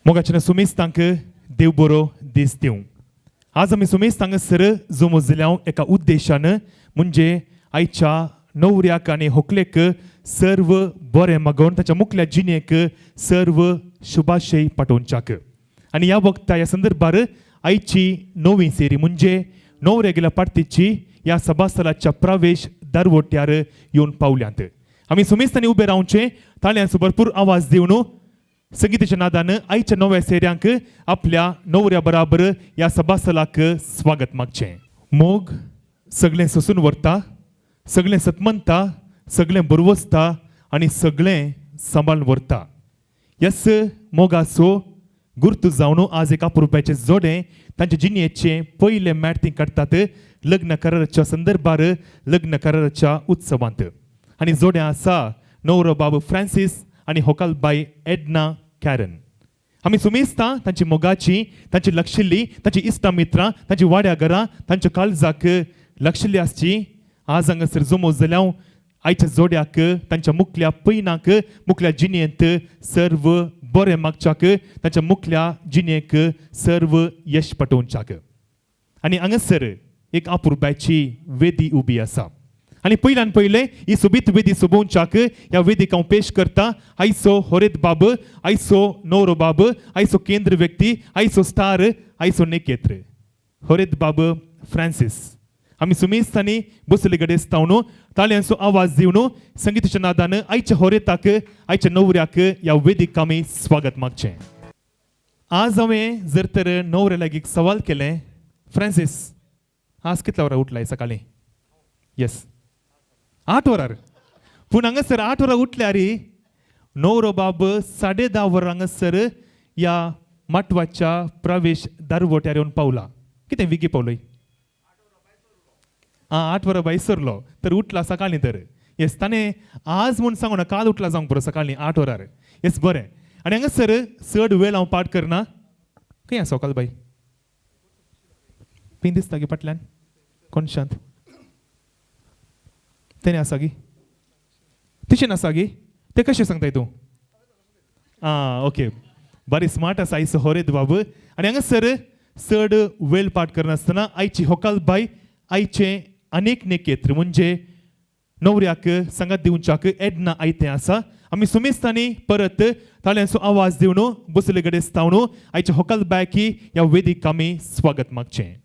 मोगाचें सुमेस तांकां देव बरो दीस दिवं. आज आमी सुमेस हांगासर जमो जाल्या एका उद्देशान म्हणजे आयच्या नवऱ्याक आनी व्हंकलेक सर्व बरें मागोवन ताच्या मुखल्या जिणेक सर्व शुभाशय पाठोवच्याक. आनी ह्या वक्ता ह्या संदर्भार आयची नवी सेरी म्हणजे नवऱ्या गेल्या पार्टीची ह्या सभास्थलाच्या प्रवेश दारवट्यार येवन पावल्यांत. आमी सुमेस्तांनी उबे रावचे, ताळयांचो भरपूर आवाज दिवन संगीताच्या नादान आयच्या नव्या सेऱ्यांक आपल्या नवऱ्या बराबर ह्या सभास्थलाक स्वागत मागचें. मोग सगळें सोसून व्हरता, सगळें सतमनता, सगळें बरवसता आनी सगळें सांबाळून व्हरता. ह्याच मोगाचो गुर्तू जावन आज एका रुपयाचें जोडें तांच्या जिणेचें पयलें मॅट काडटात लग्न कराराच्या संदर्भार लग्न कराराच्या उत्सवांत. आनी जोडें आसा नवरो बाब फ्रांसीस आनी व्हंकलबाई एडना कॅरन. आमी सुमेस्तां तांची मोगाची, तांची लक्षिल्ली, तांची इश्टा मित्रां, तांची वाड्या घरां, तांच्या काळजाक लक्षिल्ली आसची. आज हांगासर जमो जाल्या आयच्या जोड्याक तांच्या मुखल्या पैनाक मुखल्या जिणेंत सर्व बरें मागच्याक, तांच्या मुखल्या जिणेक सर्व यश पटोवच्याक. आनी हांगासर एक रुपयाची वेदी उबी आसा. आनी पयल्यान पयलें ही सोबीत वेदी सोबोवच्याक ह्या वेदीक हांव पेश करता आयचो होरेत बाब, आयचो नवरो बाब, आयचो केंद्र व्यक्ती, आयचो स्टार, आयचो नेकेत्र होरेत बाब फ्रांसीस. आमी सुमेस्तांनी बसले गडेस्तावन ताळयांचो आवाज दिवन संगीताच्या नादान आयच्या होरेताक, आयच्या नवऱ्याक ह्या वेदीक आमी स्वागत मागचें. आज हांवें जर तर नवऱ्या लागीं सवाल केलें, फ्रांसीस आज कितल्या वरां उठलाय सकाळीं? येस, 8 वरार. पूण हांगासर 8 वरां उठल्यार नवरो बाब 10:30 वरां हांगासर ह्या माटवाच्या प्रवेश दारवट्यार येवन पावला. कितें विगी पावलोय? 8 वरां भायर सरलो तर उठला सकाळीं तर. येस, ताणें आज म्हूण सांगूना, काल उठला जावंक पुरो सकाळीं 8 वरार. येस, बरें. आनी हांगासर चड वेळ हांव पाठ करना. खंय आसा व्हंकल बाई? पिन दिसता गे फाटल्यान कोण शांत? तेणे आसा गी? तिशेन आसा गी? ते कशें सांगताय तूं? ओके, बरें स्मार्ट आसा आयचो होरेत बाब. आनी हांगासर चड वेळ पाठ करनासतना आयची व्हंकलबाई, आयचे अनेक नेकेत्र म्हणजे नवऱ्याक सांगात दिवच्याक एडना आयतें आसा. आमी सुमेस्तांनी परत ताळयांचो आवाज दिवन बसले गडेस्तावन आयच्या व्हंकलबायक ह्या वेदीक आमी स्वागत मागचें.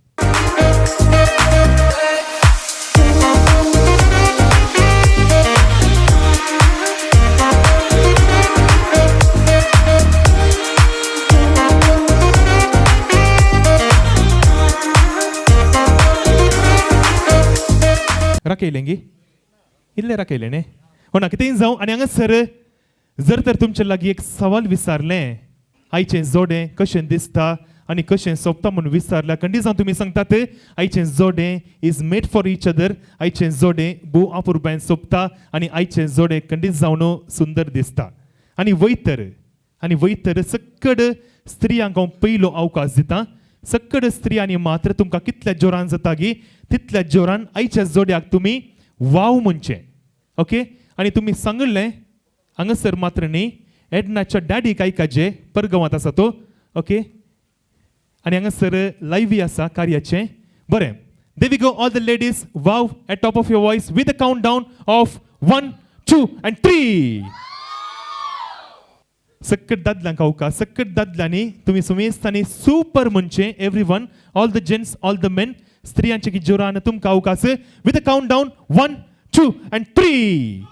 राखयलें गी? इल्लें राखयलें न्ही? हो ना, कितेंय जावं. आनी हांगासर जर तर तुमचे लागीं एक सवाल विचारलें, आयचें जोडें कशें दिसता आनी कशें सोंपता म्हणून विचारल्या, खंडी जावन तुमी सांगतात आयचें जोडें is made for each other, आयचें जोडें भोव आपुरबायेन सोंपता आनी आयचें जोडें खंडीत जावन सुंदर दिसता. आनी वयतर सक्कड स्त्रियांक हांव पयलो अवकाश दिता. सक्कड स्त्री आनी मात्र तुमकां कितल्या जोरान जाता गी तितल्या जोरान आयच्या जोड्याक तुमी वाव म्हणचें. ओके, आनी तुमी सांगलें हांगासर मात्र न्ही, एडनाच्या डॅडीक आयकाचें, परगांवांत आसा तो. ओके, आनी हांगासर लायव्ही आसा कार्याचें. बरें, there we go all the ladies, wow at top of your voice with a count down of 1, 2 and 3. सक्कट दादल्यांक अवकाश. सक्कट दादल्यांनी तुमी सुमेस्तांनी सुपर म्हणचें. Everyone, all the gents, all the men, स्त्रियांचे की जोरान तुमकां अवकाश with a count down 1, 2 and 3.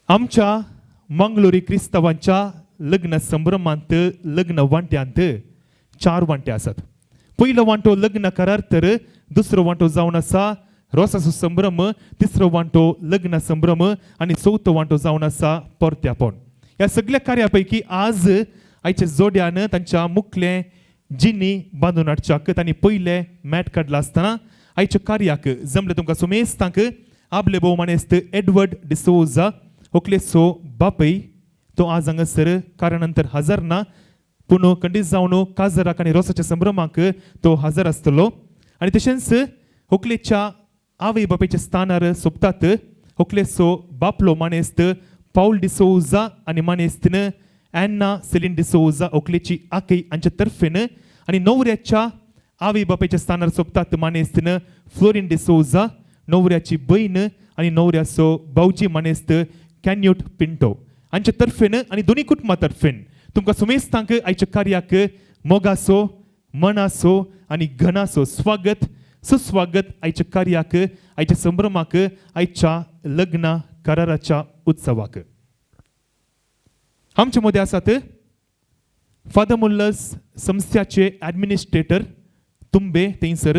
आमच्या मंगळुरी क्रिस्तावांच्या लग्न संभ्रमांत लग्न वांट्यांत 4 वांटे आसात. पयलो वांटो लग्न करार तर दुसरो वांटो जावन आसा रोसाचो संभ्रम, तिसरो वांटो लग्न संभ्रम आनी चवथो वांटो जावन आसा परत्यापण. ह्या सगळ्या कार्या पैकी आज आयच्या जोड्यान तांच्या मुखलें जिणी बांदून हाडच्याक तांणी पयलें मॅट काडला आसतना आयच्या कार्याक जमले तुमकां सुमेस्तांक आपले भोवमानेस्त एडवर्ड डिसोजा, व्हंकलेचो बापय. तो आज हांगासर कारणंतर हजर ना, पूण खंडीत जावन काजराक आनी रोसाच्या संभ्रमाक तो हजर आसतलो. आनी तशेंच व्हंकलेच्या आवय बापायच्या स्थानार सोंपतात व्हंकलेचो बापलो मानेस्त पाऊल डिसोजा आनी मानेस्तीन ॲन्ना सेलिन डिसोजा ओकलेची आकई हांच्या तर्फेन आनी नवऱ्याच्या आवय बापायच्या स्थानार सोबतात मानेस्त फ्लोरिन डिसोजा, नवऱ्याची बहीण आनी नवऱ्याचो भाऊजी मानेस्त कॅन्यूट पिंटो हांच्या तर्फेन आनी दोन्ही कुटुंबा तर्फेन तुमकां सुमेस्तांक आयच्या कार्याक मोगासो मनासो आनी घनासो स्वागत सुस्वागत आयच्या कार्याक आयच्या संभ्रमाक आयच्या लग्न कराराच्या उत्सवाक. आमचे मदें आसात फादर मुल्लस संस्थाचे ॲडमिनिस्ट्रेटर तुंबे थंयसर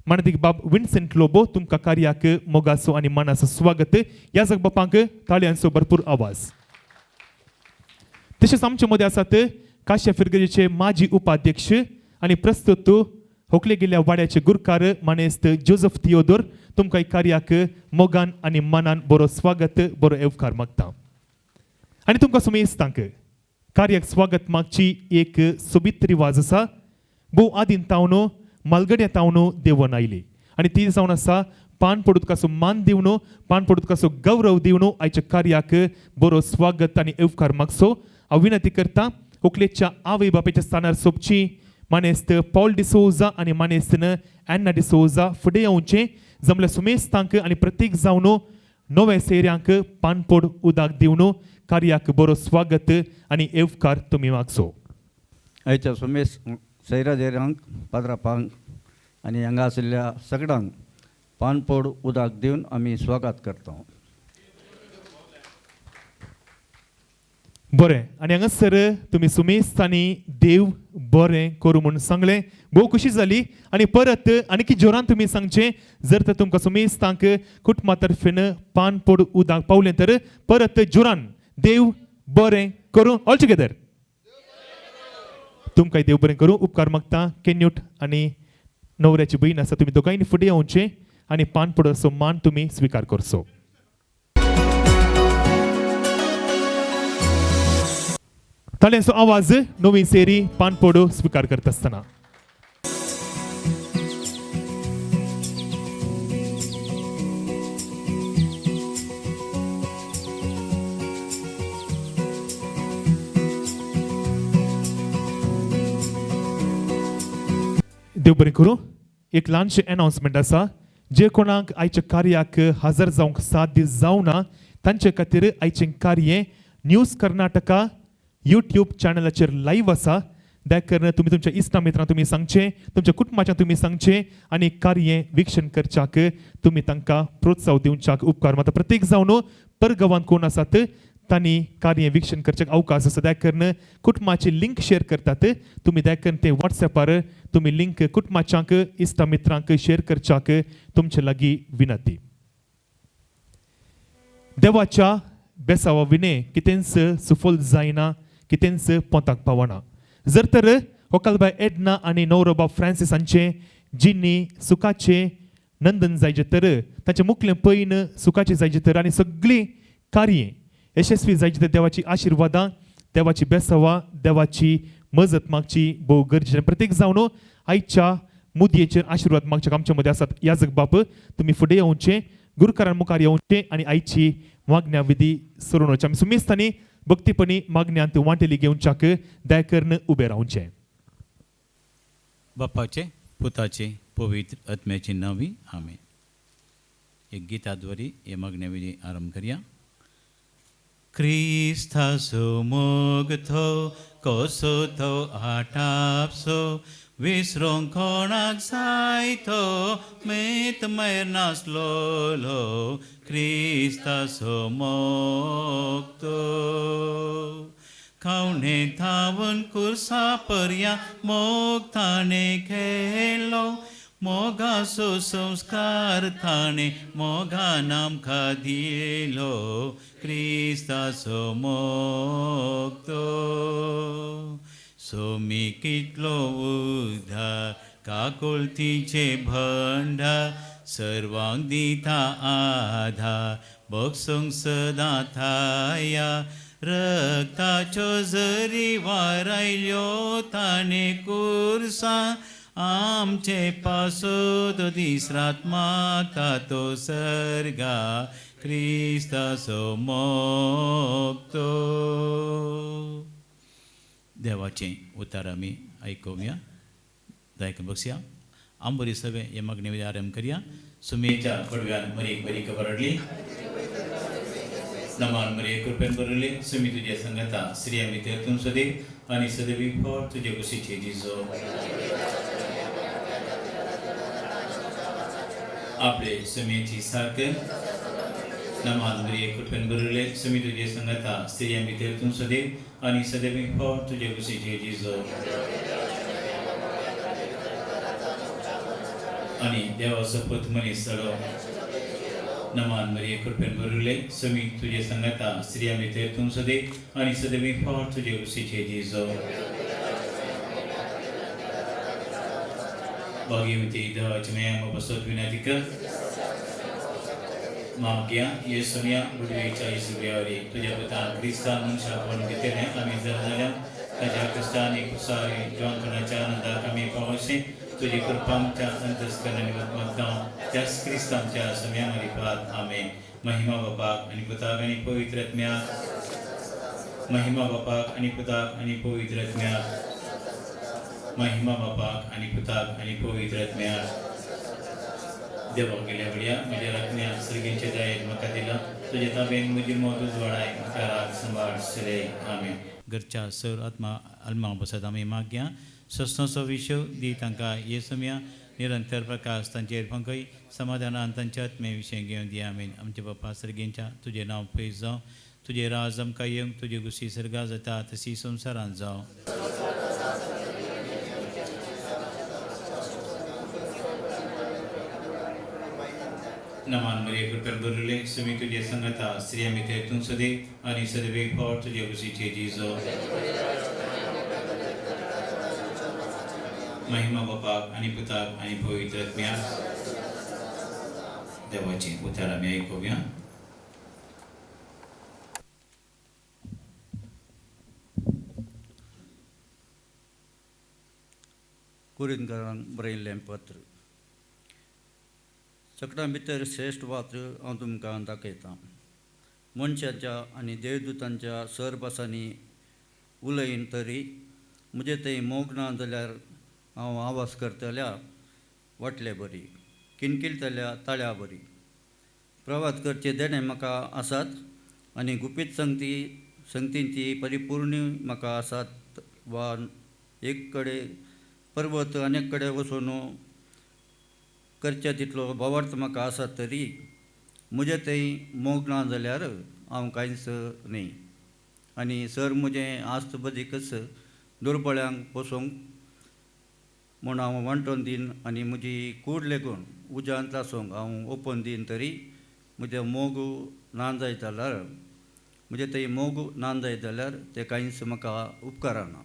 मानदीक बाब विन्सेंट लोबो तुमकां कार्याक मोगासो आनी मनासो स्वागत. ह्या जाग बापांक ताळयांचो भरपूर आवाज. तशेंच आमचे मदें आसात काश्या फिरगजेचे माजी उपाध्यक्ष आनी प्रस्तुत होकले गेल्ल्या वाड्याचे गुरकार मानेस्त जोझफ थियोदोर तुमकां कार्याक मोगान आनी मनान बरो स्वागत बरो येवकार मागता. आनी तुमकां सुमेस्तांक कार्याक स्वागत मागची एक सोबीत रिवाज आसा. भोव आदीन तावनो मालगड्या तावनो देवून आयली आनी ती जावन आसा पान पडूत कसो मान दिवनो पान पडूत कसो गौरव दिवनो आयच्या कार्याक बरो स्वागत आनी येवकार मागचो. हांव विनंती करता ओकलेच्या आवय बापायच्या स्थानार सोबची मानेस्त पॉल डिसोजा आनी मानेस्तन ॲन्ना डिसोजा फुडें येवचें जमल्या सुमेस्तांक आनी प्रत्येक जावन नव्या सेऱ्यांक पानपोड उदक दिवन कार्याक बरो स्वागत आनी येवकार तुमी मागचो. आयच्या सुमेस सैरा देरांक पाद्रापांक आनी हांगा आशिल्ल्या सगळ्यांक पानपोड उदक दिवन आमी स्वागत करता. बरें आनी हांगासर तुमी सुमेस्तांनी देव बरें करूं म्हूण सांगलें. भोव खुशी जाली आनी परत आनीक जोरान तुमी सांगचें जर तर तुमकां सुमेस्तांक कुटुंबा तर्फेन पानपोड उदक पावलें तर परत जोरान देव बरें करूं. ऑल टुगेदर तुमकां देव बरें करूं. उपकार मागता कॅन्यूट आनी नवऱ्याची बहीण आसा तुमी दोगांयनी फुडें येवचें आनी पानपोड असो मान तुमी स्विकार करचो. ताळयांचो आवाज नवी सेरी पानपोड स्विकार करता आसतना. देव बरें करूं. एक ल्हानशें अनाउन्समेंट आसा. जे कोणाक आयच्या कार्याक हजर जावंक साथ दीस जावना तांचे खातीर आयचें कार्य न्यूज कर्नाटका यूट्यूब चॅनलाचेर लायव्ह आसा. त्या कारण तुमी तुमच्या इश्टा मित्रांक तुमी सांगचें तुमच्या कुटुंबाच्या तुमी सांगचें आनी कार्य विक्षण करच्याक तुमी तांकां प्रोत्साह दिवच्याक उपकार मागता. प्रत्येक जावन परगांवांत कोण आसात तांणी कार्य विक्षण करच्याक अवकाश आसा. त्या कारण कुटुंबाची लिंक शेअर करतात तुमी त्या कारण ते व्हॉट्सॅपार तुमी लिंक कुटुंबाच्यांक इश्टा मित्रांक शेअर करच्याक तुमचे लागीं विनंती. देवाच्या बेसावा विने कितेंच सुफल जायना कितेंच पोंताक पावना. जर तर होकालबाय एडना आनी न्हवरो बाब फ्रांसीस हांचे जिन्नी सुखाचे नंदन जायचे तर तांचे मुखलें पैन सुखाचे जायचे तर आनी सगळीं कार्य यशस्वी जायची तर देवाची आशिर्वादां देवाची बेसावा देवाची मजत मागची भोव गरजेचें. प्रत्येक जावन आयच्या मुदयेचेर आशिर्वाद मागचे आमचे मदें आसात. ह्या जग बाप तुमी फुडें येवचें गुरुकारान मुखार येवचें आनी आयची मागण्या विधी सरून वचचें. आमी सुमेस्तांनी भक्तीपणी मागण्यांत वांटेली घेवच्याक दयाकर्ण उबें रावचें. बापाचे पुताचे पवित्र आत्म्याची नावी आमेन. एक गीताद्वारे हे मागण्या विधी आरंभ करूया. क्रिस्ताचो मोग थो कसो तो आटापसो विसरूंक कोणाक जाय तो मेत मेर नासलोलो क्रिस्ताचो मोग तो खावणे थावन कुर्सा पर्या मोग ताणे केलो मोगाचो संस्कार ताणे मोगान आमकां दिलो क्रिस्ताचो मोग तो सोमी कितलो उद्धार काकुळतीचे भंडार सर्वांक दिता आधार बक्षूंक सदां थाया रक्ताच्यो जरी वारायल्यो ताणे कुर्सा आमचे पासोद दीस रात मागता तो सर्गा क्रिस्ताचो मोग तो. देवाचें उतर आमी आयकुया दायक बघूया आंबरी सवे हे मागणे आरंभ करूया सुमेच्या पडव्यान मरी बरी कबरडली नमान मरे कृपेन बरले सुमी तुझे संगता श्री आम्ही तेतून सदैव आणि सदैवी फळ तुझे कुशीचे जिजो आपले सुमेची सारखे नमान मरे कृपेन बरले सुमी तुझे संगता श्री आम्ही तेतून सदैव आणि सदैवी फळ तुझे कुशीचे जिजो आणि देवाचा पथ मनीस सडो नमान मरिये कृपेन बरले सुमी तुझे संगता श्री आम्ही तेतून सदैव आणि सदैवी फळ तुझे कुशीचे जिजो भाग्यवती देवाची मया बसत विनंती कर मागया येसुनिया बुडवेच्या येसुयावरी तुझ्या पुतान ख्रिस्तान मनशा पण घेतले आम्ही जर झाल्या त्याच्या कष्टाने कुसारी जवानपणाच्या आनंदात आम्ही पावसे तुझी कृपांच्या अंतस्करणाने मतदान त्यास ख्रिस्तांच्या समयामध्ये पाहत आमेन महिमा बापाक आणि पुताक आणि पवित्र आत्म्याक महिमा बापाक आणि पुताक आणि पवित्र आत्म्याक महिमा बापाक आणि पुताक आणि पवित्र आत्म्याक देवा गेल्या वेळा म्हज्या रत्न्या सर्गींचे दायेर म्हाका दिला तुझे ताबेन म्हजी मोद उजवाडाय म्हाका राग सांबाळ सरे आमेन घरच्या सर आत्मा अल्मा बसत आमी मागया सस्नोचो विशव दी तांकां येसुम्या निरंतर प्रकाश तांचेर पंखय समाधानान तांच्या आत्मे विशय घेवन दी आमेन आमचे बापा सर्गेंच्या तुझे नांव पयस जावं तुझे राज आमकां येवंक तुझे गुशी सर्गा जाता तशी संवसारांत जावं नमान मरे कृपेन बरले सुमी तुझे संगता श्री आम्ही तेतून सदैव आणि सदैव फळ तुझे कुशीचे जिजो महिमा बापाक आणि पुताक आणि पवित्र आत्म्याक देवाची उतर आमी आयकुया कुरिंदकारांक बरयल्लें पत्र सगळ्यां भितर श्रेश्ठ पात्र हांव तुमकां दाखयतां मनशाच्या आनी देवदूतांच्या सरपासांनी उलयन तरी म्हजे थंय मोग ना जाल्यार हांव आवाज करतल्या वाटले बरी किणकिलतल्या ताळ्या बरी प्रवाद करचे देणे म्हाका आसात आनी गुपीत संगतींची परिपूर्ण म्हाका आसात वा एक कडेन पर्वत अनेक कडेन वचून करचे तितलो भावार्थ म्हाका आसा तरी म्हजे थंय मोग ना जाल्यार हांव कांयच न्ही आनी सर म्हजें आस्त बदीकच दुर्बळ्यांक पोसोंक म्हूण हांव वांटोन दीन आनी म्हजी कूड लेगून उज्यांत आसूंक हांव ओपन दीन तरी म्हजें मोग ना जाय जाल्यार म्हजे थंय मोग ना जाय जाल्यार तें कांयच म्हाका उपकारना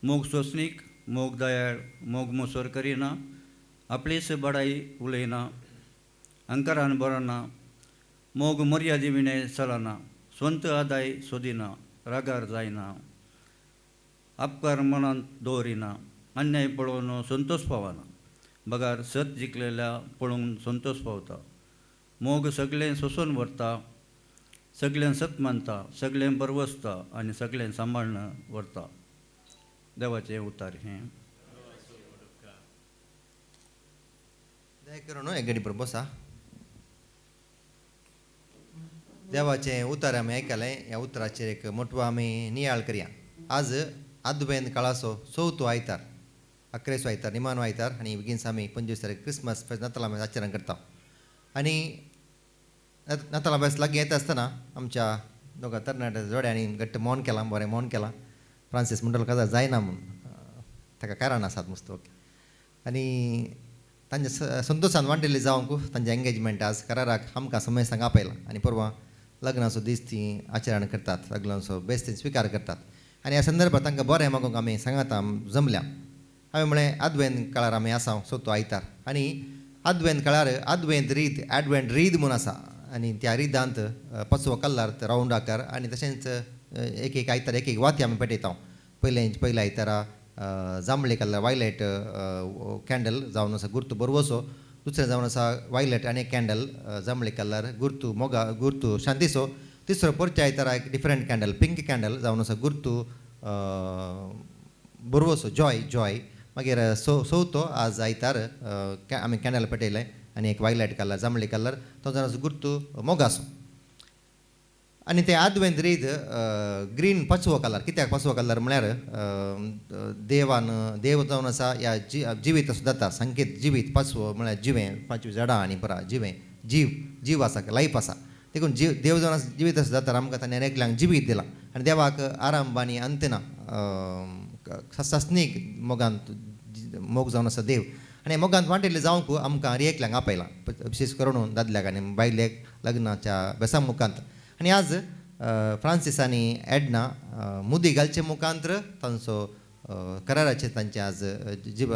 मोग सोंसणीक मोग दयाळ मोग मोसोर करिना आपलीच बडाई उलयना अंकारान बरना मोग मर्यादे विणें चलना स्वंत आदाय सोदिना रागार जायना आपकार मनांत दवरिना अन्याय पळोवन संतोश पावना बगार सत जिखलेल्या पळोवन संतोश पावता मोग सगळें सोंसून व्हरता सगळें सत मानता सगळें परवसता आनी सगळें सांबाळन व्हरता देवाचें उतार हें दया करून एक घडी बसा देवाचें उतर आमी आयकलें ह्या उतराचेर एक मोठो आमी नियाळ करया आज आदवेन काळाचो चवथो आयतार 11सो आयतार निमाणो आयतार आनी बेगीनच आमी 25 तारीख क्रिसमस नातालां बेस आचरण करता आनी नातालां बेस लागीं येता आसतना आमच्या दोगा तरणाट्या जोड्यांनी घट्ट मौन केलां बरें मौन केलां फ्रांसीस मुंडल काजार जायना म्हूण ताका कारण आसात मस्त आनी तांच्या संतोशान वांटिल्ली जावंक तांचें एंगेजमेंट आज कराराक आमकां समय सांग आपयला आनी परवां लग्नाचो दीस तीं आचरण करतात लग्नाचो बेस तीं स्विकार करतात आनी ह्या संदर्भात तांकां बरें मागूंक आमी सांगाता जमल्या हांवें म्हळें आदवेंत काळार आमी आसा चवथो आयतार आनी आदवेंत काळार आदवेंत रीत एडवेंट रीत म्हूण आसा आनी त्या रिदांत 5वो कल्लार रावंड आकार आनी तशेंच एक एक आयतार एक एक वाती आमी पेटयता पयल्या आयतारा जांबळे कलर वायलेट कॅन्डल जावन आसा गुर्तू बरवसो दुसरें जावन आसा वायलेट आनी कॅन्डल जांबळे कलर गुर्तू मोगा गुर्तू शांतीसो तिसरो परच्या आयतारा एक डिफरंट कॅन्डल पिंक कॅन्डल जावन आसा गुर्तू बरोवसो जॉय मागीर चवथो आज आयतार आमी कॅन्डल पेटयलें आनी एक वायलेट कलर जांबळी कलर तो जरासो गुर्तू मोगासो आनी ते आदवेंत रीत ग्रीन पांचवो कलर कित्याक पांचवो कलर म्हळ्यार देव जावन आसा ह्या जिवीत असो जाता संकेत जिवीत पांचवो म्हळ्यार जिवें पांचवी झाडां आनी परा जीव आसा लायफ आसा देखून देव जावन जिवीत असो जाता आमकां ताणें एकल्यांक जिवीत दिलां आनी देवाक आराम आनी अंत ना सस्नीक मोग जावन आसा देव आनी मोगांत वांटिल्लें जावंक आमकां एकल्यांक आपयलां विशेश करून दादल्याक आनी बायलेक लग्नाच्या बेसा मुखांत आनी आज फ्रांसीस आनी एडना मुदी घालचे मुखांत्र तांचो कराराचेर तांचे आज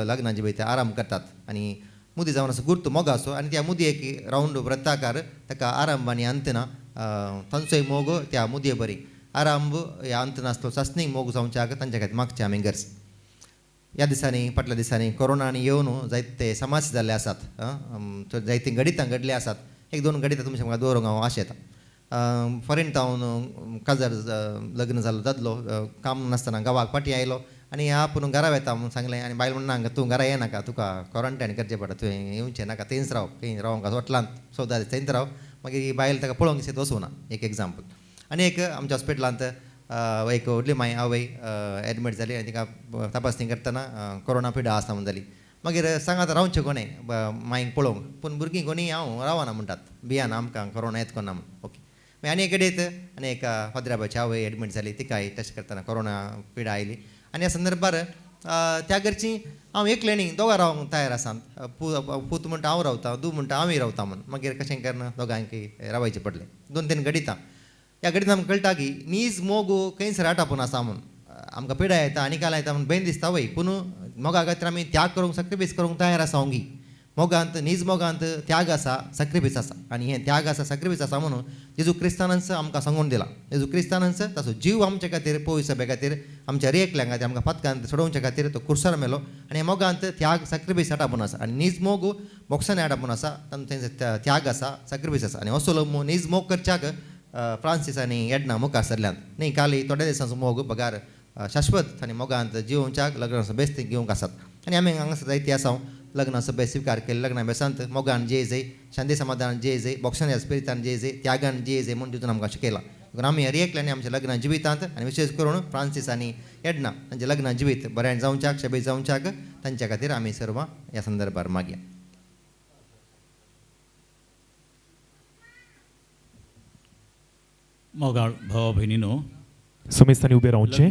लग्ना जिवीत आराम करतात आनी मुदी जावन असो गुर्त मोगासो आनी त्या मुदयेक रावंड वृत्ताकार ताका आराम आनी अंत ना तांचोय मोग त्या मुदये बरी आराम ह्या अंत नासलो सस्नीक मोग जावच्याक तांचे खातीर मागचे आमी गरज ह्या दिसांनी फाटल्या दिसांनी कोरोनानी येवन जायते समाज जाल्ले आसात जायतीं गणितां घडले आसात एक दोन गणितां तुमच्या म्हाका दवरूंक हांव आशेता फॉरेन टावन काजार लग्न जालो दादलो काम नासतना गांवाक फाटीं आयलो आनी आपूण घरा वता म्हूण सांगलें आनी बायल म्हणना तूं घरा येनाका तुका क्वॉरंटायन करचें पडटा तुवें येवचें नाका थंयच राव खंय रावंक हॉटलांत सौदा थंयच राव मागीर ही बायल ताका पळोवंक दिसत वचूं ना एक एग्जाम्पल आनी एक आमच्या हॉस्पिटलांत एक व्हडली माय आवय एडमीट जाली आनी तिका तपासणी करतना कोरोना पिडा आसा म्हूण जाली मागीर सांगात रावचें कोणें मांयक पळोवंक पूण भुरगीं कोणी हांव रावना म्हणटात भियान आमकां कोरोना येत कोना म्हूण ओके मागीर आनी एक कडेन आनी एक फादराबाची आवय एडमीट जाली तिकाय टेस्ट करतना कोरोना पिडा आयली आनी ह्या संदर्भार त्या घरची हांव एकलें न्ही दोगां रावंक तयार आसा पूत म्हणटा हांव रावता धूव म्हणटा हांवूय रावता म्हूण मागीर कशें करना दोगांयकय रावचें पडलें 2-3 गणितां ह्या गणितां आमकां कळटा की नीज मोग खंयसर आटापून आसा म्हूण आमकां पिडा येता आनी काल येता म्हूण भंय दिसता वय पूण मोगा खातीर आमी त्याग करूंक सॅक्रिफायस करूंक तयार आसा ओंगी मोगांत नीज मोगांत त्याग आसा सॅक्रिफायस आसा आनी हें त्याग आसा सॅक्रिफायस आसा म्हणून जेजू क्रिस्तानांच आमकां सांगून दिला जेजू क्रिस्तानांच ताचो जीव आमचे खातीर पोय सभे खातीर आमच्या एकल्यांक खातीर आमकां फातकांत सोडोवचे खातीर तो कुर्सार मेलो आनी मोगांत त्याग सॅक्रिफायस आटापून आसा आनी नीज मोग बोक्सांनी आटापून आसा तांचो त्याग आसा सॅक्रिफायस आसा आनी असो नीज मोग करच्याक फ्रांसीस आनी एडना मुखार सरल्यांत न्ही काल थोड्या दिसांचो मोग पगार शाश्वत आनी मोगांत जिवोवच्याक लग्नाचो बेस्त घेवंक आसात आनी आमी हांगासर जायती आसा लग्नाचो बेस स्विकार केले लग्ना बेसांत मोगान जे जय शांती समाधान जे जय बोक्सान स्पिरितान जे जय त्यागान जे जय म्हूण तितून आमकां शिकयलां देखून आमी एकल्यांनी आमच्या लग्ना जिवितांत आनी विशेश करून फ्रांसीस आनी एडना तांचें लग्ना जिवीत बरें जावच्याक शबीत जावच्याक तांच्या खातीर आमी सर्व ह्या संदर्भार मागया मोगाळ भावा भयणीनो सुमेस्तांनी उबे रावचें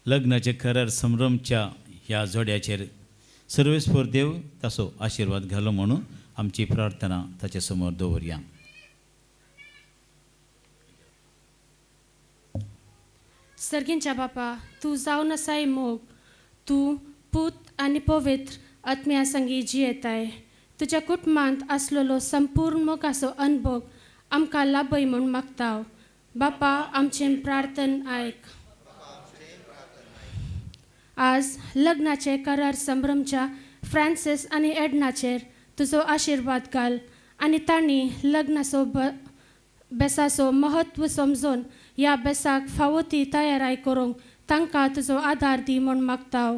लग्नाचे करार संभ्रमच्या ह्या जोड्याचेर सर्वेस्पर देव ताचो आशिर्वाद घालो म्हणून आमची प्रार्थना ताचे समोर दवरया सर्गींच्या बापा तूं जावन आसाय मोग तूं पूत आनी पवित्र आत्म्या संगी जियेताय तुज्या कुटुंबांत आसलेलो संपूर्ण मोगाचो अनुभव आमकां लाभय म्हूण मागता बापा आमचें प्रार्थन आयक आज लग्नाचे करार संभ्रमच्या फ्रांसीस आनी एडनाचेर तुजो आशिर्वाद घाल आनी तांणी लग्नाचो बेसाचो महत्व समजून ह्या बेसाक फावो ती तयाराय करूंक तांकां तुजो आदार दी म्हूण मागता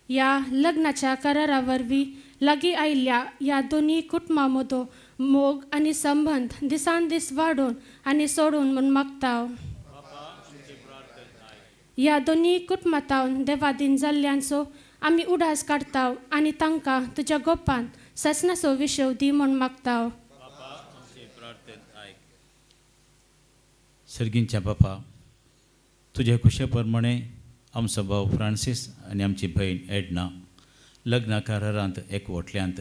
ह्या लग्नाच्या करारा वरवीं लागीं आयिल्ल्या ह्या दोनी कुटुंबां मदो मोग आनी संबंद दिसान दीस वाडोवन आनी सोडून म्हूण मागता ह्या दोनी कुटुंबांतावन देवादीन जाल्ल्यांचो आमी उडास काडटा आनी तांकां तुज्या गोपान ससनाचो विशव दी म्हूण मागता सर्गींच्या बापा तुजे खुशे प्रमाणे आमचो भाव फ्रांसीस आनी आमची भयण एडना लग्ना करारांत एकवटल्यांत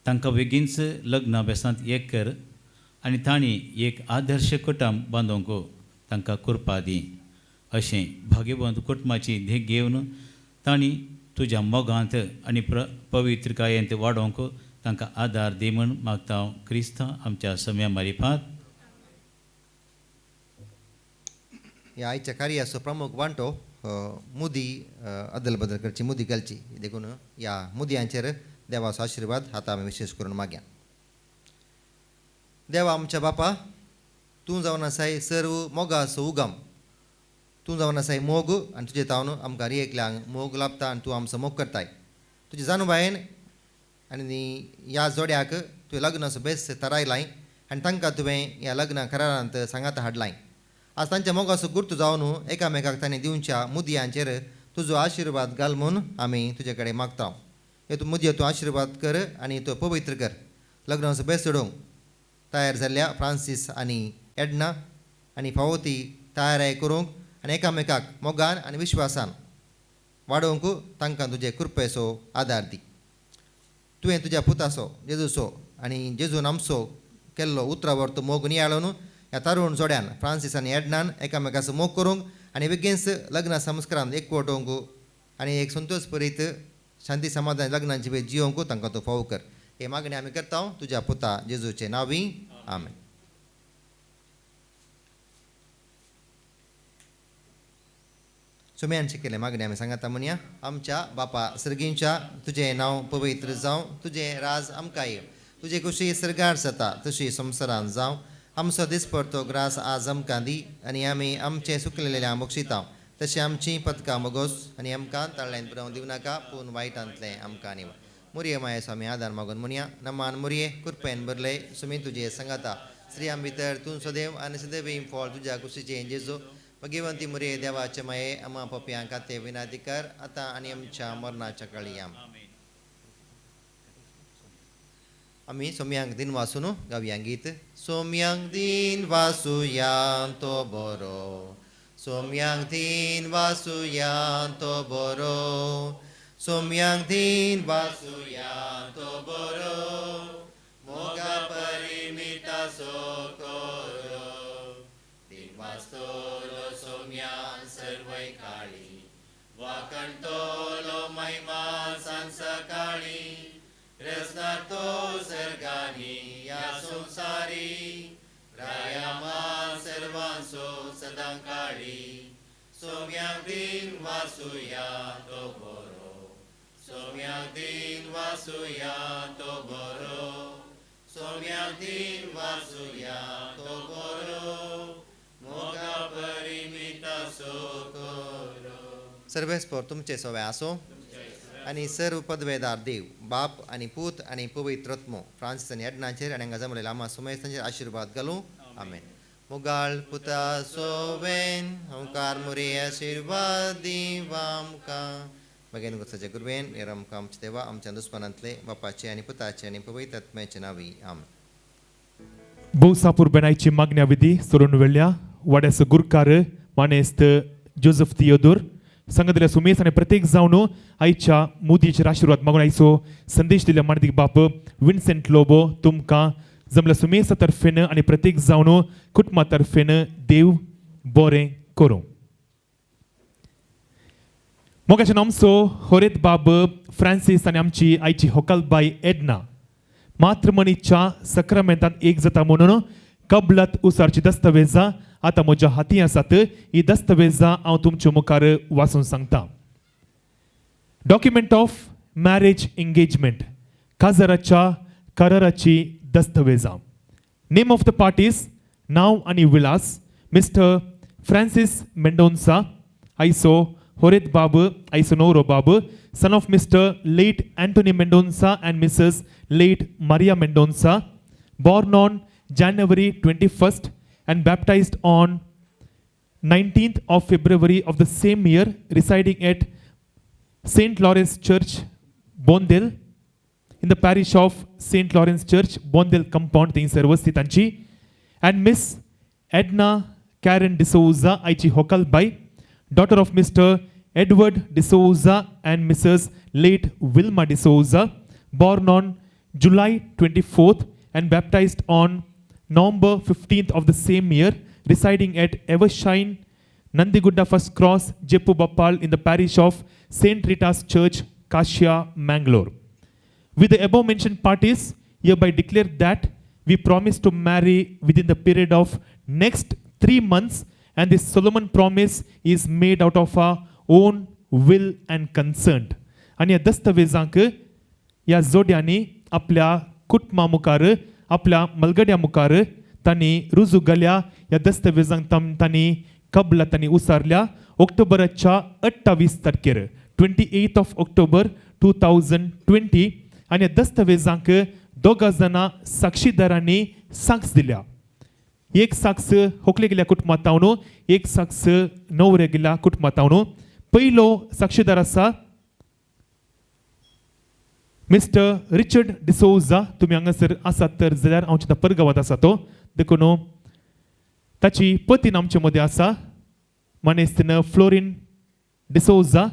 तांकां बेगीनच लग्ना बेसांत एक कर आनी तांणी एक आदर्श कुटुंब बांदूंक तांकां कृपा दी अशें भाग्यवंत कुटुंबाची देख घेवन तांणी तुज्या मोगांत आनी पवित्रकायेंत वाडोवंक तांकां आदार दी म्हूण मागता क्रिस्त आमच्या सम्या मारिफात ह्या आयच्या कार्याचो प्रमुख वांटो मुदी अदल बदल करची मुदी घालची देखून ह्या मुदयांचेर देवाचो आशिर्वाद आतां आमी विशेश करून मागया देवा आमच्या बापा, तूं जावन आसाय सर्व मोगाचो उगम. तूं जावन आसाय मोग आनी तुजे तावन आमकां रियेकल्यांक मोग लाभता आनी तूं आमचो मोग करताय. तुजे जाणू बायन आनी ह्या जोड्याक तुवें लग्नाचो बेस थारायलाय आनी तांकां तुवें ह्या लग्ना करारांत सांगात हाडलाय. आज तांच्या मोगाचो गुर्त जावन एकामेकाक तांणी दिवच्या मुदयांचेर तुजो आशिर्वाद घाल म्हूण आमी तुजे कडेन मागता. हे तूं मुदयो तूं आशिर्वाद कर आनी तो पवित्र कर. लग्नाचो बेस चडोवंक तयार जाल्ल्या फ्रांसीस आनी एडना आनी फावो ती तयाराय करूंक आनी एकामेकाक मोगान आनी विश्वासान वाडोवंक तांकां तुजे कृपेचो आदार दी. तुवें तुज्या पुताचो जेजूचो आनी जेजून आमचो केल्लो उतरावर तो मोग नियाळून ह्या तरूण जोड्यान फ्रांसीस आनी एडनान एकामेकाचो मोग करूंक आनी बेगीनच लग्ना संस्कारांत एकवटोवंक आनी एक संतोश भरीत शांती समाधान लग्नांची वेळ जियोवंक तांकां तो फावो कर. हे मागणी आमी करता तुज्या पुता जेजूचे नांवी. आमेन. सुम्यान शिकयले मागणी आमी सांगाता म्हणया. आमच्या बापा सर्गींच्या तुजें नांव पवित्र जावं, तुजें राज आमकां येवं, तुजी खुशी सरगार जाता तशी संवसारांत जावं. आमचो दिसपडतो ग्रास आज आमकां दी आनी आमी आमचें सुकलेल्या मोक्षिता तशें आमची पदकां मोगोस आनी आमकां ताळ्यान पुरवून दिवं नाका पूण वायटांतलें आमकां निवड. मुरये माये स्वामी आदार मागून म्हणया. नमान मुरये कृपेन भरले सुमी तुजे सांगाता स्त्रियां भितर तूं सदैव आनी सदैव फळ तुज्या कुशीचें जेजो. भगिवंती मुरये देवाचे माये आमा पप्यां खाते विनाती कर आतां आनी आमच्या मरणाच्या काळी आमी सोम्यांक दिन वासून गावया गीत. सोम्यांक दिन वासुया तो बरो, सोम्यांक दिन वासुया तो बरो, सोम्यांक दिन वासुया तो बरो, मोगा परिमिताचो कोरो. दिन वाचतलो सोम्यान सर्वय काळी, वाकणतलो महिमा सांज सकाळी. रचणार तो सर्गानी या संसारी, रायामा सर्वांचो सदां काळी. सोम्यांक दिन वासुया तो बरो, सोम्यांक दिन वासुया तो बरो, सोम्यांक दिन वासुया तो बरो, मोगा परिमिताचो कोरो. सर्वेस्पर तुमचे सवय आसो आनी सर्व पदवेदार देव बाप आनी पूत आनी पवित्रत्मो फ्रांसीस आनी एडनाचेर आनी हांगा जमलेल्या आमा सुमेस्तांचेर आशिर्वाद घालूं. आमेन. मुगाळ पुता सोवेन ओंकार मुरे आशिर्वाद दिवा आमकां. भगेन गुसाचे गुरवेन हेर आमकां आमचे देवा आमच्या दुस्मानांतले बापाचे आनी पुताचे आनी पवित्र आत्म्याचे नांवी. आमेन. भोवसापूर बेनायची मागण्या विधी सोडून वेळ्ळ्या वाड्यास गुरकार मानेस्त जोसेफ थियोदोर संगतल्या सुमेस आनी प्रत्येक जावन आयच्या मोदीचेर आशिर्वाद मागून आयचो संदेश दिल्या माणदीक बाप विन्सेंट लोबो तुमकां जमल्या सुमेसा तर्फेन आनी प्रत्येक जावन कुटुंबा तर्फेन देव बरें करूं. मोगाचें आमचो होरेत बाब फ्रांसीस आनी आमची आयची होकालबाई एडना मातृमणीच्या सक्रामेंतांत एक जाता म्हणून कबलत उसारची दस्तावेजां आतां म्हज्या हाती आसात. ही दस्तावेजां हांव तुमच्या मुखार वाचून सांगता. डॉक्युमेंट ऑफ मॅरेज एंगेजमेंट काजाराच्या कराराची दस्तावेजां. नेम ऑफ द पार्टीज नांव आनी विलास मिस्टर फ्रांसीस मेंडोन्सा आयचो होरेत बाब आयचो न्हवरो बाब son of Mr. late Anthony Mendonça and Mrs. late Maria Mendonça, born on January 21st and baptized on 19th of February of the same year, residing at St. Lawrence Church, Bondel, in the parish of St. Lawrence Church, Bondel compound, thing Servasitanchi, and Miss Edna Karen D'Souza, Aichi Hokalbai, daughter of Mr. Edward D'Souza and Mrs. late Wilma D'Souza, born on July 24th and baptized on November 15th of the same year, residing at Evershine, Nandigudda First Cross, Jeppu Bappal, in the parish of St. Rita's Church, Kashia, Mangalore. With the above mentioned parties, hereby declare that we promise to marry within the period of next 3 months, and this Solomon promise is made out of our own will and consent. आणि या दस्तावेजांक या जोड्यांनी आपल्या कुटुंबा मुखार आपल्या मलगड्या मुखार तांणी रुजू घाल्या ह्या दस्तावेजांक तांणी कबला तांणी उसारल्या ऑक्टोबराच्या 28 तारखेर 28 ऑफ ऑक्टोबर 2020 आनी ह्या दस्तावेजांक दोगा जाणां साक्षीदारांनी साक्ष दिल्या. एक साक्ष होकले गेल्या कुटुंबांतावनू, एक साक्ष न्हवरे गेल्या कुटुंबांतावनू. पयलो साक्षीदार आसा मिस्टर रिचर्ड डिसोजा. तुमी हांगासर आसात तर जाल्यार हांव चिंता परगांवांत आसा तो. देखून ताची पतीन आमचे मदीं आसा मानेस्तीन फ्लोरीन डिसोजा.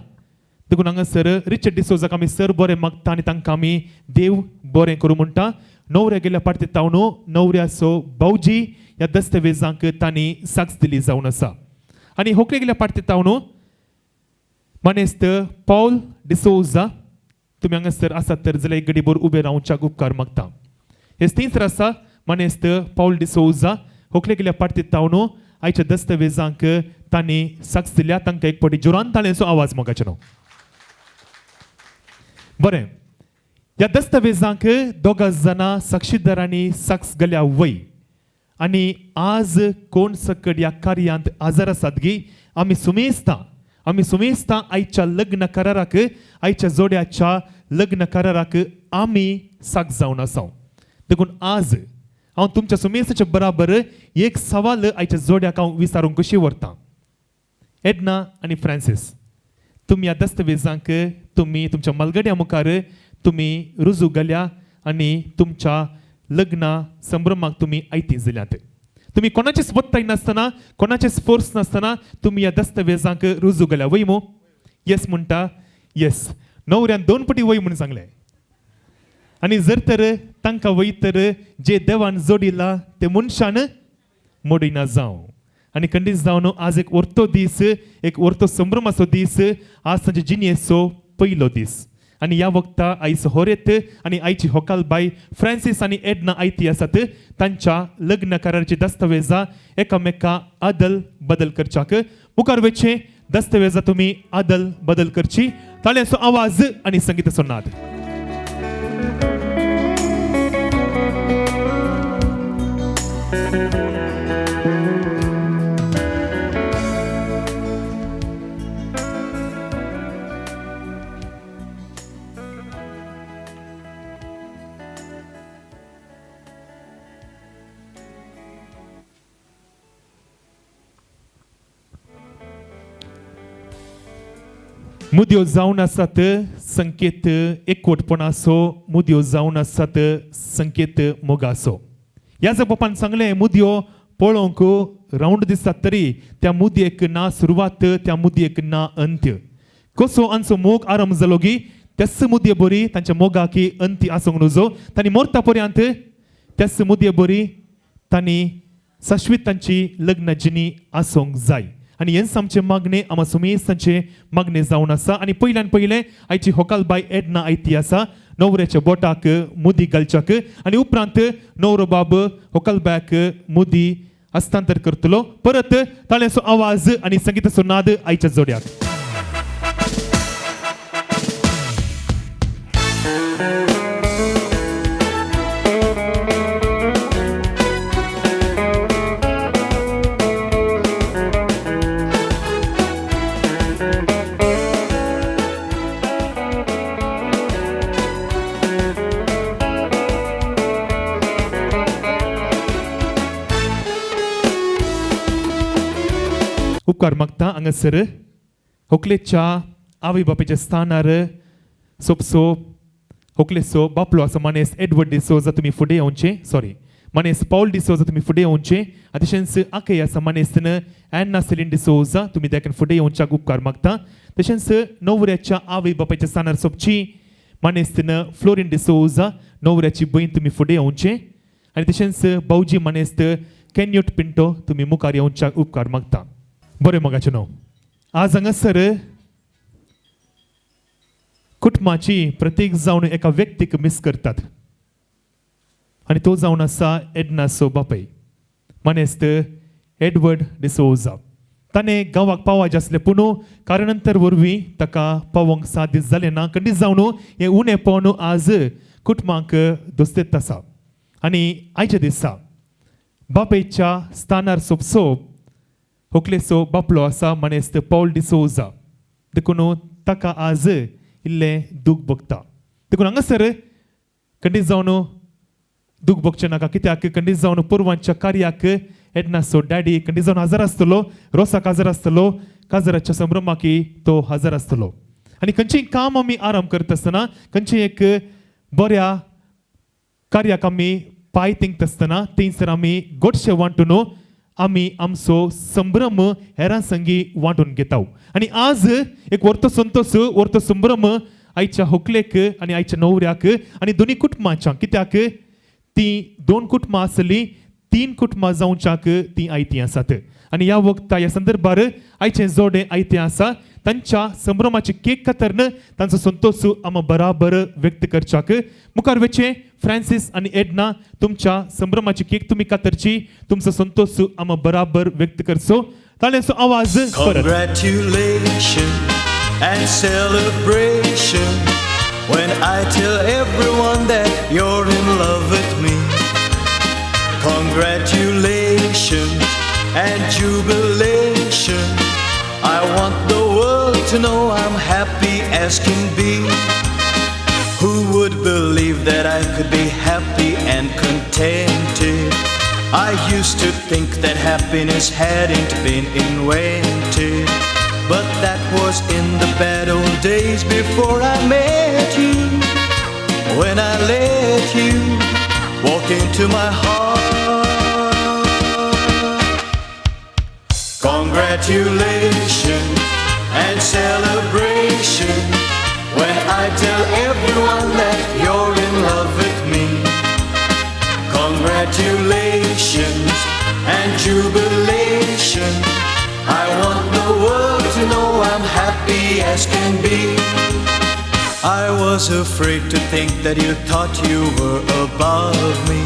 देखून हांगासर रिचर्ड डिसोजाक आमी सर बरें मागता आनी तांकां आमी देव बरें करूं म्हणटा. न्हवऱ्या गेल्या पार्टीतावनू न्हवऱ्याचो भावजी ह्या दस्तावेजांक तांणी साक्ष दिली जावन आसा. आनी होकले गेल्या पार्टीतावनू मानेस्त पौल डिसोजा. तुमी हांगासर आसात तर जाल्यार एक घडीभर उबे रावच्याक उपकार मागता. हे तीसर आसा मानेस्त पौल डिसोजा. होकले गेल्या पार्टीतावनू आयच्या दस्तावेजांक तांणी साक्ष दिल्या. तांकां एक फावटी जोरान ताळ्यांचो आवाज मोगाचे न्हू. बरें, ह्या दस्तावेजांक दोगा जाणां साक्षीदारांनी साक्ष घाल्या वय आनी आज कोण सकट ह्या कार्यांत हजर आसात गी आमी सुमेस्तां आयच्या लग्न कराराक आयच्या जोड्याच्या लग्न कराराक आमी साक्ष जावन आसा. देखून आज हांव तुमच्या सुमेसाच्या बराबर एक सवाल आयच्या जोड्याक हांव विचारूंक कशी व्हरतां. एडना आनी फ्रांसीस, तुमी ह्या दस्तावेजांक तुमी तुमच्या मलगड्या मुखार तुमी रुजू घाल्या आनी तुमच्या लग्ना संभ्रमाक तुमी आयती दिल्यात. तुमी कोणाचेच वत्ताय नासतना कोणाचेच फोर्स नासतना तुमी ह्या दस्तावेजांक रुजू घाल्या वय मो. येस म्हणटा येस. न्हवऱ्यान 2 पटी वय म्हणून सांगलें. आनी जर तर तांकां वय तर जे देवान जोडिला ते मनशान मोडिना जावं. आनी खंडीत जावन आज एक व्हरतो दीस, एक व्हरतो संभ्रमाचो दीस, आज तांचे जिणेचो पयलो दीस. आनी ह्या वक्ता आयज होरेत आनी आयची होकालबाई फ्रांसीस आनी एडना आयती आसात तांच्या लग्न कराराची दस्तावेजां एकामेका आदल बदल करच्याक. मुखार वयचे दस्तावेजां तुमी आदल बदल करची. ताळ्यांचो आवाज आनी संगीताचो नाद. मुद्यो जावन आसात संकेत एकवटपणाचो, मुद्यो जावन आसात संकेत मोगाचो. ह्या जबाबान सांगलें मुद्यो पळोवंक रावंड दिसतात तरी त्या मुदयेक ना सुरवात, त्या मुदयेक ना अंत्य. कसो आमचो मोग आरंभ जालो गी त्याच मुदये बरी तांच्या मोगाकी अंती आसूंक नजो. तांणी मोरता पर्यंत त्याच मुदये बरी तांणी शाश्वीत तांची लग्न जिणी आसूंक जाय. आनी हेंच आमचें मागणें आमा सुमेसांचें मागणें जावन आसा. आनी पयल्यान पयलें आयची होकालबाय एडना आयती आसा न्हवऱ्याच्या बोटाक मुदी घालच्याक आनी उपरांत न्हवरो बाब होकालबायक मुदी हस्तांतर करतलो. परत ताळ्यांचो आवाज आनी संगीताचो नाद आयच्या जोड्याक. उपकार मागता हांगासर होकलेच्या आवय बापायच्या स्थानार सोपसो होकलेचो बापलो आसा मानेस एडवर्ड डिसोजा तुमी फुडें येवचें. सॉरी, मानेस पौल डिसोजा तुमी फुडें येवचें. तशेंच आके आसा मानेस्तीन एन्ना सेलीन डिसोजा तुमी देखून फुडें येवच्याक उपकार मागता. तशेंच न्हवऱ्याच्या आवय बापायच्या स्थानार सोपची मानेस्तीन फ्लोरीन डिसोजा न्हवऱ्याची बहीण तुमी फुडें येवचें. आनी तशेंच भावजी मानेस्त कॅन्यूट पिंटो तुमी मुखार येवच्याक उपकार मागता. बरें मोगाचें न्हू. आज हांगासर कुटुंबाची प्रत्येक जावन एका व्यक्तीक मिस करतात आनी तो जावन आसा एडनाचो बापाय मानेस्त एडवर्ड डिसोजा. ताणें गांवाक पावपाचें आसलें पूण कारणांतर वरवीं ताका पावोवंक 7 दीस जाले ना. खंडीत जावन हें उणेंपण आज कुटुंबाक दोस्तेत आसा. आणि आयच्या दिसा बापेच्या स्थानार सोप होकलेसो बापलो आसा मनेस्त पौल डिसोजा देखून ताका आज इल्लें दूख भोगता देखून हांगासर खंडीत जावन दूख भोगचें नाका कित्याक खंडीत जावन पुरवांच्या कार्याक एडनाचो डॅडी खंडीत जावन हजर आसतलो रोसाक हजर आसतलो काजराच्या संभ्रमाकी तो हजर आसतलो आनी खंयचेंय काम आमी आराम करता आसतना खंयचें एक बऱ्या कार्याक आमी पांय तिंगता आसतना थंयसर आमी गोडशें वांटून आमी आमचो संभ्रम हेरां संगी वांटून घेता आनी आज एक वर्तो संतोश वर्तो संभ्रम आयच्या होकलेक आनी आयच्या न्हवऱ्याक आनी दोनी कुटुंबांच्या कित्याक ती 2 कुटुंबां आसली 3 कुटुंबां जावच्याक ती आयतीं आसात आनी ह्या वक्ता ह्या संदर्भार आयचें जोडें आयतें आसा तांच्या संभ्रमाची केक कातरन तांचो संतोश आमी बराबर व्यक्त करच्याक मुखार वेचे फ्रांसीस आनी एडना तुमच्या संभ्रमाची केक तुमी कातरची तुमचो संतोश आमी बराबर व्यक्त करचो ताळ्यांचो आवाज परत Congratulations and celebration when I tell everyone that you're in love with me. Congratulations and jubilation. I want the world to know I'm happy as can be. Who would believe that I could be happy and contented? I used to think that happiness hadn't been invented, but that was in the bad old days before I met you. When I let you walk into my heart. Congratulations and celebration when I tell everyone that you're in love with me. Congratulations and jubilation. I want the world to know I'm happy as can be. I was afraid to think that you thought you were above me,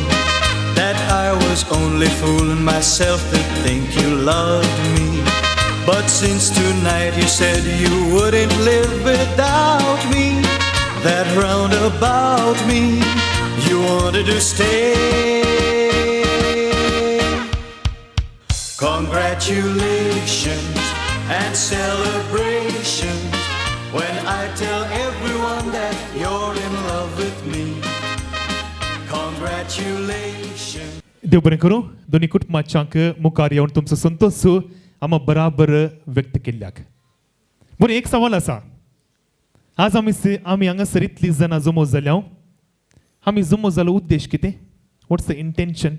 that I was only fooling myself to think you loved me. But since tonight you said you wouldn't live without me, that round about me you wanted to stay. Congratulations and celebrations when I tell everyone that you're in love with me. Congratulations. देव बरें करूं दोनी कुटुंबांच्याक मुखार येवन तुमचो संतोश आमी बराबर व्यक्त केल्ल्याक बरें एक सवाल आसा आज आमी हांगासर इतलीं जाणां जमो जाल्या आमी जमो जालो उद्देश कितें वॉट्स द इंटेंशन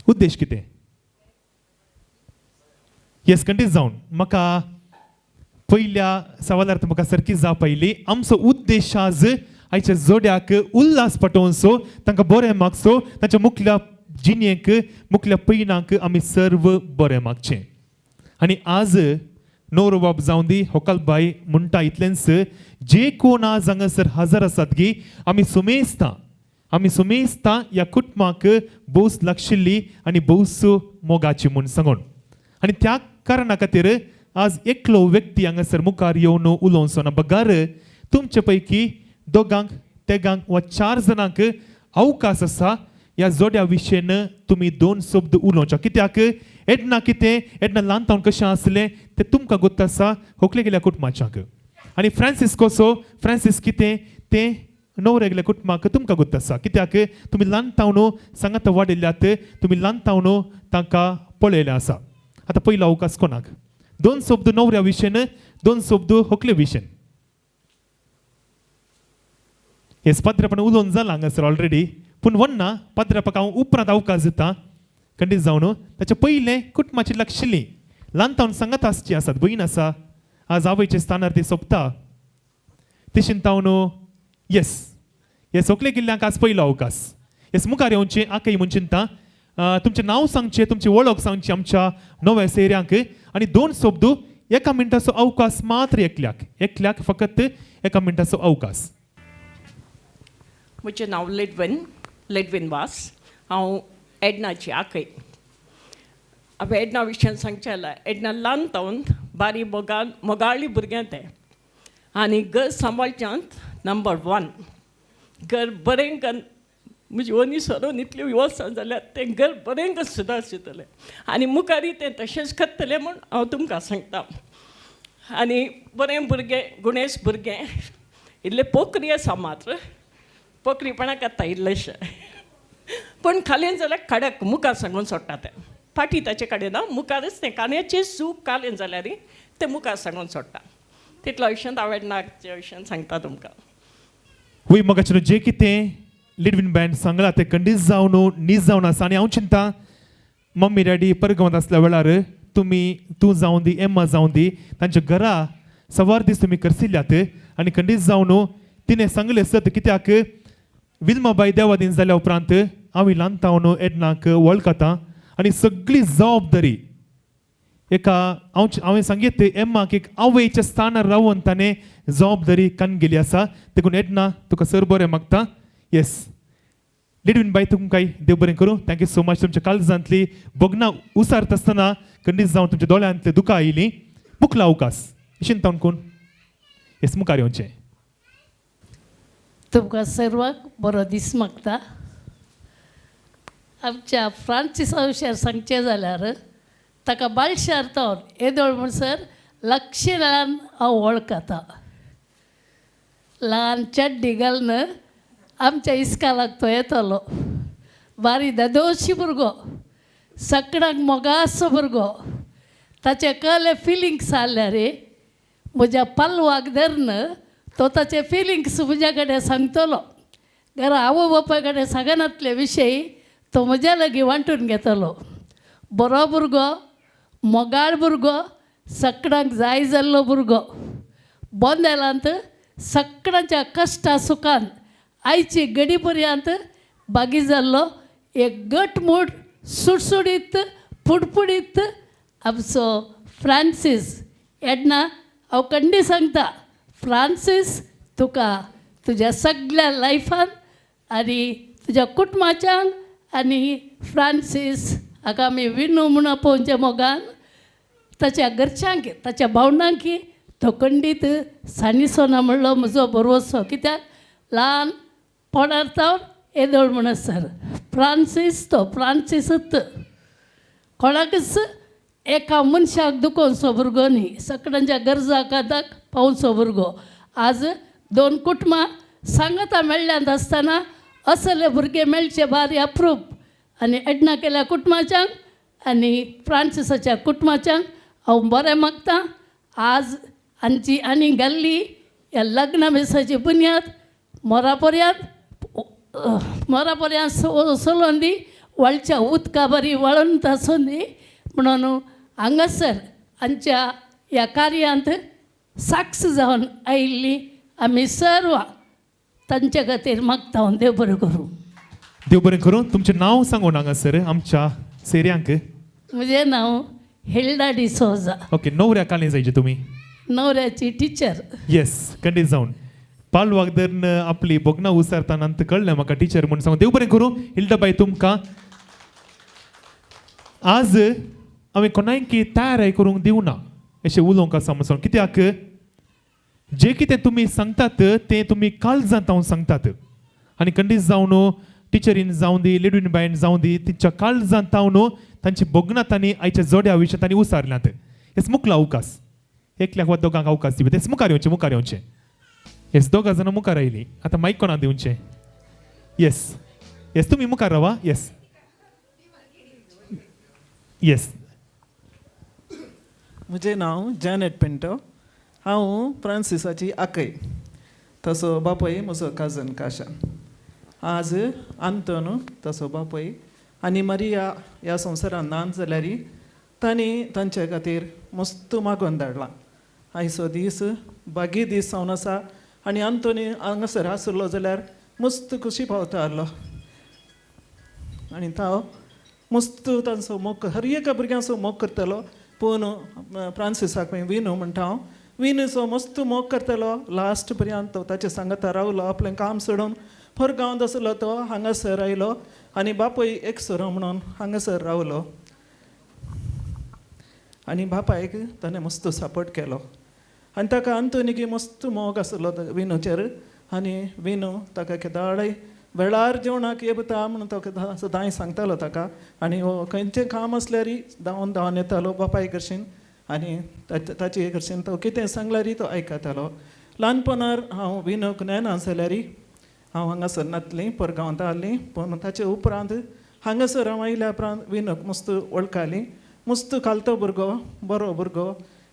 उद्देश कितें येस कंटीन्यू जावन म्हाका पयल्या सवालार म्हाका सारकी जावप आयली आमचो उद्देश आज आयच्या जोड्याक उल्हास पाठोवचो तांकां बरें मागचो तांच्या मुखल्या जिणेक मुखल्या पैनाक आमी सर्व बरें मागचें आनी आज न्हवरो बाब जावन दी होकालबाई म्हणटा इतलेंच जे कोण आज हांगासर हजर आसात गी आमी सुमेस्ता ह्या कुटुंबाक भोस लागशिल्ली आनी भोस मोगाची म्हूण सांगून आनी त्या कारणा खातीर आज एकलो व्यक्ती हांगासर मुखार येवन उलोवचो ना बगार तुमचे पैकी 2 3 वा 4 जाणांक अवकाश आसा ह्या जोड्या विशयेन तुमी 2 शब्द उलोवच्या कित्याक एडना कितें एडना ल्हानपण कशें आसलें तें तुमकां गोत आसा होकले गेल्या कुटुंबाच्याक आनी फ्रांसीस कसो फ्रांसीस कितें तें न्हवरे गेल्या कुटुंबाक तुमकां गोत आसा कित्याक तुमी ल्हानपण सांगात वाडिल्ल्यात तुमी ल्हानपण तांकां पळयलें आसा आतां पयलो अवकाश कोणाक 2 शब्द न्हवऱ्या विशयेन 2 शब्द होकले विशयेन हेच पाद्रेपण उलोवन जालां हांगासर ऑलरेडी पूण वन्ना पाद्रेपाक हांव उपरांत अवकाश दिता खंडीत जावन ताचे पयलें कुटुंबाची लागशिल्लीं ल्हानपण सांगात आसची आसात भयण आसा आज आवयच्या स्थानार ती सोंपता तशें तावन येस हे सोकले गेल्ल्यांक आज पयलो अवकाश येस मुखार येवचें आकय म्हूण चिंता तुमचें नांव सांगचें तुमची वळख सांगची आमच्या नव्या सोयऱ्यांक आनी 2 शब्द 1 मिनटाचो अवकाश मात्र एकल्याक फकत 1 मिनटाचो अवकाश म्हजें नांव लेडवीन वास हांव एडनाची आकय हांवें एडना विशयान सांगचें जाल्यार एडना ल्हानपण बारी मोगाळी भुरगें तें आनी घर सांबाळच्यांत नंबर 1 घर बरें म्हजी ओनी सरोन इतलें वेवस्थान जाल्यार तें घर बरें कशें सुदारतलें आनी मुखारी तें तशेंच करतलें म्हूण हांव तुमकां सांगतां. आनी बरें भुरगें गुणेस भुरगें इल्लें पोखरी आसा मात्र पोखरीपणां करता इल्लेशें पूण खालें जाल्यार कडक मुखार सांगून सोडटा तें फाटी ताचे कडेन ना मुखारच तें कांद्याचें सूप कालें जाल्यार तें मुखार सांगून सोडटा. तितलो विशयांत हांव एडनाच्या विशयान सांगता तुमकां. वय मोगाचें जे कितें लिडवीन बँड सांगलां तें खंडीत जावन नीज जावन आसा आनी हांव चिंता मम्मी डॅडी परगांवांत आसल्या वेळार तूं जावं दी एम्मा जावं दी तांच्या घरा सवार दीस तुमी करसिल्ल्यात आनी खंडीत जावन तिणें सांगलें आसत कित्याक विल्माबाई देवा दिन जाल्या उपरांत हांव ल्हान तावन एडनाक वळखतां आनी सगळी जबाबदारी एका हांवें सांगीत एम्माक एक आवयच्या स्थानार रावन ताणें जबाबदारी कान गेली आसा देखून एडना तुका सर बरें मागता. येस लिडवीन बाय तुमकां देव बरें करूं. Thank you so much. तुमच्या काळजांतली बगनां उसारत आसतना खंडीत जावन तुमच्या दोळ्यांतली दुकां आयलीं मुखला अवकाश शिंतावन कोण येस मुखार येवचें. तुमकां सर्वांक बरो दीस मागता. आमच्या फ्रांसिसा विशयार सांगचें जाल्यार ताका बालशार तावन येदोळ म्हणसर लक्षणान हांव वळखतां. ल्हान चड्डी घालून आमच्या इस्कालाक तो येतलो. बारीक दादोशी भुरगो सकणाक मोगासो भुरगो ताचे कले फिलिंग्स आसल्यार म्हज्या पालवाक धरून तो ताचे फिलिंग्स म्हज्या कडेन सांगतलो. घरा आवय बापाय कडेन सांगनातले विशयी तो म्हज्या लागीं वांटून घेतलो. बरो भुरगो मोगाळ भुरगो सकणाक जाय जाल्लो भुरगो बोंदेलांत सकणाच्या कश्टा सुखान आयची घडी पर्यंत बागी जाल्लो एक घटमूट सुटसुडीत फुडफुडीत आमचो फ्रांसीस. एडना हांव खंडी सांगता फ्रांसीस तुका तुज्या सगळ्या लायफान आनी तुज्या कुटुंबाच्यान आनी फ्रांसीस हाका आमी विनू म्हणून पळोवचे मोगान ताच्या घरच्यांक ताच्या भावंडांक तो खंडीत सानिसोना म्हणलो म्हजो बरोसो. कित्याक ल्हान पोणार तावन येदोळ म्हणसर फ्रांसीस तो फ्रांसीसच कोणाकच एका मनशाक दुखोवचो भुरगो न्ही सकणांच्या गरजा कादाक पावचो भुरगो. आज दोन कुटुंबां सांगता मेळ्ळ्यांत आसतना असले भुरगे मेळचे भारी अप्रूप. आनी एडना केल्या कुटुंबाच्यांक आनी फ्रांसिसाच्या कुटुंबाच्यांक हांव बरें मागतां. आज आमची आनी घाल्ली ह्या लग्ना बेसाची बुन्याद मोरा पर्यंत सोलोवन दी वळच्या उदका बरी वळून आसून दी म्हणून हांगासर आमच्या ह्या कार्यांत साक्ष जावन आयिल्ली आमी सर्व तांचे खातीर मागता. देव बरें करूं. देव बरें करूं. तुमचें नांव सांगून हांगासर आमच्या सेऱ्यांक. म्हजें नांव हिल्डा डिसोजा. ओके णवऱ्या काले जायचे तुमी. णवऱ्याची टिचर. येस खंडीत जावन पालवाक धरून आपली बोगना उसारतना कळ्ळें म्हाका टिचर म्हणून सांगून देव बरें करूं. हिल्डाबाई तुमकां आज हांवें कोणायक तयाराय करूंक दिवना अशें उलोवंक आसा म्हणून. कित्याक जे कितें तुमी सांगतात तें तुमी काळजांत हांव सांगतात आनी खंडीत जावन टिचरीन जावं दी लिडवीन बायन जावं दी तिच्या काळजांत हांव तांची बोगनां तांणी आयच्या जोड्या विशयां तांणी उसारल्यात. हेच मुखला अवकाश. एकल्याक वा दोगांक अवकाश दिवं. तेच मुखार येवचें. येस दोगां जाणां मुखार आयलीं. आतां मायक कोणाक दिवचें. येस तुमी मुखार रावा. येस म्हजें नांव जॅनेट पिंटो. हांव फ्रांसिसाची आकय. तसो बापूय म्हजो काजन काशा. आज आंतोन तसो बापूय आनी मारिया ह्या संवसारांत नात जाल्यार तांणी तांचे खातीर मस्त मागोवन धाडलां. आयचो दीस बागी दीस जावन आसा आनी आंतोनी हांगासर आसलो जाल्यार मस्त खुशी पावता आसलो. आनी तो मस्त तांचो मोग हर एका भुरग्यांचो मोग करतलो. पूण फ्रांसिसाक विनू म्हणटा हांव विनूचो मस्त मोग करतलो लास्ट पर्यंत. तो ताचे सांगता रावलो. आपलें काम सोडून परगांवांत आसलो तो हांगासर आयलो आनी बापूय एकसरो म्हणून हांगासर रावलो. आनी बापायक ताणें मस्त सपोर्ट केलो आनी ताका आंतोनीक मस्त मोग आसलो विनूचेर. आनी विनू ताका केदाळय वेळार जेवणाक येता म्हणून तो सदांय सांगतालो ताका आनी हो खंयचें काम आसल्यारय धांवन धांवन येतालो बापाय कडच्यान आनी ताचे कडच्यान तो कितें सांगल्यारय तो आयकतालो. ल्हानपणार हांव विनोक नेना जाल्यारय हांव हांगासर नातलें परगांवांत आहलीं, पूण ताचे उपरांत हांगासर हांव आयल्या उपरांत विनोक मस्त वळखाली. मस्त खालतो भुरगो, बरो भुरगो,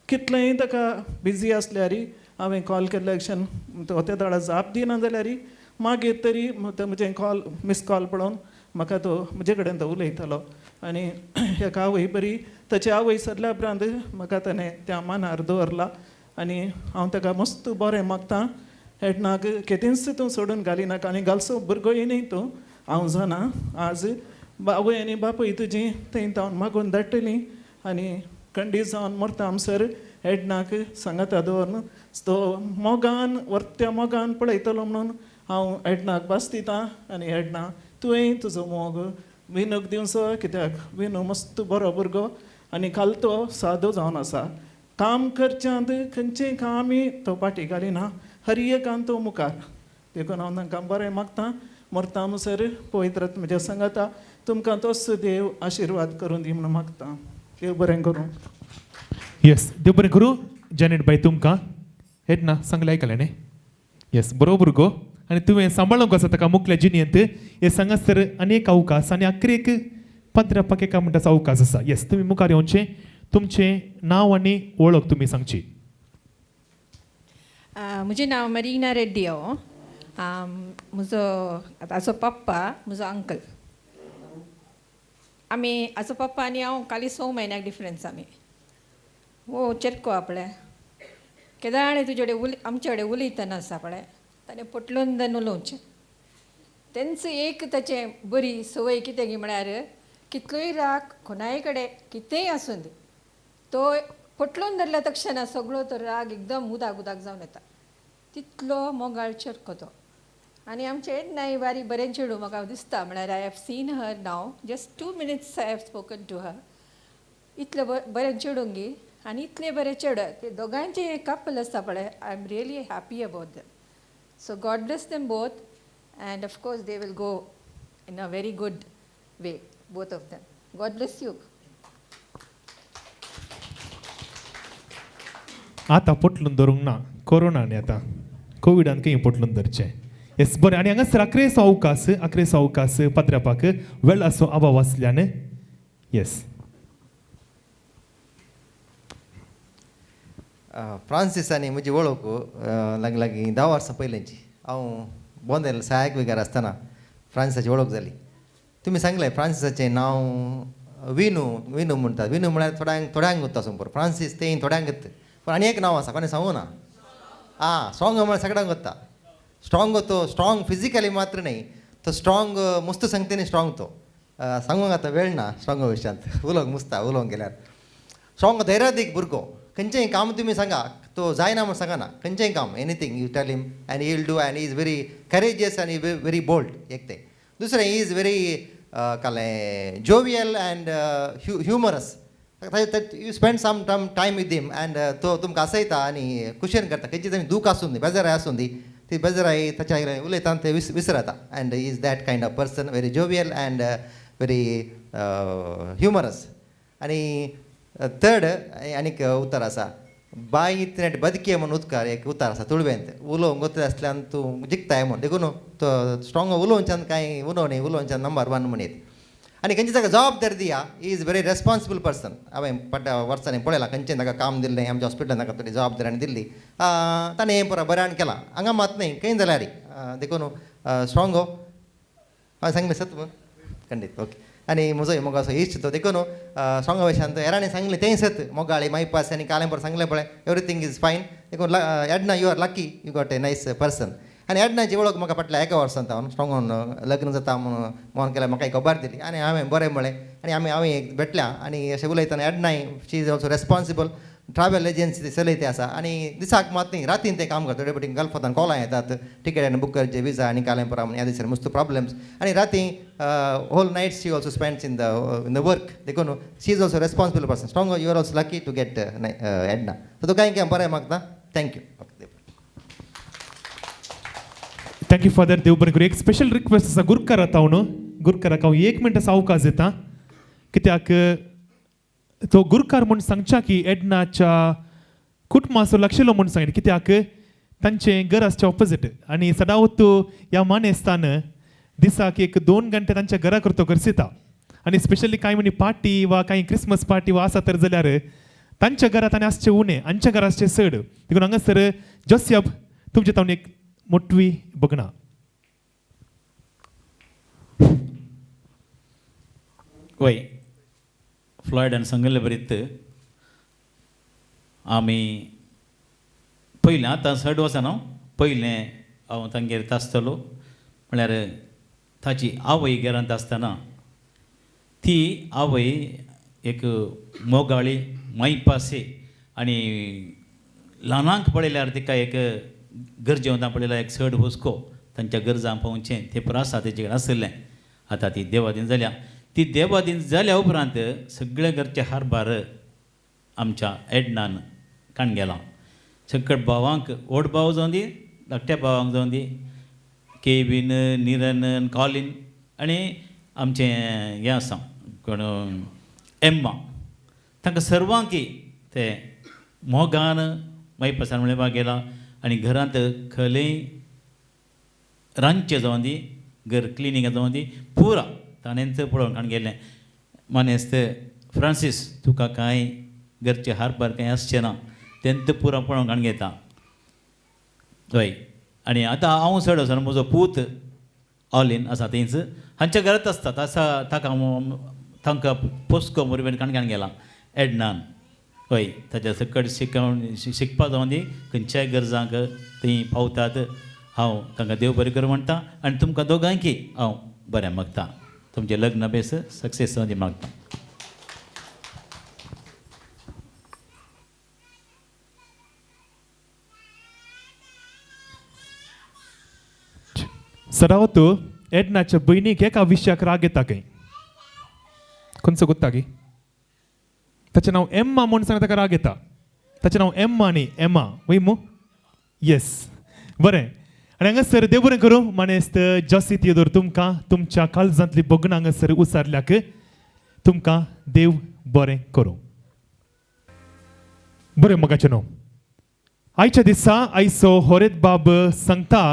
कितलेंय ताका बिजी आसल्यारय हांवें कॉल केल्ल्या कडच्यान तो त्या दाडा जाप दिना जाल्यारय मागीर तरी म्हजें कॉल मिस कॉल पळोवन म्हाका तो म्हजे कडेन तो उलयतालो. आनी एका आवय बरी ताचे आवय सरल्या उपरांत म्हाका ताणें त्या मानार दवरला आनी हांव ताका मस्त बरें मागतां. हेडनाक केदेंच तूं सोडून घालिनाका आनी घालसो भुरगो येयनय तूं हांव जाणा आज आवय आनी बापूय तुजी थंय जावन मागून धाडटलीं आनी खंडीत जावन मरता आमसर हेडनाक सांगाता दवरून तो मोगान त्या मोगान पळयतलो म्हणून हांव हेडनाक भास दितां. आनी हेडना तुवें तुजो मोग विनूक दिवचो, कित्याक विनू मस्त बरो भुरगो आनी खालतो सादो जावन आसा. काम करच्यांत खंयचें कामय तो फाटी घालिना, हर एकान तो मुखार. देखून हांव तांकां बरें मागतां. मरता म्हणसर पवित्र म्हज्या सांगाता तुमकां तोच देव आशिर्वाद करून दी म्हणून मागतां. देव बरें करूं. येस, देव बरें करूं. जॅनेट बाय तुमकां हेडना सांगलें आयकलें न्ही. येस, बरो भुरगो आनी तुवें सांबाळूंक आसा ताका मुखल्या जिणेंत. हे सांगासर अनेक अवकाश आनी आखरेक पाद्रापाक एका मिनटाचो अवकाश आसा. येस, तुमी मुखार येवचें. तुमचें नांव आनी वळख तुमी सांगची. म्हजें नांव मरिना रेड्डी. म्हजो ताचो पप्पा म्हजो अंकल. हाचो पप्पा आनी हांव खाली 6 म्हयन्याक डिफरन्स आमी. वो चेतको आपळे केदाळे तुजे कडेन आमचे कडेन उलयतना आसा पळय ताणें पटलून उलोवचें. तेंच एक ताचें बरी संवय कितें गी म्हळ्यार कितलोय राग कोणाय कडेन कितेंय आसूं दी तो पटलून धरल्या तक्षणा सगळो तो राग एकदम उदाक जावन येता. तितलो मोगाळ चेडको तो. आनी आमचे नाय बारी बरें चेडूं म्हाका दिसता. म्हळ्यार I have seen her now just 2 minutes I have spoken to her. इतलें बरें चेडूं गी आनी इतलें बरें चेडूं. ते दोगांयचे कपल आसता पळय I am really happy about them. So God bless them both and of course they will go in a very good way both of them. God bless you. आतां पटलून धरूंक ना, कोरोनाने आतां कोविडान खंय पटलून धरचें. येस, बरें. आनी हांगासर अकरेसो अवकाश पाद्रापाक वेळ असो अभाव आसल्यान. येस, फ्रांसीस आनी म्हजी वळख लागीं 10 वर्सां पयलींची. हांव बोंदेल सहायक विगार आसतना फ्रांसिसाची वळख जाली. तुमी सांगलें फ्रांसिसाचें नांव विनू म्हणटात. विनू म्हळ्यार थोड्यांक गुत्ता समोर. फ्रांसीस तें थोड्यांक गुत्त. पूण आनी एक नांव आसा कोणें सांगूं ना. स्ट्रॉंग म्हळ्यार सगळ्यांक गुत्ता. स्ट्रॉंग फिजिकली मात्र न्ही, तो स्ट्रॉंग मस्त सांगते स्ट्रॉंग. तो सांगूंक आतां वेळ ना स्ट्रॉंग विशयांत. उलोवंक गेल्यार स्ट्रॉंग धैर्यादीक भुरगो. खंयचेंय काम तुमी सांगा तो जायना म्हूण सांगना. खंयचेंय काम anything you tell him and he will do. And he is very courageous and very bold. एक तें. दुसरें ही इज व्हेरी कालें jovial and humorous. You spend some time with him and तो तुमकां हसयता आनी खुशेन करता. खंयची तरी दूख आसूं दी, बेजाराय आसूं दी, ती बेजाराय ताच्या उलयता ते विसरता. And he is that kind of person, very jovial and very humorous. आनी थर्ड आनीक उतर आसा बाय इतनेट बदके म्हणून उदकार एक उतार आसा तुळवेंत. उलोवंक वतले आसल्यान तूं जिखताय म्हूण. देखून तो स्ट्रॉंग उलोवच्यान कांय उलोव न्ही, उलोवच्यान नंबर 1 म्हणीत. आनी खंयची ताका जबाबदारी दिया. He is very responsible person. हांवें पड्ड्या वर्सांनी पळयलां खंयचें ताका काम दिल्लें आमच्या हॉस्पिटलान ताका थोडी जबाबदारी दिल्ली. ताणें हें पळय बऱ्यान केलां. हांगा मात न्ही खंय जाल्यार देखून स्ट्रॉंग हो हांवें सांगलें सत खंडीत. ओके. आनी म्हजो मोगाचो इश्ट तो देखून स्ट्रॉंगा वयच्यान हेरांनी सांगलें तें सत. मोगाळी मायपास आनी कालेंपर सांगलें पळय एवरीथींग इज फायन. देखून Edna you are lucky, you got a nice person. आनी एडनाची वळख म्हाका फाटल्या 1 वर्सांत हांव स्ट्रॉंगान लग्न जाता म्हणून मोन केल्यार म्हाका एक खबर दिली आनी हांवें बरें म्हळें. आनी हांवें भेटल्या आनी अशें उलयतना एडनाय she is also responsible. Travel agency चलयते आसा आनी दिसाक मात न्ही रातीन तें काम करता. थोडे फावटी गल्फांतल्यान कॉलां येतात टिकेट बूक करचे विजा आनी कालेंपरा म्हूण ह्या दिसांनी मस्त प्रॉब्लेम्स. आनी राती whole night she also spends in the work. देखून she is also responsible person. Strong you are also lucky to get Edna. So तुका बरें मागता. थँक्यू. Thank you father. देव बरें करूं. एक स्पेशल रिक्वेस्ट आसा गुरकाराक हांव न्हू गुरकाराक हांव 1 मिनट असो अवकाश दिता कित्याक तो गुरकार म्हूण सांगच्या की एडनाच्या कुटुंबाचो लागशिल्लो म्हूण सांगलें कित्याक तांचें घर आसचें ऑपोजीट आनी सदांच ह्या मानेस्तान दिसाक 1-2 घंटे तांच्या घरा करतो करसिता आनी स्पेशली कांय म्हणी पार्टी वा कांय क्रिसमस पार्टी वा आसा तर जाल्यार तांच्या घरांत आनी आसचें उणें आमच्या घरा आसचें चड देखून हांगासर जोसेफ तुमचे तावन एक मोटवी बगना. वय फ्लॉयडान सांगलें बरीत आमी पयलें आतां 6 वर्सां न्हू पयलें हांव तांगेर आसतलो म्हळ्यार ताची आवय घरांत आसतना ती आवय एक मोगाळी मायपासे आनी ल्हानांक पळयल्यार तिका एक गरजेवंता पळयल्यार एक चड हुस्को तांच्या गरजां पळोवचें तें प्रासा तेजे कडेन आसलें. आतां ती देवादीन जाल्या ती देवादीन जाल्या उपरांत सगळे घरचे हारभार आमच्या एडनान काण गेला. सकट भावांक व्हड भाव जावन दी धाकट्या भावांक जावन दी केविन निरन कॉलिन आनी आमचें हें आसा कोण एम्मा तांकां सर्वांकी ते मोगान मायपासान मेळपाक गेला आनी घरांत खलय रांदचें जावन दी घर क्लिनींग जावन दी पुरा ताणेंच पळोवन काण गेलें. मानेस्त फ्रांसीस तुका कांय घरचे हारभार कांय आसचें ना तेंच पुरा पळोवन काण घेता. हय आनी आतां हांव चड आसा म्हजो पूत ऑलिन आसा थंयच हांच्या घरांत आसता आसा तांकां पोस्को मुरवेन काण गेला एडनान. हय ताच्या सकट शिकपा जावन दी खंयच्याय गरजांक थंय पावतात. हांव तांकां देव बरें करूं म्हणटा आनी तुमकां दोगांयकी हांव बरें मागता. तुमचें लग्न बेस सक्सेस जावन दी मागता. सदांच एडनाच्या भयणीक एका विशयाक राग येता खंय खंयचो गुत्ता गी ताचें नांव एम्मा म्हूण सांग ताका राग येता. ताचें नांव एम्मा न्ही एमा वय मू येस बरें. आनी हांगासर देव बरें करूं मानेस्त जॉसी थियोदोर तुमकां तुमच्या काळजांतली बगणां हांगासर उसारल्याक तुमकां देव बरें करूं. बरें मोगाचें न्हू आयच्या दिसा आयचो होरेत बाब सांगता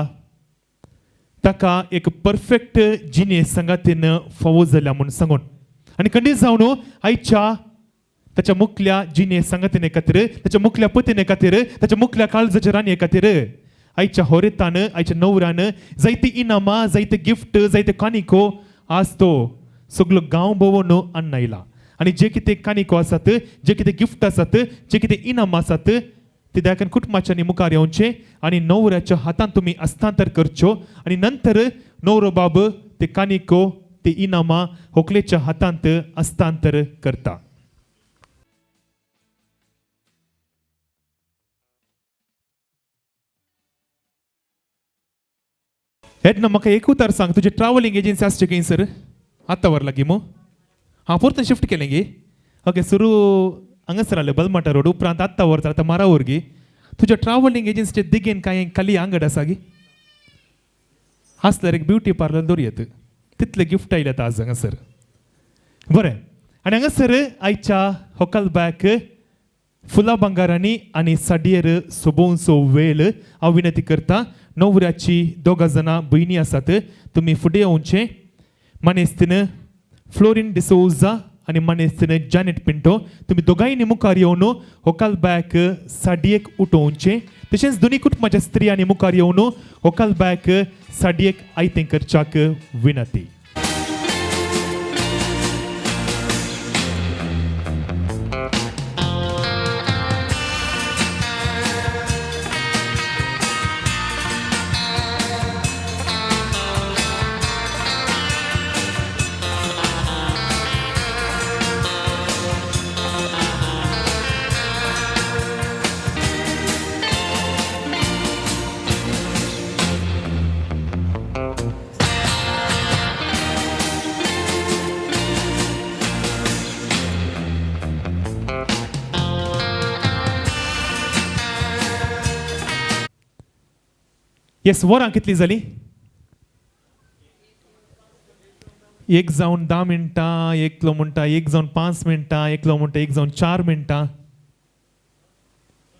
ताका एक परफेक्ट जिनेस संगातीन फावो जाल्या म्हूण सांगून आनी खंडीत जावन आयच्या ताच्या मुखल्या जिनेस संगातीने खातीर ताच्या मुखल्या पतीने खातीर ताच्या मुखल्या काळजाच्या राणये खातीर आयच्या होरेतान आयच्या न्हवऱ्यान जायती इनामां जायते गिफ्ट जायते कानिको आज तो सगळो गांव भोंवून हाडून आयला. आनी जे कितें कानिको आसात जे कितें गिफ्ट आसात जे कितें इनामां आसात ते दायकन कुटुंबाच्यांनी मुखार येवचें आनी न्हवऱ्याच्या हातांत तुमी हस्तांतर करच्यो आनी नंतर न्हवरो बाब ते कानिको ते इनामां व्हंकलेच्या हातांत हस्तांतर करता. एडना म्हाका एक उतार सांग तुजी ट्रॅव्हलिंग एजन्सी आसची खंय सर आत्तां वर लागीं मो हांव परतून शिफ्ट केलें गे ओके सुरू हांगासर आसलें बलमाटा रोड उपरांत आत्तां वर आतां मारा वर गे तुज्या ट्रॅव्हलिंग एजन्सीचे दिगेन कांय खाली आंगड आसा गे आसल्यार एक ब्युटी पार्लर दवरयत तितले गिफ्ट आयल्यात आज हांगासर. बरें आनी हांगासर आयच्या होकलबॅक फुलां भांगारांनी आनी साडयेर सोबोवचो वेळ हांव विनंती करता. न्हवऱ्याची 2 जाणां भयणी आसात तुमी फुडें येवचें. मानेस्तीन फ्लोरीन डिसोजा आनी मानेस्तीन जॅनेट पिंटो तुमी दोगांयनी मुखार येवन होकलबॅक साडयेक उठोवचें. तशेंच दोनी कुटुंबाच्या स्त्रियांनी मुखार येवन होकलबॅक साडयेक आयतें करच्याक विनंती. येस वरां कितली जाली एक जावन 10 मिनटां, एकलो म्हणटा एक जावन 5 मिनटां, एकलो म्हणटा एक जावन 4 मिनटां.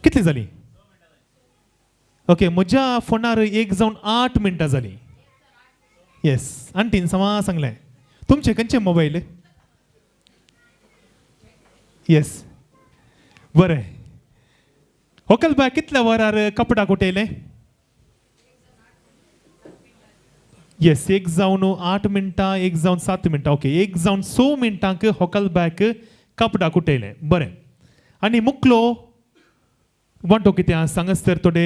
कितली जाली? ओके, म्हज्या फोनार एक जावन 8 मिनटां जाली. येस, आंटीन समा सांगलें. तुमचे खंयचे मोबायल? येस, बरें. होकलबाय कितल्या वरार कपडा कुटयले? येस, एक जावन 8 मिनटां, एक जावन 7 मिनटां. ओके, एक जावन 6 मिनटांक होकलबॅक कपडा कुटयले. बरें. आनी मुकलो म्हणटो कितें सांगस तर थोडे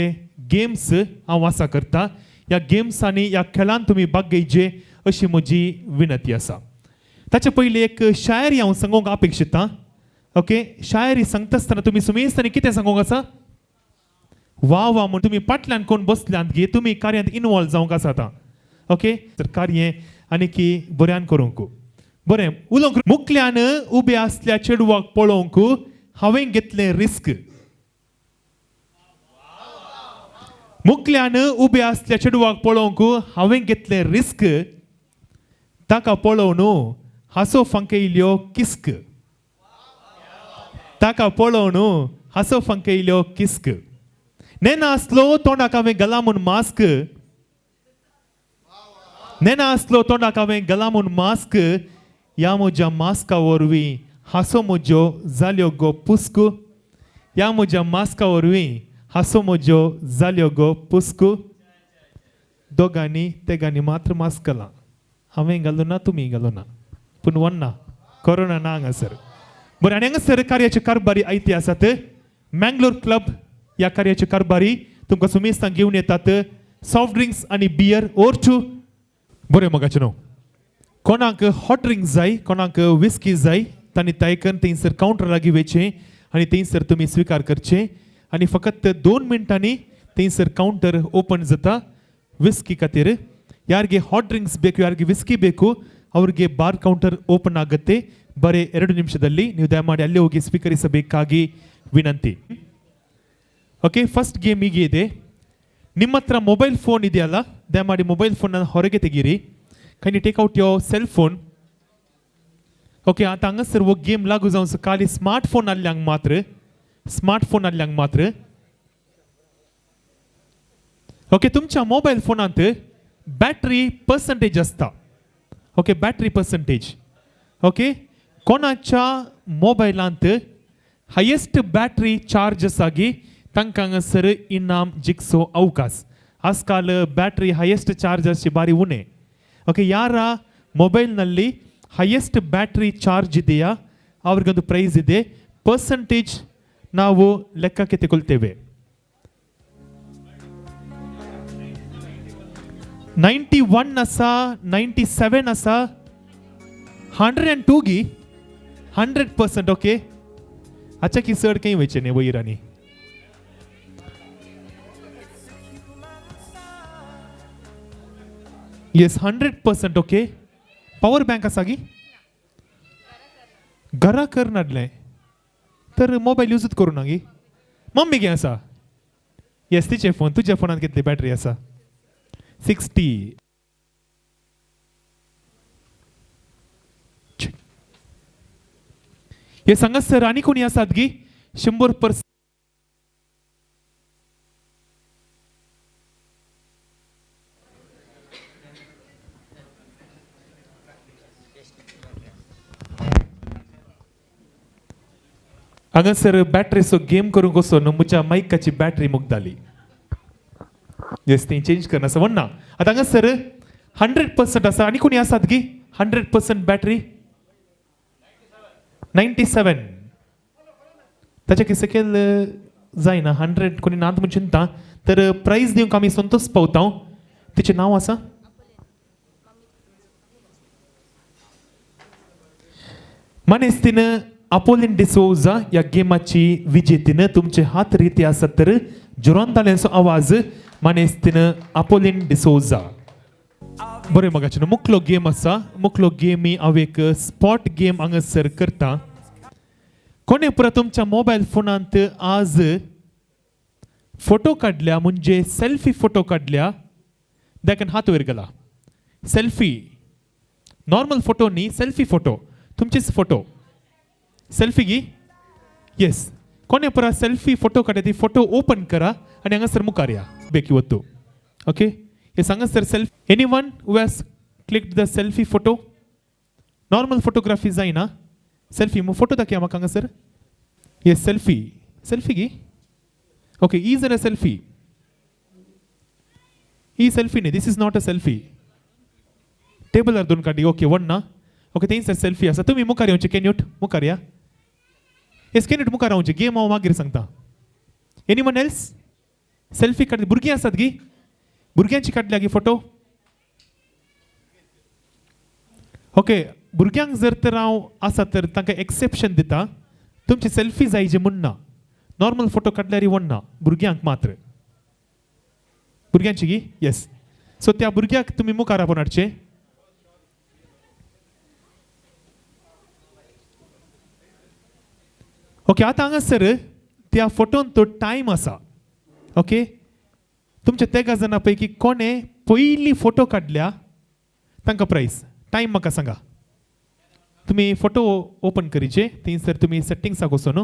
गेम्स हांव आसा करता. ह्या गेम्सांनी ह्या खेळांत तुमी भाग घेवचे अशी म्हजी विनंती आसा. ताचे पयलीं एक शायरी हांव सांगूंक अपेक्षिता. ओके, शायरी सांगता आसतना तुमी सुमेस्तांनी कितें सांगूंक आसा? वा वा म्हण तुमी फाटल्यान कोण बसल्यांत गे तुमी कार्यांत इनवॉल्व जावंक आसा आतां. ओके, तर कार्य आनी की बऱ्यान करूंक. बरें, उलोवंक. मुखल्यान उबे आसल्या चेडवाक पळोवंक हांवें घेतलें रिस्क. मुखल्यान उबे आसल्या चेडवाक पळोवंक हांवें घेतलें रिस्क. ताका पळोवन हांसो फंकयल्यो किस्क. ताका पळोवन हांसो फंकयल्यो किस्क. नेना आसलो तोंडाक हांवें घाला म्हूण मास्क. नेना आसलो तोंडाक हांवें घाला म्हूण मास्क. ह्या म्हज्या मास्का वरवीं हांसो म्हज्यो जाल्यो गो पुस्क. ह्या म्हज्या मास्का वरवीं हांसो म्हज्यो जाल्यो गो पुस्क. दोगांनी तेगांनी मात्र मास्क घालां. हांवें घालूं ना, तुमी घालूं ना, पूण वन्ना कोरोना ना हांगासर. बरें, आनी हांगासर कार्याचे कारभारी आयते आसात. मँगलोर क्लब ह्या कार्याचे कारभारी तुमकां सुमेस्तान घेवन येतात सॉफ्ट ड्रिंक्स आनी बियर ओरच्यो. बरें मोगाचे न्हू. कोणाक हॉट ड्रिंक जाय, कोणाक विस्की जाय, तांणी तायकन थंयसर कावंटर लागीं वयचें आनी थंयसर तुमी स्विकार करचें. आनी फकत 2 मिनटांनी थंयसर कावंटर ओपन जाता विस्की खातीर. ಯಾರಿಗೆ ಹಾಟ್ ಡ್ರಿಂಕ್ಸ್ ಬೇಕು, ಯಾರಿಗೆ ವಿಸ್ಕಿ ಬೇಕು ಅವರಿಗೆ ಬಾರ್ ಕೌಂಟರ್ ಓಪನ್ ಆಗುತ್ತೆ. ಬರೀ 2 ನಿಮಿಷದಲ್ಲಿ ನೀವು ದಯಮಾಡಿ ಅಲ್ಲಿ ಹೋಗಿ ಸ್ವೀಕರಿಸಬೇಕಾಗಿ ವಿನಂತಿ. ಓಕೆ, ಫಸ್ಟ್ ಗೇಮ್ ಹೀಗೆ ಇದೆ. ನಿಮ್ಮ ಹತ್ರ ಮೊಬೈಲ್ ಫೋನ್ ಇದೆಯಲ್ಲ, ದಯಮಾಡಿ ಮೊಬೈಲ್ ಫೋನ್ನ ಹೊರಗೆ ತೆಗೀರಿ. Can you take out your cell phone. Okay, आता हांगासर वो गेम लागू जावन खाली स्मार्टफोन आसल्यांक मात्र ओके, तुमच्या मोबायल फोनांत बॅटरी पर्संटेज आसता. Okay, battery percentage. ओके, कोणाच्या मोबायलांत हायेस्ट बॅटरी चार्ज आसा गी तांकां हांगासर इनाम जिखसो अवकाश. आजकाल ಬ್ಯಾಟ್ರಿ ಹೈಯೆಸ್ಟ್ ಚಾರ್ಜರ್ಸ್ ಬಾರಿ ಉನೆ. ಓಕೆ, ಯಾರ ಮೊಬೈಲ್ನಲ್ಲಿ ಹೈಯೆಸ್ಟ್ ಬ್ಯಾಟ್ರಿ ಚಾರ್ಜ್ ಇದೆಯಾ ಅವ್ರಿಗೊಂದು ಪ್ರೈಸ್ ಇದೆ. ಪರ್ಸೆಂಟೇಜ್ ನಾವು ಲೆಕ್ಕಕ್ಕೆ ತಗೊಳ್ತೇವೆ. 91 असा, 97 असा, 102 गी 100%. ओके, अच्छा की सड काही व्हायचे नाही वैरानी. येस, 100%. ओके, पॉवर बँक असा गी घरा कर नाडले तर मोबाईल यूजच करू ना गी. मम्मी गे असा. येस, तिचे फोन तुझ्या फोनात कितली बॅटरी असा? 60. हे सांगा सर, आणि कोणी आसात गी 100%? हांगा सर बॅटरीचो गेम करूंक वचून म्हज्या मायकाची बॅटरी मुगदाली. येस, ती चेंज करना आसा वन्ना. आतां हांगा सर 100% आसा. आनी कोणी आसात गी 100% बॅटरी? 97. ताच्या की सकयल जायना 100 कोणी नात म्हूण चिंता. तर प्रायज दिवंक आमी संतोष पावता. तिचें नांव आसा मानेस्तीन अपोलिन डिसोजा. ह्या गेमाची विजेतीन तुमचे हात रिती आसत तर जोरान ताल्यांचो आवाज मानेस्तीन अपोलिन डिसोजा. बरें मगाचे मुखलो गेम आसा. मुखलो गेमी हांव एक स्पॉट गेम हांगासर करता. कोणे पुरा तुमच्या मोबायल फोनांत आज फोटो काडल्या म्हणजे सेल्फी फोटो काडल्या देखून हात वयर गेला. सेल्फी नॉर्मल फोटो न्ही सेल्फी फोटो तुमचेच फोटो सेल्फी घी येस कोणे परा सेल्फी फोटो काढे ती फोटो ओपन करा आणि हांगासर मुखार या बेकी वतू ओके येस हांगासर selfie anyone who has clicked the selfie photo normal photography जायना सेल्फी फोटो दाखया म्हाका हांगासर येस सेल्फी सेल्फी घी ओके ही जाल्यार सेल्फी ही सेल्फी न्ही दिस इज नॉट अ सेल्फी टेबलार दोन काडी ओके वन ना ओके थंयसर सेल्फी आसा तुमी मुखार येवचे कॅन्यूट मुखार या येस कॅन्यूट मुखार रावचे गेम हांव मागीर सांगता एनीवन एल्स सेल्फी काड भुरगीं आसात गी भुरग्यांची काडल्या गी फोटो ओके भुरग्यांक जर तर हांव आसा तर तांकां एक्सेप्शन दिता तुमची सेल्फी जायचे म्हणना नॉर्मल फोटो काडल्यार वणना भुरग्यांक मात्र भुरग्यांची गी येस सो त्या भुरग्याक तुमी मुखार आपण हाडचे ओके आतां हांगासर त्या फोटोन तो टायम आसा ओके तुमच्या तेगा जाणां पैकी कोणे पयली फोटो काडल्या तांकां प्रायज टायम म्हाका सांगा तुमी फोटो ओपन करीचे थंयसर तुमी सेटिंग्साक वचून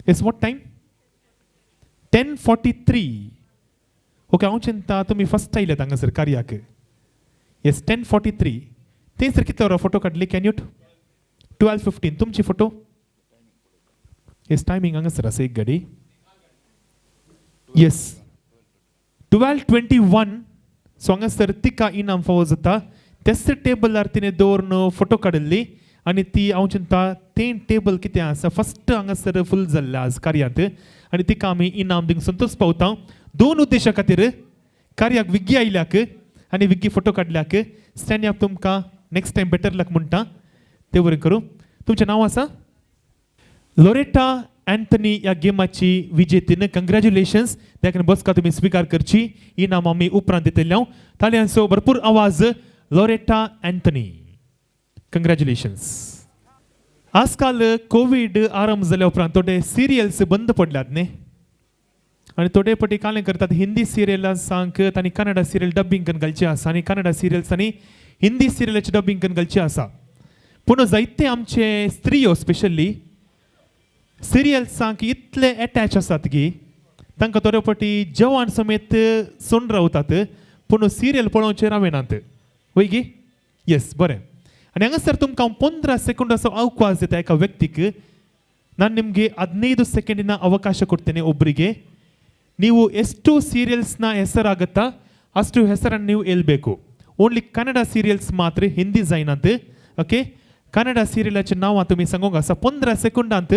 येस वॉट टायम 10:43 ओके हांव चिंता तुमी फर्स्ट आयल्यात हांगासर कार्याक येस 10:43 थंयसर कितले वरां फोटो काडले कॅन्यूट 12:15 तुमची फोटो येस टायमींग हांगासर आसा एक गाडी येस 12:21 सो हांगासर तिका इनाम फावो जाता तेच टेबलार तिने दवरून फोटो काडिल्ली आनी ती हांव चिंता तें टेबल कितें आसा फस्ट हांगासर फूल जाल्लें आज कार्यांत आनी तिका आमी इनाम दिवंक संतोश पावता 2 उद्देशा खातीर कार्याक विग्गी आयल्याक आनी विग्गी फोटो काडल्याक स्टँड अप तुमकां नेक्स्ट टायम बेटर लक म्हणटा ते बरें करूं तुमचें नांव आसा लोरेटा एंथनी ह्या गेमाची विजेतीन कंग्रॅच्युलेशन्स देखून बसका तुमी स्वीकार करची इनाम आमी उपरांत दितले ताल्यांचो भरपूर आवाज लोरेटा एंथनी कंग्रॅच्युलेशन्स आजकाल कोविड आरंभ जाल्या उपरांत थोडे सिरियल्स बंद पडल्यात न्ही आनी थोडे पटी काले करतात हिंदी सिरियल्सांक तांणी कन्नडा सिरियल डब्बिंग करून घालचे आसा आनी कन्नडा सिरियल्सांनी हिंदी सिरियलाची डब्बिंग करून घालचे आसा पूण जायते आमचे स्त्रियो स्पेशली सिरियल्सांक इतले एटॅच आसात की तांकां थोडे पटी जेवण समेत सोडून रावतात पूण सिरियल पळोवचे रावनात वय गी येस बरें आनी हांगासर तुमकां 15 ಸೆಕೆಂಡ್ಸೋ ಅವಕಾಶ ದಿತಾ ಏಕ ವ್ಯಕ್ತಿಗೆ ನಾನು ನಿಮಗೆ 15 ಸೆಕೆಂಡಿನ ಅವಕಾಶ ಕೊಡ್ತೇನೆ ಒಬ್ಬರಿಗೆ ನೀವು ಎಷ್ಟು ಸೀರಿಯಲ್ಸ್ನ ಹೆಸರಾಗುತ್ತಾ ಅಷ್ಟು ಹೆಸರನ್ನು ನೀವು ಹೇಳ್ಬೇಕು ಓನ್ಲಿ ಕನ್ನಡ ಸೀರಿಯಲ್ಸ್ ಮಾತ್ರ ಹಿಂದಿ जायनात ओके कन्नडा सिरियलाचें नांव तुमी सांगूंक आसा 15 सेकंदांत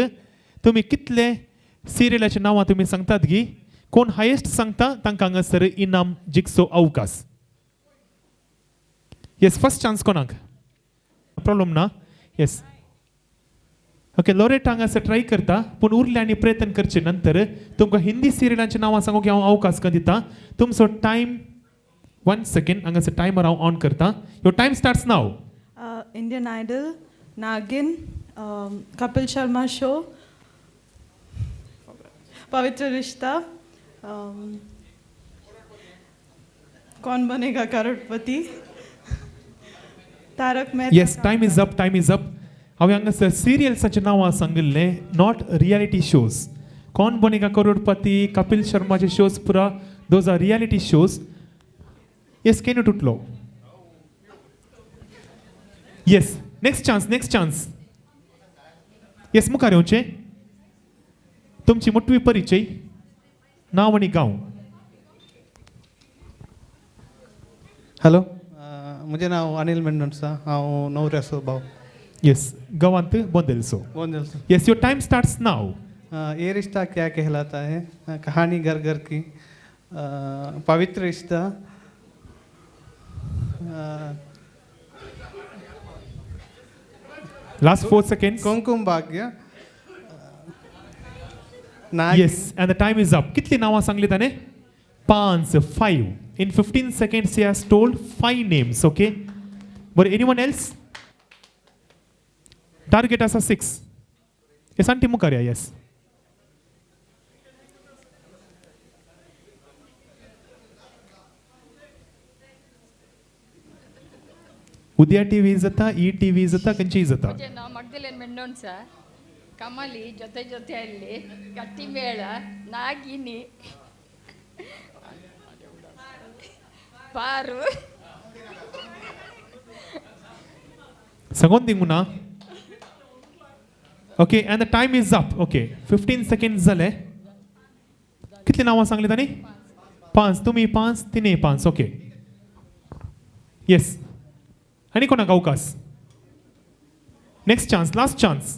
तुमी कितले सिरियलाचें नांव तुमी सांगतात गी कोण हायेस्ट सांगता तांकां हांगासर इनाम जिखचो अवकाश येस फर्स्ट चान्स कोणाक प्रॉब्लम ना येस ओके लोरेट हांगासर ट्राय करता पूण उरले आनी प्रयत्न करचे नंतर तुमकां हिंदी सिरियलांचें नांवां सांगूंक हांव अवकाश दिता तुमचो टायम 1 सेकंड हांगासर टायमर हांव ऑन करता your time starts now Indian Idol, Nagin, Kapil Sharma Show, Pavitra Rishta, Kaun Banega Crorepati, Tarak Mehta. Yes, time is up. हांवें हांगासर सिरियल्साचें नांवां सांगिल्लें not reality shows Kaun Banega Crorepati Kapil शर्माचे शोज पुरा those are reality shows yes केन्ना तुटलो yes next chance yes मुखार येवचें तुमची मुठवी परिचय नांव आनी गांव हॅलो म्हजें नांव अनिल मेंडोन्सा हांव नवऱ्याचो भाव येस गांवांत बोंदेलसो येस योर टायम स्टार्ट्स नाव ये रिश्ता क्या कहलाता है कहानी घर घर की पवित्र रिश्ता last 4 seconds Kumkum Bhagya yes end the time is up कितली नांवां सांगली ताणें 5 in 15 seconds he has told 5 names okay but anyone else target आसा 6 येस आंटी मुखार या येस उद्या टीव्ही जाता ई टीव्ही जाता खंयचीय जाता ನಾವು ಮಗ್ದಲೇನ್ ಮೆನ್ನೋನ್ ಸರ್ ಕಮಲಿ ಜೊತೆ ಜೊತೆಯಲ್ಲಿ ಗಟ್ಟಿ ಮೇಳ ನಾಗಿನಿ ಪಾರು सांगून दिंग ना okay end the time is up okay 15 seconds झाले कितले नावां सांगले तांणी 5 तुम्ही 5 तिने 5 ओके येस आनी कोणाक अवकाश next chance last chance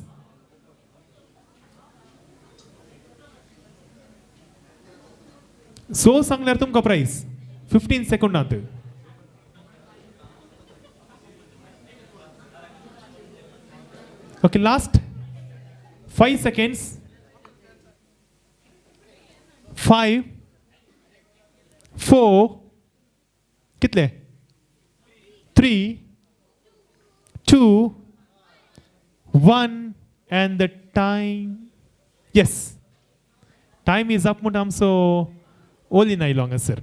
so सांगल्यार तुमकां प्राइज 15 सेकंडांत ओके लास्ट 5 seconds 5 4 कितले 3 2 1 and the time yes time is up म्हणटा आमचो ओली नायलो हांगासर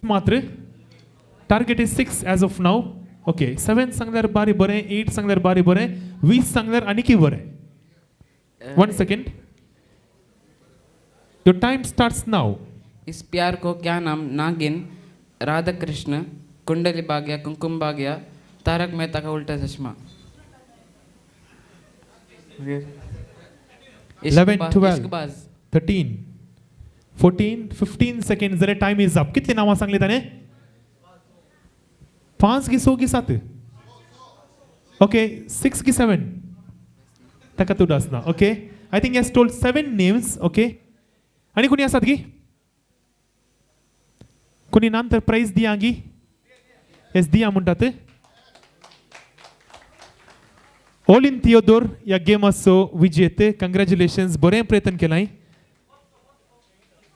मात्र target is 6 as of now okay 7 सांगल्यार बारी बरें 8 सांगल्यार बारी बरें 20 सांगल्यार आनीकय बरें 1 second your time starts now इस प्यार को क्या नाम नागिन राधा कृष्ण कुंडली भाग्य कुमकुम भाग्य तारक मेहता का उल्टा चश्मा 11 12 13 14 15 seconds जरे टाइम इज अप कितले नावां सांगले ताणे 5 की 6 की 7 ओके 6 की 7 ताका तू डासना okay I think yes told 7 names okay आनी कोणी आसात गी कोणी नंतर प्राइज दिया गी येस दिया म्हणटात ओलिन थियोदोर या गेमाचो विजेते कंग्रॅच्युलेशन्स बरें प्रयत्न केलाय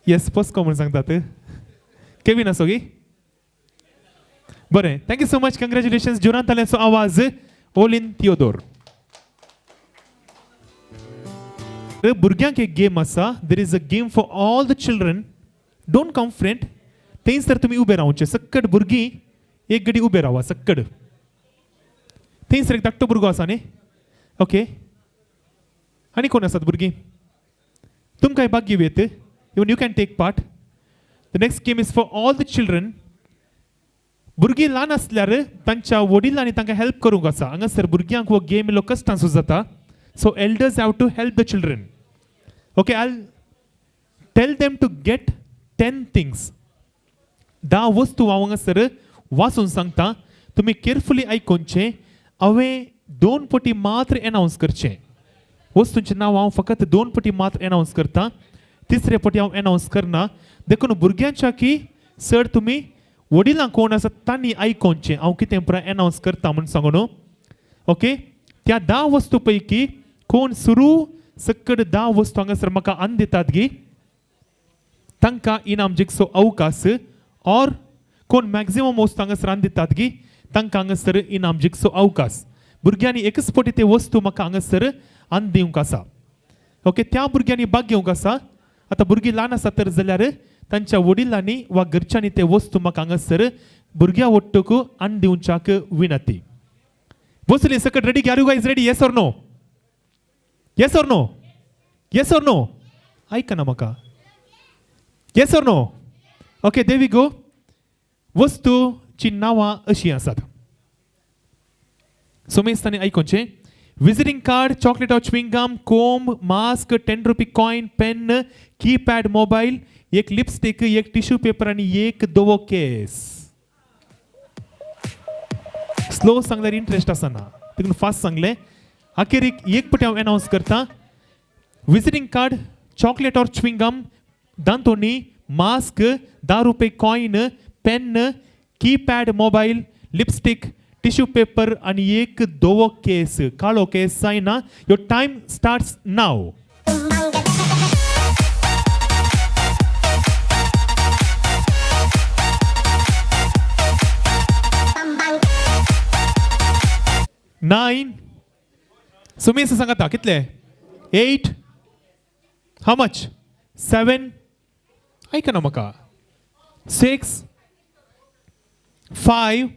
येस पस्को म्हूण सांगतात केविन आसो गी बरें थँक्यू सो मच कंग्रॅच्युलेशन्स जोरान ताल्यांचो आवाज ओलिन थियोदोर भुरग्यांक एक गेम आसा there is a game for all the children don't come friend थंयसर तुमी उबे रावचे सक्कड भुरगीं एक घडी उबे रावा सक्कड थंयसर एक धाकटो भुरगो आसा न्ही ओके आनी कोण आसात भुरगीं तुमकांय भाग घेवयेत even you can take part the next game is for all the children भुरगीं ल्हान आसल्यार तांच्या वडिलांनी तांकां हेल्प करूंक आसा हांगासर भुरग्यांक हो गेम इल्लो कश्टांचो जाता so elders have to help the children okay I tell them to get 10 things 10 वस्तू हांव हांगासर वाचून सांगता तुमी केरफुली आयकोनचें हांवें 2 पटी मात्र एनावन्स करचें वस्तूंचें नांव हांव फकत 2 पटी मात्र एनावन्स करता तिसरे पटी हांव एनावन्स करना देखून भुरग्यांच्या की सर तुमी वडिलां कोण आसा तांणी आयकोनचें हांव कितें पुराय एनावन्स करता म्हूण सांगून ओके त्या 10 वस्तू पैकी कोण सुरू सक्कड 10 वस्तू हांगासर म्हाका आन दितात गी तांकां इनाम जिखचो अवकाश और कोण मॅक्झिमम वस्तू हांगासर आन दितात गी तांकां हांगासर इनाम जिखचो अवकाश भुरग्यांनी एकच पटी ते वस्तू म्हाका हांगासर आन दिवंक आसा ओके त्या भुरग्यांनी भाग घेवंक आसा आतां भुरगीं ल्हान आसा तर जाल्यार तांच्या वडिलांनी वा घरच्यांनी ते वस्तू म्हाका हांगासर भुरग्यां वट्टूक आन दिवच्याक विनंती बसली सकट ready are you guys ready yes or no yes or no yes or no आयकना म्हाका yes or no okay there we go वस्तूची नांवां अशीं आसात सोमेस्तांनी आयकोनचें visiting card chocolate or chewing gum comb mask 10 rupee coin pen keypad mobile एक lipstick एक टिश्यू पेपर आणि एक दोवो केस स्लो सांगल्यार इंटरेस्ट आसना देखून फास्ट सांगलें अखेर एक पटी हांव एनावन्स करता visiting card chocolate or chewing gum दांतोनी मास्क 10 रुपये coin pen keypad mobile lipstick tissue paper आणि एक दोवो केस काळो केस जायना your time starts now 9 Sumesh सांगाता कितले 8 हाउ मच 7 ऐका ना म्हाका 6 5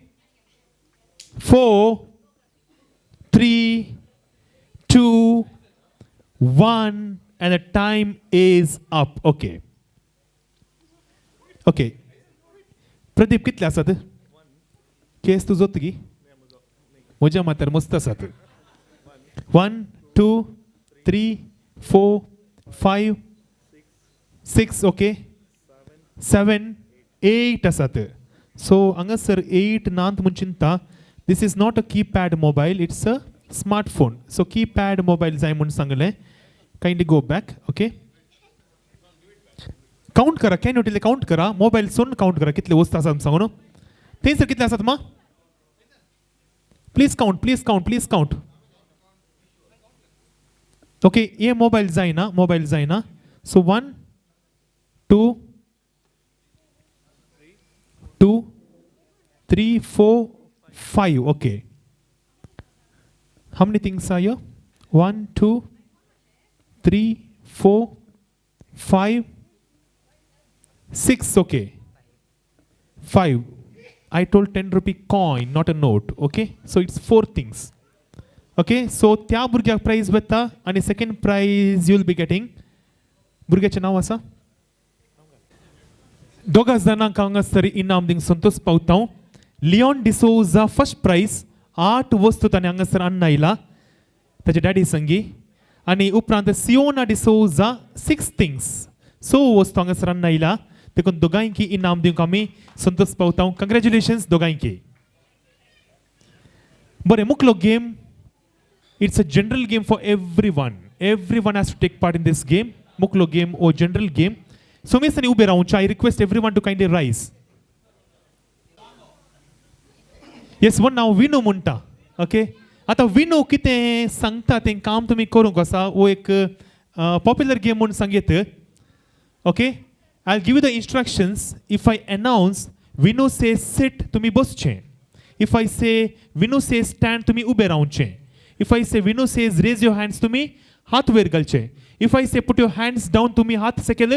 4, 3, 2, 1, and the time is up. Okay. Okay. Pradeep कितले आसात केस तूं जोत गी म्हज्या माथ्यार मस्त आसात 1 2 3 4 5 6 ओके 7 8 आसात सो हांगासर 8 9 म्हणचिंता this is not a keypad mobile it's a smartphone so keypad mobile जाय म्हूण सांगलें kindly go back okay count करा कॅन युटिले काउंट करा मोबाईल सोन काउंट करा कितले वस्त आसात सांगू न्हू थंयसर कितले आसात मा प्लीज काउंट ओके हे मोबाईल जायना so 1 2 2 3 4 5 okay how many things are here 1 2 3 4 5 6 okay 5 I told 10 rupee coin not a note okay so it's 4 things okay so त्या भुरग्याक प्राइज वता आणि second prize you will be getting भुरग्याचें नांव आसा दोगा जाणांक हांगासर इनाम दिवंक संतोष पावता लिओन डिसोजा फर्स्ट प्राइज 8 वस्तू ताणें हांगासर हाडून आयला ताचे डॅडी संगी आनी उपरांत सिओना डिसोजा 6 थिंग्स 6 वस्तू हांगासर हाडून आयला देखून दोगांयकी इनाम दिवंक आमी संतोष पावता कंग्रॅच्युलेशन्स दोगांयकी बरें मुकलो game it's a general game for everyone has to take part in this game मुकलो गेम ओ जनरल गेम सोमेसांनी उबे रावचे I request everyone to kindly rise yes one नाव विनो म्हणटा ओके आतां विनो कितें सांगता तें काम तुमी करूंक आसा वो एक पॉप्युलर गेम म्हणून सांगीत okay I'll give you the instructions. If I announce, Vinu says sit, तुम्ही बसचे. If I say, Vinu says stand, तुम्ही उबे रावचे. If I say, Vinu says raise your hands, तुम्ही हात वयर घालचे. If I say put your hands down, तुम्ही हात सकयल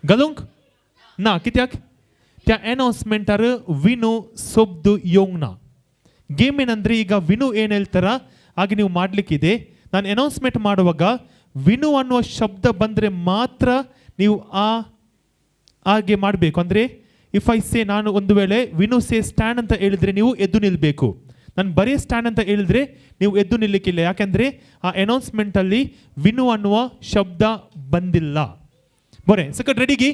घालूंक ना कित्याक त्या ಅನೌನ್ಸ್ಮೆಂಟರ್ ವಿನು ಶಬ್ದ ಯೋಂಗ್ ನಾ ಗೇಮ್ ಏನಂದ್ರೆ ಈಗ ವಿನು ಏನು ಹೇಳ್ತಾರ ಹಾಗೆ ನೀವು ಮಾಡಲಿಕ್ಕಿದೆ ನಾನು ಅನೌನ್ಸ್ಮೆಂಟ್ ಮಾಡುವಾಗ ವಿನು ಅನ್ನುವ ಶಬ್ದ ಬಂದರೆ ಮಾತ್ರ ನೀವು ಹಾಗೆ ಮಾಡಬೇಕು ಅಂದರೆ ಇಫ್ ಐ ಸೇ ನಾನು ಒಂದು ವೇಳೆ ವಿನು ಸೇ ಸ್ಟ್ಯಾಂಡ್ ಅಂತ ಹೇಳಿದ್ರೆ ನೀವು ಎದ್ದು ನಿಲ್ಲಬೇಕು ನಾನು ಬರೀ ಸ್ಟ್ಯಾಂಡ್ ಅಂತ ಹೇಳಿದ್ರೆ ನೀವು ಎದ್ದು ನಿಲ್ಲಕ್ಕಿಲ್ಲ ಯಾಕೆಂದರೆ ಆ ಅನೌನ್ಸ್ಮೆಂಟಲ್ಲಿ ವಿನು ಅನ್ನುವ ಶಬ್ದ ಬಂದಿಲ್ಲ ಬರೇ ಸಕ ರೆಡಿಗಿ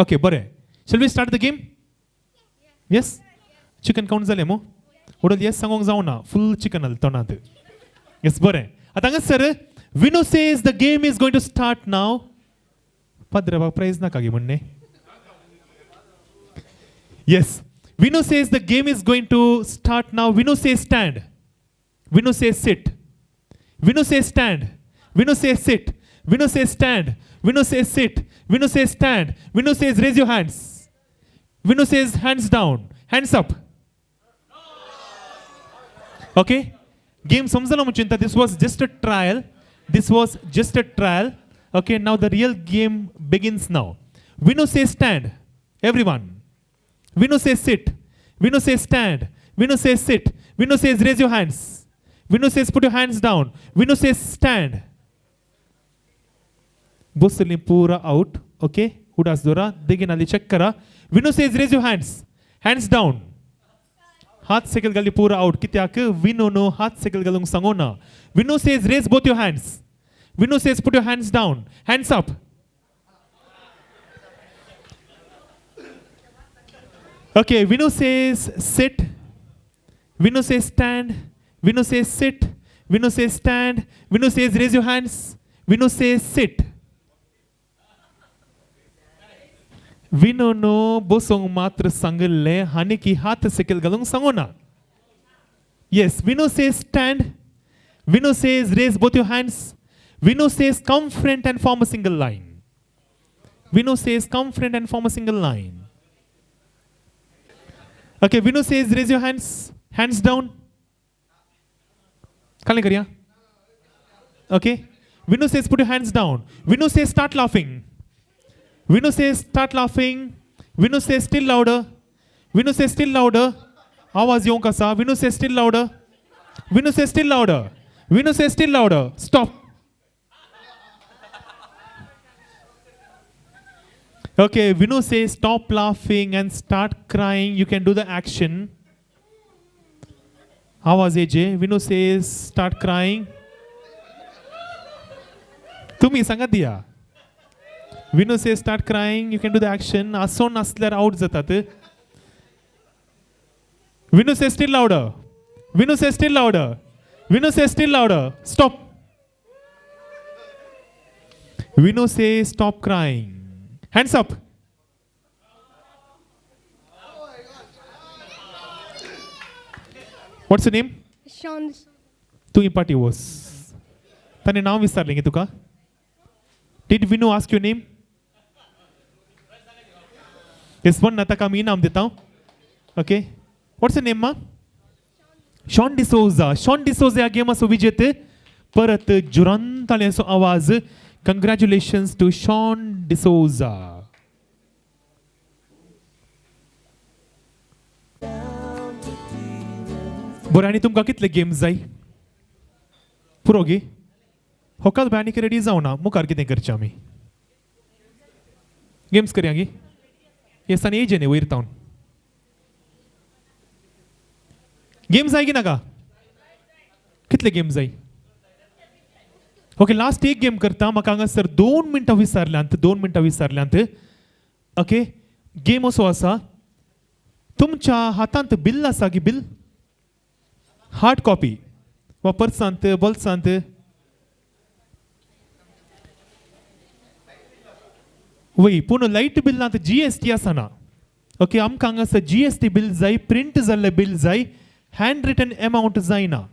ಓಕೆ ಬರೇ shall we start the game yes chicken count zale mo odal yes sangong zauna full chicken al tonad yes bore atanga sir Vinu says the game is going to start now padra prize na kagi munne yes Vinu says the game is going to start now Vinu says stand Vinu says sit Vinu says stand Vinu says sit Vinu says stand Vinu says sit Vinu says stand Vinu says raise your hands Vinu says hands down hands up okay game samjala muchinta this was just a trial okay now the real game begins now Vinu says stand everyone Vinu says sit Vinu says stand Vinu says sit Vinu says raise your hands Vinu says put your hands down Vinu says stand Busli pura out okay udas dora deginali check kara Vinu says raise your hands down हाथ shekel गाली पूरा out कित्याक विनो no हाथ shekel गालूंक सांगोना Vinu says raise both your hands Vinu says put your hands down hands up okay Vinu says sit Vinu says stand Vinu says sit Vinu says stand Vinu says raise your hands Vinu says sit Vinu no bosong matra sangalle hani ki hath sekel galung sangona yes Vinu says stand Vinu says raise both your hands Vinu says come front and form a single line Vinu says come front and form a single line okay Vinu says raise your hands down kale kariya okay Vinu says put your hands down Vinu says start laughing Vinu says start laughing Vinu says still louder Vinu says still louder आवाज येवंक आसा. Vinu says still louder. Vinu says still louder. Vinu says still louder. Stop. Okay, Vinu says stop laughing and start crying. You can do the action. आवाज येजे. Vinu says start crying. तुम्ही सांगा दिया. Vinu says start crying. You can do the action. आसोन असल्यार out जातात. Vinu says still louder. Vinu says still louder. Vinu says still louder. Stop. Vinu says stop crying. Hands up. What's your name? Sean. तू पाटी वोस. ताने नाव विचारले गे तुका? Did Vinu ask your name? Yes, one ना ताका मी नाम देता हूँ. Okay. What's your name, ma? Sean D'Souza. Sean D'Souza या game असो विजेते. परत जुरांत आले असो आवाज. Congratulations to Sean D'Souza. बरं आणि तुमकां कितले गेम्स जाय? पुरो गे? होकाच बॅनिक रेडी जावं ना. मुखार कितें करचें आमी? गेम्स करया गे? येस आनी एज न्ही वयर तावन. गेम्स जाय की नाका? कितले गेम्स जाय? ओके लास्ट एक गेम करता. म्हाका हांगासर 2 मिनटां विचारल्यांत. ओके गेम असो आसा. तुमच्या हातांत बिल आसा की बिल? हार्ड कॉपी वा पर्सांत बॉल्सांत? वय पूण लायट बिल्लांत GST आसना. ओके आमकां हांगासर GST बिल जाय. प्रिंट जाल्लें बिल जाय. हँड रिटन एमावंट जायना.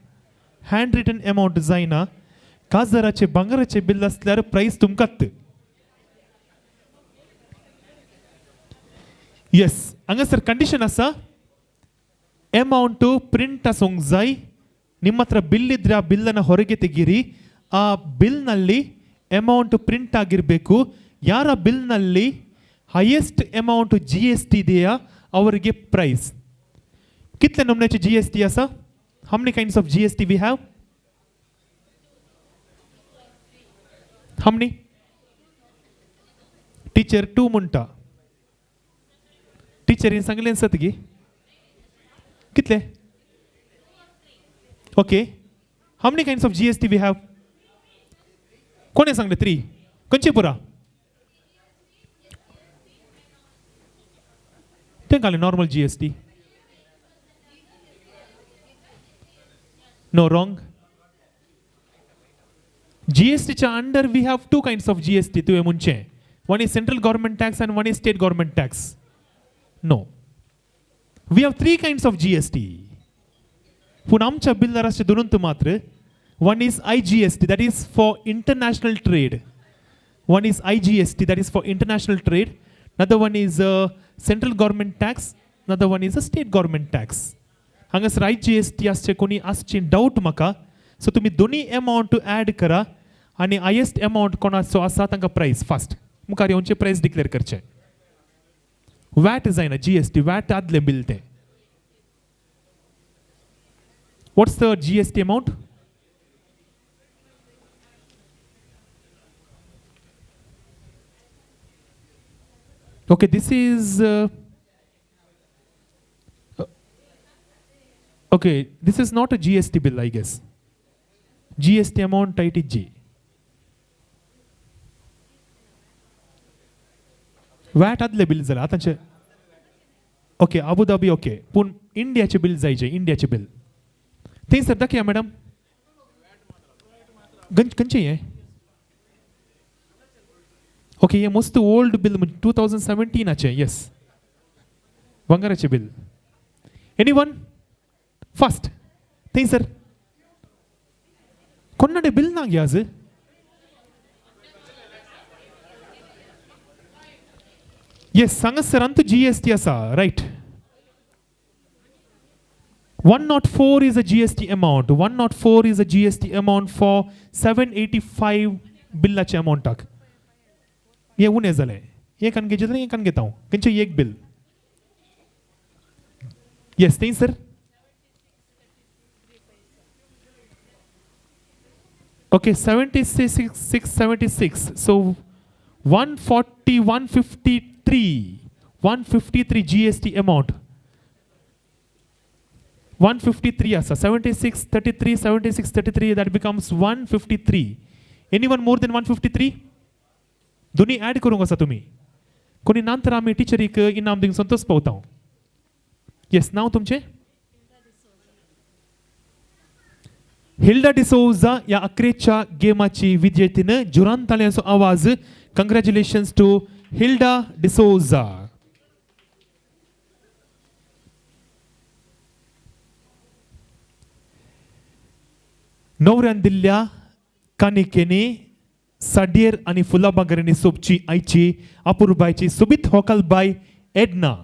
हँड रिटन एमावंट जायना. काजराचे भांगराचे बिल असल्यार प्राइस तुमकांच. येस हांगासर कंडिशन आसा. एमावंट प्रिंट आसोंक जाय. ನಿಮ್ಮ ಹತ್ರ ಬಿಲ್ ಇದ್ರೆ ಆ ಬಿಲ್ಲನ್ನು ಹೊರಗೆ ತೆಗೀರಿ. ಆ ಬಿಲ್ನಲ್ಲಿ ಅಮೌಂಟ್ ಪ್ರಿಂಟ್ ಆಗಿರಬೇಕು. ಯಾರ ಬಿಲ್ನಲ್ಲಿ ಹೈಯೆಸ್ಟ್ ಅಮೌಂಟ್ GST ಇದೆಯಾ ಅವರಿಗೆ ಪ್ರೈಸ್. कितले नमुन्याचे GST आसा? How many kinds of GST we have? How many? Teacher 2 म्हणटा. Teacher in सांगलें आसत गी? कितले? Okay. How many kinds of GST we have? कोणे सांगले 3? खंयचे पुरा? तें घाले normal GST. No, wrong. GST च्या under we have 2 kinds of GST. तुवें म्हणचे. One is central government tax and one is state government tax. No. We have 3 kinds of GST. पूण आमच्या बिल्लाराचे दोनूच मात्र. One is IGST that is for international trade. One is IGST that is for international trade. Another one is central government tax. Another one is a state government tax. हांगासर IGST आसचे कोणी आसची doubt म्हाका. So तुमी दोनी amount add करा आनी highest amount कोणाचो आसा तांकां प्राइस फास्ट मुखार येवचे प्राइस डिक्लेअर करचे. वॅट जायना GST. वॅट आदलें बिल तें. What's the GST amount? Okay, this is okay, this is not a GST bill, I guess. GST amount ITG. VAT आदले बिल जाला आतांचे. ओके अबू धाबी ओके पूण इंडियाचे bill जायचे. इंडियाचे बिल थंय सर दाखया मॅडम. खंयचे हे? ओके हे मस्त ओल्ड बिल 2017 येस. भांगाराचे बिल. एनीवन फास्ट थंय सर कोन्नाडे बिल ना गे आज. येस सांगा सर अंतू GST आसा right. 104 is a GST amount. 104 is a GST amount for 785 बिल्लाचे अमाउंटाक. हे उणे जाले. हे कान घेचे जाल्यार हे कान घेता हांव. खंयचे एक बिल. येस थंय sir Okay, 76. So 140, 153 GST amount. 153 asa 76 33 76 33 that becomes 153. Anyone more than 153? दोन्ही ऍड करूंक आसा तुम्ही कोणी नंतर आम्ही टीचरीक इनाम दिवंक संतोष पावता येस नाव तुमचे हिल्डा डिसोजा या अकरेच्या गेमाची विजेतीनं जुरान ताल्यांचो आवाज कंग्रॅच्युलेशन्स टू हिल्डा डिसोजा नवऱ्यान दिल्ल्या कानिकेनी साडियर आणि फुलाबागरांनी सोबची आईची अपूर्बाईची सुबित होकालबाई एडना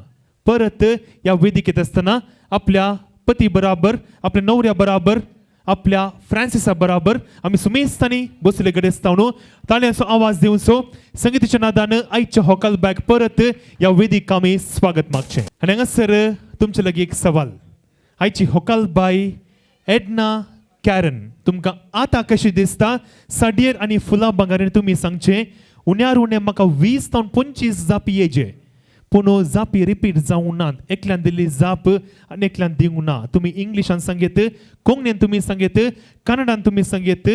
परत या वेदिकेत असताना आपल्या पती बराबर आपल्या नवऱ्या बराबर आपल्या फ्रान्सिसा बराबर आम्ही सुमेस्थानी बसले गडेस्तावनो ताळ्यांचो आवाज देऊन सो संगीताच्या नादानं आईच्या होकालबाईक परत या वेदिक आम्ही स्वागत मागचे आणि हांगासर तुमचे लगी एक सवाल आईची होकालबाई एडना कॅरन तुमकां आतां कशी दिसता साडियर आनी फुलां भांगारान तुमी सांगचे उण्यार उणें म्हाका 20 ते 25 जापी येजे पूण जापी रिपीट जावंक नात एकल्यान दिल्ली जाप आनी एकल्यान दिवंक ना तुमी इंग्लिशान सांगेत कोंकणीन तुमी सांगेत कन्नडान तुमी सांगेत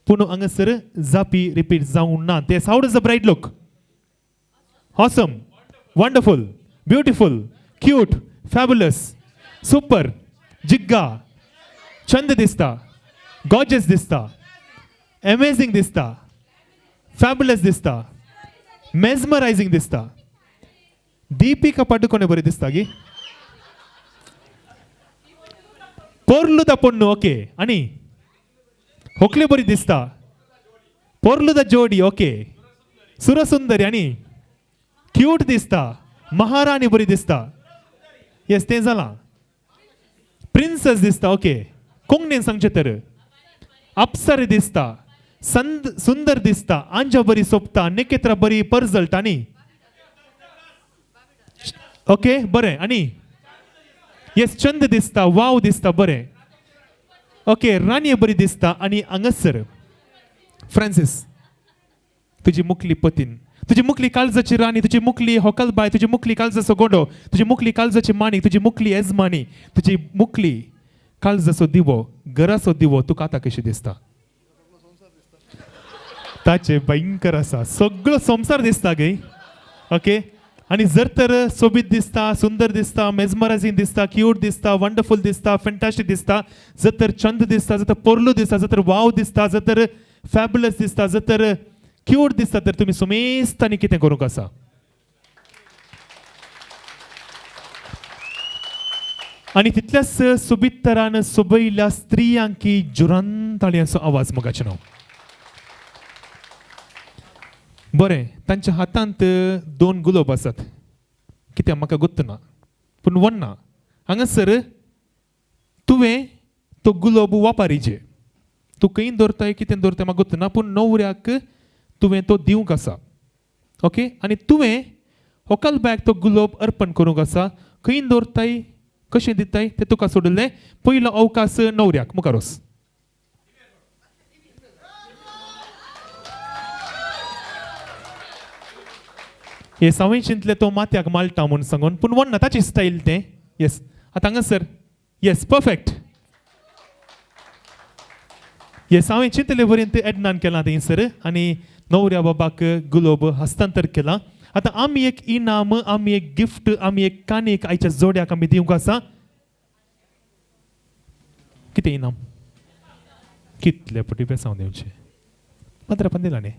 पूण हांगासर जापी रिपीट जावंक ना तेस how does the bride look awesome wonderful beautiful cute fabulous super जिग्गा छंद दिसता गॉर्जियस दिसता अमेझिंग दिसता फॅब्युलस दिसता मेस्मरायझिंग दिसता दीपिका पाडुकोणे बरी दिसता गी पोर्लुदा पोन्नु ओके आणि होकले बरी दिसता पोर्लुदा जोडी ओके सुरसुंदरी आणि क्यूट दिसता महाराणी बरी दिसता येस ते जाला प्रिन्सेस दिसता ओके कोंकणीन सांगचे तर अप्सर दिसता सुंदर दिसता आंजा बरी सोपता नेकेत्रा बरी परजल्ट आणि ओके बरें आणि येस चंद दिसता वाव दिसता बरें ओके राणी बरी दिसता आणि हांगासर फ्रांसिस तुजी मुखली पतीन तुजी मुखली काळजाची राणी तुजी मुखली होकालबाई तुजी मुखली काळजाचो गोंडो तुजी मुखली काळजाची माणी तुजी मुखली येजमानी तुजी मुखली काळजाचो दिवो घराचो दिवो तुका आतां कशी दिसता ताचे भयंकर आसा सगळो संसार दिसता गे ओके आणि जर तर सोबीत दिसता सुंदर दिसता मेस्मरायझिंग दिसता क्यूट दिसता वंडरफुल दिसता फॅन्टास्टिक दिसता जर तर चंद दिसता जर तर पोर्लू दिसता जर तर वाव दिसता जर तर फॅब्युलस दिसता जर तर क्यूट दिसता तर तुम्ही सुमेस्तानी कितें करूंक आसा आणि तितल्याच सोबीत तरान सोबयल्या स्त्रियांकी जुरान ताळयांचो आवाज मोगाचे नाव बरें तांच्या हातांत 2 गुलाब आसात कित्याक म्हाका गुत्त ना पूण वन्ना हांगासर तुवें तो गुलाब वापारीचे तूं खंय दवरताय कितें दवरताय म्हाका गुत्त ना पूण न्हवऱ्याक तुवें तो दिवंक आसा ओके आनी तुवें होकालबायक तो गुलाब अर्पण करूंक आसा खंय दवरताय कशें दिताय तें तुका सोडिल्लें पयलो अवकाश न्हवऱ्याक मुखार वच हे हांवें चिंतलें तो माथ्याक माळटा म्हूण सांगून पूण वन्ना ताची स्टायल तें येस आतां हांगासर येस परफेक्ट येस हांवें चिंतलें बरें तें एडनान केलां थंयसर आनी न्हवऱ्या बाबाक गुलाब हस्तांतर केलां आतां आमी एक इनाम आमी एक गिफ्ट आमी एक कानीक आयच्या जोड्याक आमी दिवंक आसा कितें इनाम कितले पटी बेसांव दिवचे 15 दिला न्ही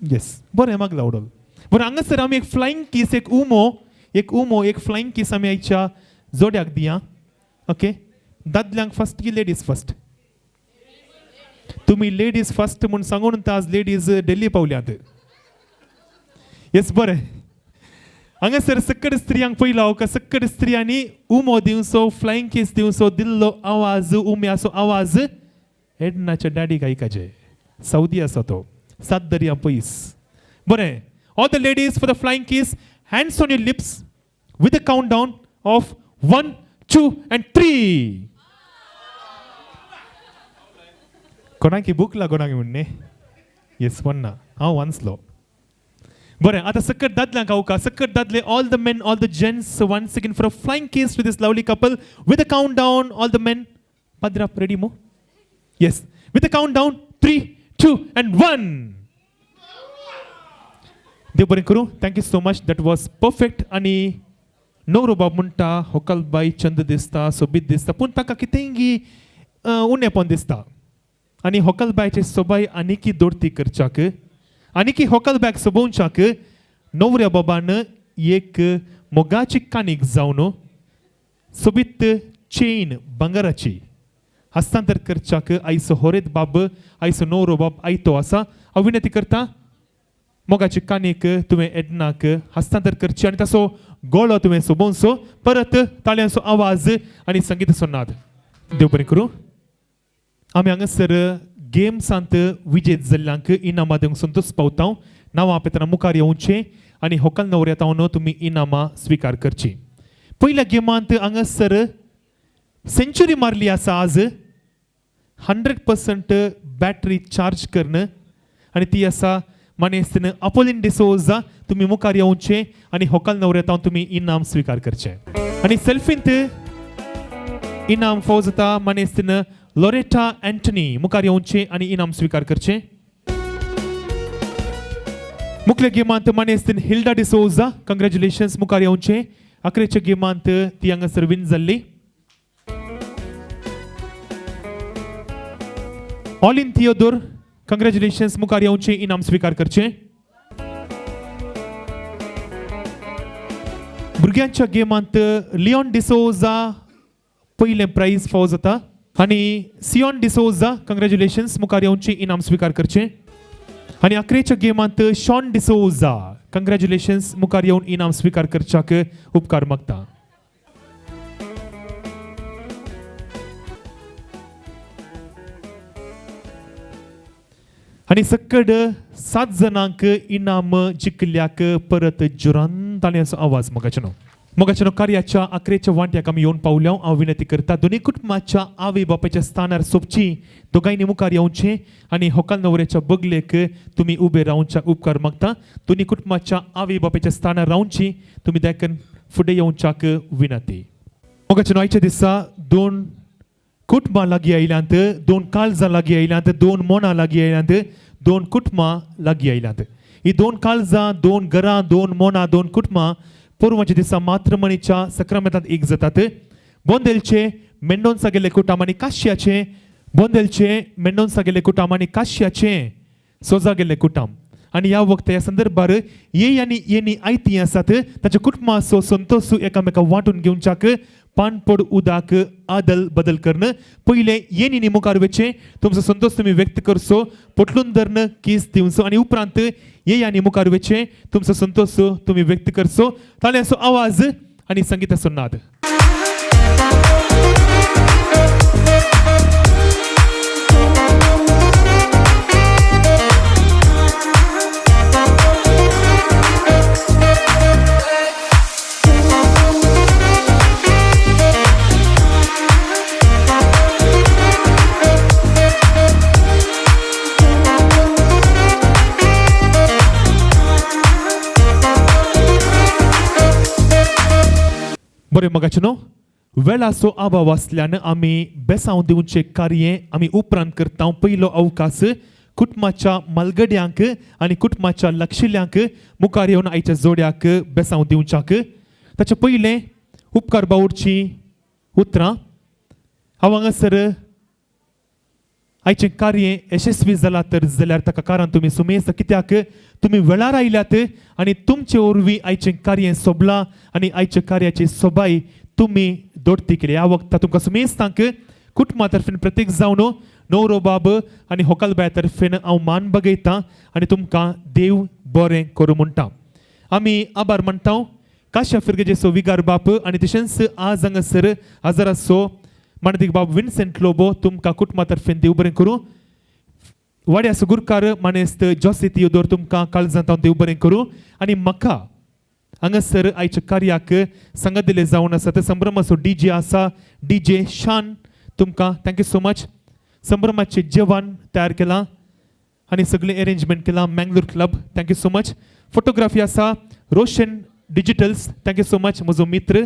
येस बरें मागला उडोल बरं हांगासर आमी एक फ्लायंग किस एक फ्लायंग किस आमी आयच्या जोड्याक दिया ओके दादल्यांक फर्स्ट की लेडीज फर्स्ट तुम्ही लेडीज फर्स्ट म्हूण सांगून आज लेडीज दिल्ली पावल्यात येस बरें हांगासर सकड स्त्रियांक पयलो हांव सकड स्त्रियांनी उमो दिवचो फ्लायंग किस दिवचो दिल्लो आवाज उम्याचो आवाज एडनाच्या डॅडीक आयकाचे सौदी आसा तो 7 दर्या पयस बरें all the ladies for the flying kiss hands on your lips with a countdown of 1 2 and 3 कोणाकी भूक लागोनाकी म्हणणे येस म्हणना हांव वाचलो बरें आतां सकट दादल्यांक हांव सकट दादले all the men all the gents once again for a flying kiss to this lovely couple with a count down all the men पाद्राप रेडी मो yes with a count down 3 2 and 1 देव बरें करूं thank you so much that was perfect आनी न्हवरो बाब म्हणटा होकलबाई चंद दिसता सोबीत दिसता पूण ताका कितेंय उणेपण दिसता आनी होकलबायचे सोबाय आनीकी दोडती करच्याक आनीकी होकलबायक सोबोवच्याक न्हवऱ्या बाबान एक मोगाची काणीक जावन सोबीत चेन भांगराची हस्तांतर करच्याक आयचो होरेत बाब आयचो न्हवरो बाब आयतो आसा हांव विनंती करता मोगाची काणीक तुवें एडनाक हस्तांतर करची आनी ताचो गोळो तुवें सोबोवचो परत ताळयांचो आवाज आनी संगीताचो नाद देव बरें करूं आमी हांगासर गेम्सांत विजेत जाल्ल्यांक इनामां दिवंक संतोश पावता नांवां आपयतना मुखार येवचें आनी होकल न्हवऱ्या तावन तुमी इनामां स्विकार करची पयल्या गेमांत हांगासर सेंच्युरी मारली आसा आज 100% बॅटरी चार्ज करन आनी ती आसा मानेस्तीन अपोलिन डिसोजा तुमी मुखार येवचें आनी होकल न्हवऱ्या तावन तुमी इनाम स्विकार करचें आनी सेल्फींत इनाम फावो जाता मानेस्तीन लोरेटा एंटनी मुखार येवचें आनी इनाम स्विकार करचें मुखल्या गेमांत मानेस्तीन हिल्डा डिसोजा कंग्रॅच्युलेशन्स मुखार येवचें अकरेच्या गेमांत ती हांगासर विन जाल्ली ऑलिन थियोदोर कंग्रॅच्युलेशन्स मुखार येवचें इनाम स्विकार करचें भुरग्यांच्या गेमांत लिओन डिसोजा पयलें प्राइज फावो जाता आनी सियोन डिसोजा कंग्रॅच्युलेशन्स मुखार येवचें इनाम स्विकार करचें आनी अकरेच्या गेमांत शॉन डिसोजा कंग्रॅच्युलेशन्स मुखार येवन इनाम स्विकार करच्याक उपकार मागता आनी सकड 7 जणांक इनाम जिखल्याक परत जोरान ताळयांचो आवाज मोगाचेनो कार्याच्या अकरेच्या वांट्याक आमी येवन पावल्या हांव विनंती करता दोनी कुटुंबाच्या आवय बापायच्या स्थानार सोबची दोगांयनी मुखार येवचें आनी होकल न्हवऱ्याच्या बगलेक तुमी उबे रावच्या उपकार मागता दोनी कुटुंबाच्या आवय बापायच्या स्थानार रावची तुमी देखून फुडें येवच्याक विनंती मोगाचेनो आयच्या दिसा 2 कुटुंबां लागीं आयल्यांत 2 काळजां लागीं आयल्यांत 2 मोनां लागीं आयल्यांत 2 कुटुंबां लागीं आयल्यांत ही 2 काळजां 2 घरां 2 मोनां 2 कुटुंबां पोरवांच्या दिसा मात्रमणीच्या सक्रामेंतांत एक जातात बोंदेलचे मेंडोन्सा गेले कुटाम आनी काश्याचे बोंदेलचे मेंडोन्सा गेले कुटाम आनी काश्याचे सोजा गेले कुटाम आनी ह्या वक्ता ह्या संदर्भार ये आनी येनी आयती आसात ताच्या कुटुंबाचो संतोष एकामेका वांटून घेवच्याक पानपड उदाक आदल बदल करणं पहिले येनी मुखार वेचे तुमचो संतोष तुम्ही व्यक्त करचो पोटलून धरण केस दिवचो आणि उपरांत ये आनी मुखार वेचे तुमचो संतोष तुम्ही व्यक्त करचो ताळयांचो आवाज आणि संगीताचो नाद बरें मगाचनो वेळाचो अभाव आसल्यान आमी बेसांव दिवचे कार्य आमी उपरांत करता पयलो अवकाश कुटुंबाच्या मलगड्यांक आनी कुटुंबाच्या लक्षिल्यांक मुखार येवन आयच्या जोड्याक बेसांव दिवच्याक ताचे पयलें उपकार बावडची उतरां हांव हांगासर आयचें कार्य यशस्वी जालां तर जाल्यार ताका कारण तुमी सुमेस्त कित्याक तुमी वेळार आयल्यात आनी तुमचे वरवीं आयचें कार्य सोबलां आनी आयच्या कार्याची सोबाय तुमी दोडती केली ह्या वक्ता तुमकां सुमेस्तांक कुटुंबा तर्फेन प्रत्येक जावन न्हवरो बाब आनी होकलबाय तर्फेन हांव मान बगयतां आनी तुमकां देव बरें करूं म्हणटा आमी आभार मानता काश्या फिरगेचो विगार बाप आनी तशेंच आज हांगासर हजर आसो माणदीक बाब विन्सेंट लोबो तुमकां कुटुंबा तर्फेन देव बरें करूं वाड्या सुगुरकार मानेस्त जोसी थियोदोर तुमकां काळजांत देव बरें करूं आनी म्हाका हांगासर आयच्या कार्याक संगत दिले जावन आसा ते संभ्रम असो डीजे आसा डीजे शान तुमकां थँक्यू सो मच संभ्रमाचे जेवण तयार केला आणि सगळे अरेंजमेंट केला Mangalore club thank you so much photography आसा Roshan digitals thank you so much म्हजो मित्र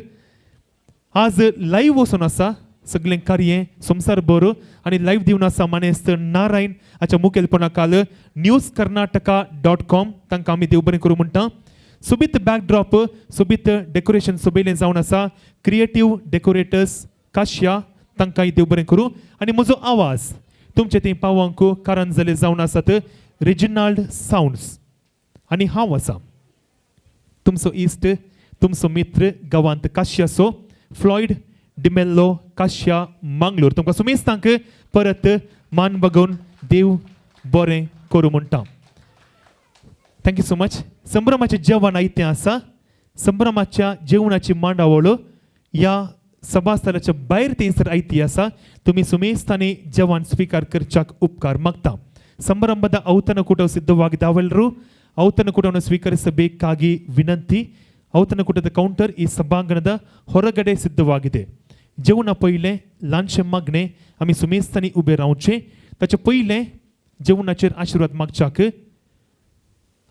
आज लाईव्ह वचून आसा सगळें कार्य संसार बरो आणि लाईव्ह दिवन आसा मानेस्त नारायण हाच्या मुखेलपणाखाल newskarnataka.com तांकां आमी देव बरें करूं म्हणटा सोबीत बॅकड्रॉप सोबीत डेकोरेशन सोबयलें जावन आसा क्रिएटीव डेकोरेटर्स काश्या तांकांय देव बरें करूं आनी म्हजो आवाज तुमचे थंय पावोवंक कारण जाले जावन आसात रेजिनाल्ड सावंड्स आनी हांव आसा तुमचो इश्ट तुमचो मित्र गांवांत काश्याचो फ्लॉयड डिमेल्लो काश्या मांगलोर तुमकां सुमेस्तांक परत मान बगोवन देव बरें करूं म्हणटा थँक्यू सो मच संभ्रमाचें जेवण आयतें आसा संभ्रमाच्या जेवणाची मांडावळ ह्या सभास्थळाच्या भायर थंयसर आयती आसा तुमी सुमेस्तांनी जेवण स्विकार करच्याक उपकार मागता ಸಂಭ್ರಮದ ಔತಣಕೂಟವು ಸಿದ್ಧವಾಗಿದ್ದಾವೆಲ್ಲರೂ ಔತಣಕೂಟವನ್ನು ಸ್ವೀಕರಿಸಬೇಕಾಗಿ ವಿನಂತಿ ಔತಣಕೂಟದ ಕೌಂಟರ್ ಈ ಸಭಾಂಗಣದ ಹೊರಗಡೆ ಸಿದ್ಧವಾಗಿದೆ जेवणा पयले ल्हानशे मागणे आमी सुमेस्तांनी उबे रावचे ताचे पयले जेवणाचेर आशिर्वाद मागच्याक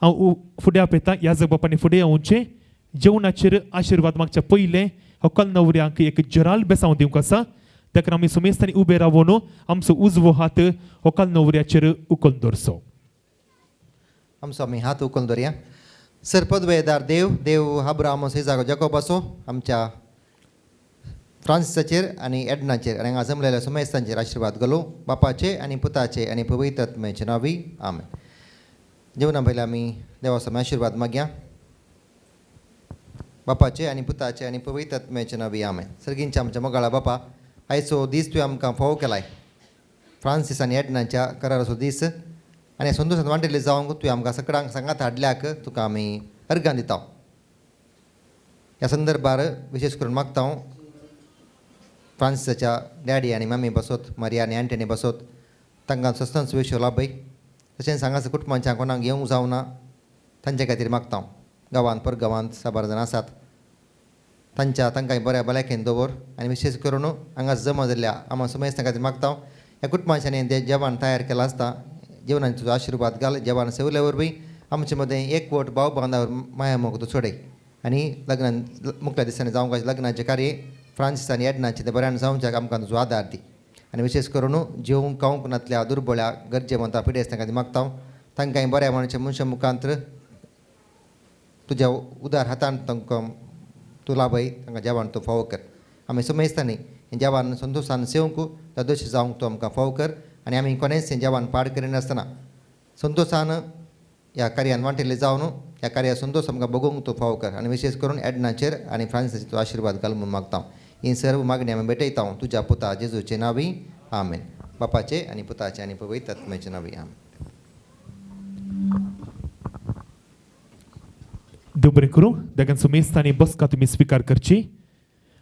हांव फुडें आपयतां ह्या जगबापांनी फुडें येवचें जेवणाचेर आशिर्वाद मागच्या पयले व्हंकल न्हवऱ्याक एक जराल बेसांव दिवंक आसा ताका आमी सुमेस्तांनी उबे रावून आमचो उजवो हात व्हंकल न्हवऱ्याचेर उखलून दवरचो आमचो आमी हात उखलून दवरया सरपदवेदार देव अब्राहम इसाक जाकोबाचो आमच्या फ्रांसिसाचेर आनी एडनाचेर आनी हांगा जमलेल्या सुमेस्तांचेर आशिर्वाद घालूं बापाचे आनी पुताचे आनी पवित्र आत्म्याचे नांवी आमेन जेवणा पयलीं आमी देवा समोर आशिर्वाद मागया बापाचे आनी पुताचे आनी पवित्र आत्म्याचे नांवी आमेन सर्गींच्या आमच्या मोगाळा बापा आयचो दीस तुवें आमकां फावो केलाय फ्रांसीस आनी एडनाच्या कराराचो दीस आनी संतोशान वांटिल्ले जावंक तुवें आमकां सगळ्यांक सांगात हाडल्याक तुका आमी अर्गां दिता ह्या संदर्भार विशेश करून मागता फ्रांसिसाच्या डॅडी आनी मम्मी बसत मारिया आनी एंटनी बसत तांकां सस्तन सुवेशो लाभय तशेंच हांगासर कुटुंबाच्या कोणाक येवंक जावना तांचे खातीर मागता गांवांत परगांवांत साबार जाण आसात तांकांय बऱ्या भलायकेन दवर आनी विशेश करून हांगा जमा जाल्ल्या आमी सुमेस्तां खातीर मागता ह्या कुटुंबाच्यांनी तें जेवण तयार केलां आसता जेवणान तुजो आशिर्वाद घाल जेवण सेवल्या वरवीं आमचे मदें एकवट भाव बांदावर माया मोग तूं सोडय आनी लग्नान मुख्या दिसांनी जावंक लग्नाचें कार्य फ्रांसीस आनी एडनाचें तें बऱ्यान जावंच्याक आमकां तुजो आदार दी आनी विशेश करून जेवंक खावंक नातल्या दुर्बळ्या गरजेवंता पिडेस्तां खातीर मागता तांकांय बऱ्या मनाच्या मनशा मुखांतर तुज्या उदार हातान तांकां तूं लाभय तांकां जेवण तूं फावो कर आमी सुमेस्तांनी हें जेवण संतोशान सेवंक तदोश जावंक तूं आमकां फावो कर आनी आमी कोणेंच हें जेवण पाड करिनासतना संतोशान ह्या कार्यान वांटिल्ले जावन ह्या कार्या संतोश आमकां बगोवंक तूं फावो कर आनी विशेश करून एडनाचेर आनी फ्रांसिसाचेर तूं आशिर्वाद घाल म्हूण मागता ही सर्व मागणी आमी भेटयता तुज्या पुता जेजूचे नांवी आमेन बापाचे आनी पुताचे आनी पवित्र आत्म्याचे नांवी आमेन देव बरें करूं देखून सुमेस्तांनी बसका तुमी स्विकार करची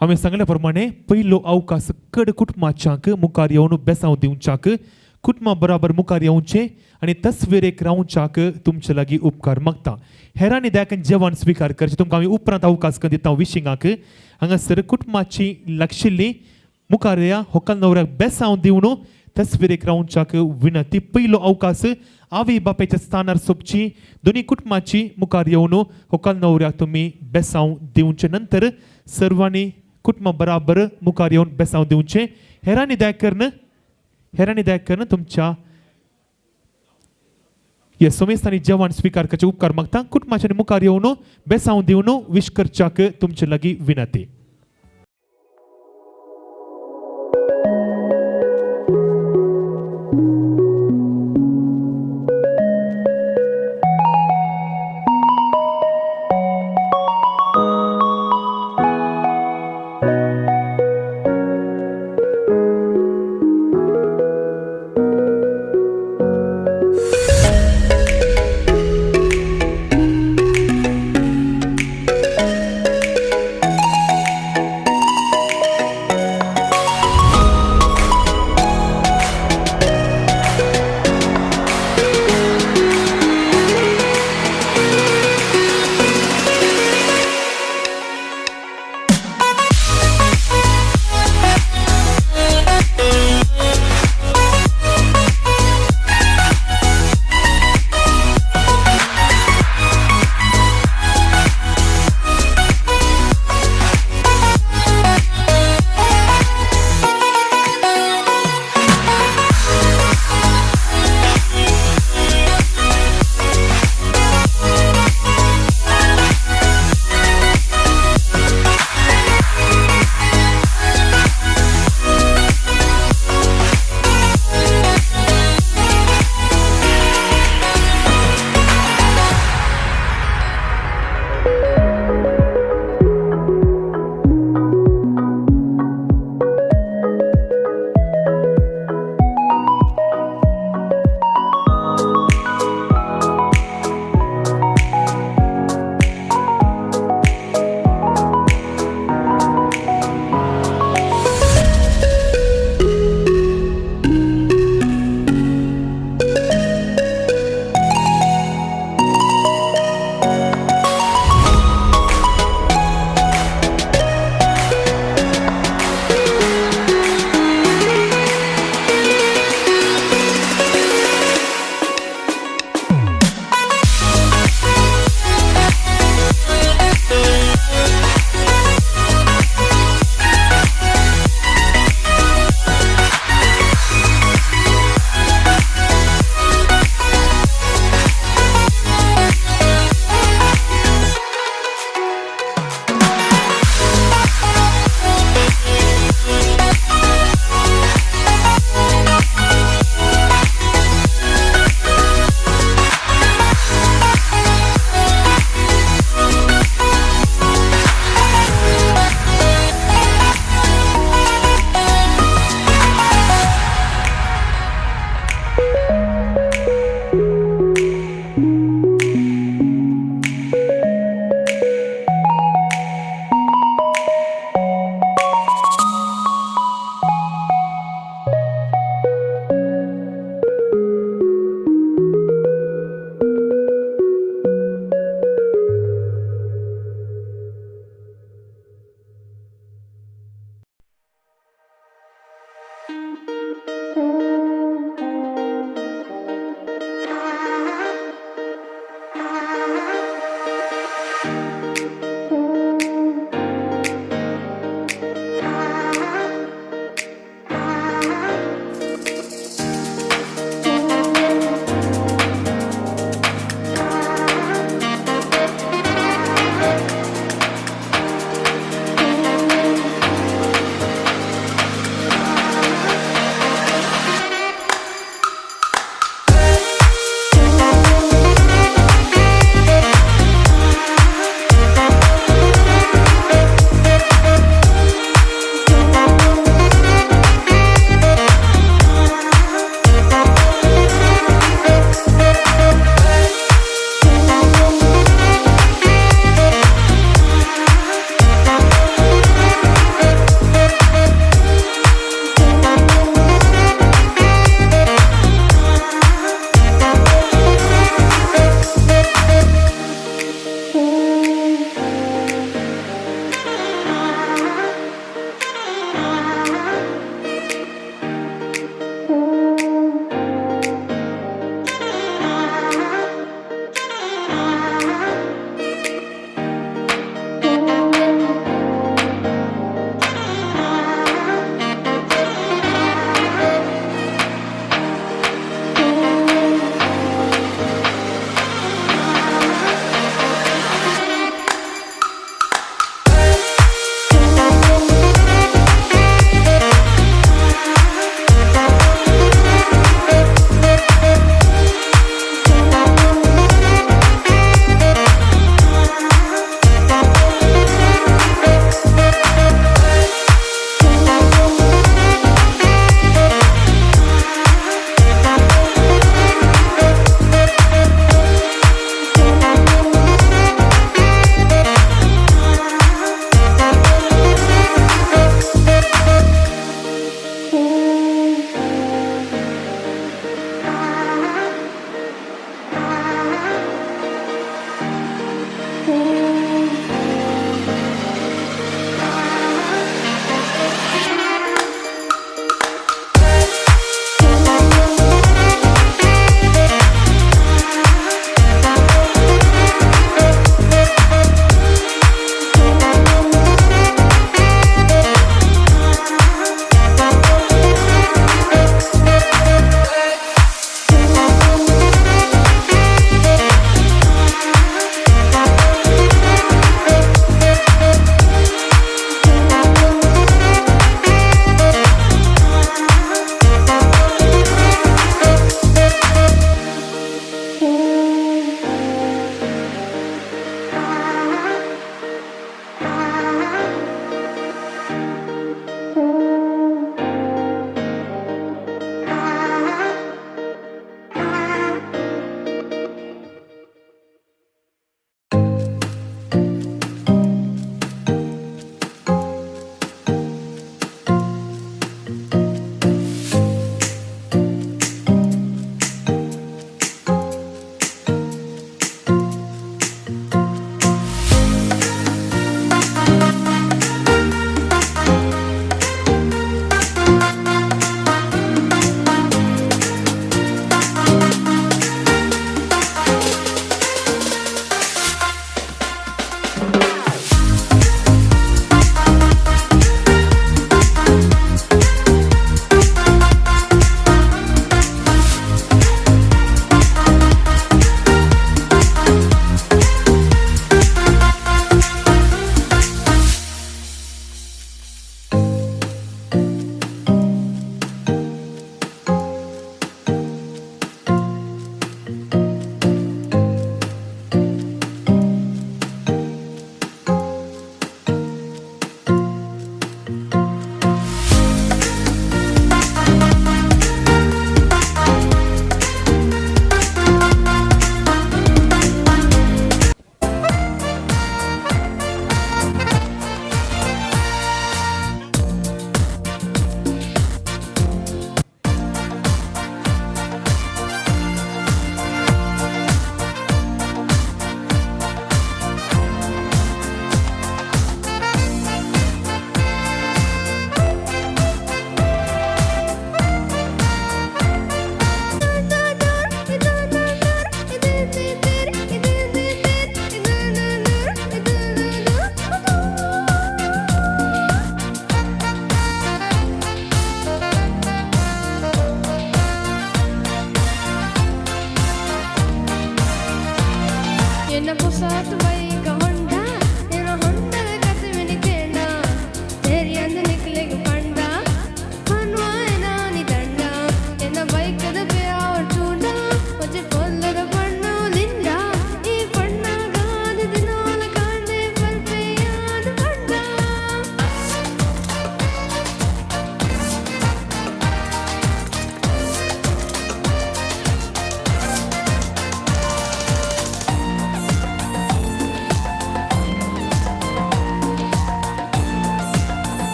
हांवें सांगल्या प्रमाणे पयलो अवकाश कड कुटुंबाच्यांक मुखार येवन बेसांव दिवच्याक कुटुंबा बराबर मुखार येवचें आनी तस्वेरेक रावच्याक तुमचे लागीं उपकार मागता हेरांनी देखून जेवण स्विकार करचें तुमकां हांवें उपरांत अवकाश दिता विशींगाक हांगासर कुटुंबाची लागशिल्ली मुखार या व्हंकल न्हवऱ्याक बेसांव दिवन तस्वेरेक रावच्याक विनंती पयलो अवकाश आवय बापायच्या स्थानार सोंपची दोनी कुटुंबाची मुखार येवन व्हंकल न्हवऱ्याक तुमी बेसांव दिवचे नंतर सर्वांनी कुटुंबा बराबर मुखार येवन बेसांव दिवचें हेरांनी दयाकरन तुमच्या ह्या सुमेस्तांनी जेवण स्विकार करचे उपकार मागता कुटुंबाच्या मुखार येवन बेसांव दिवन विश करच्याक तुमचे लागीं विनंती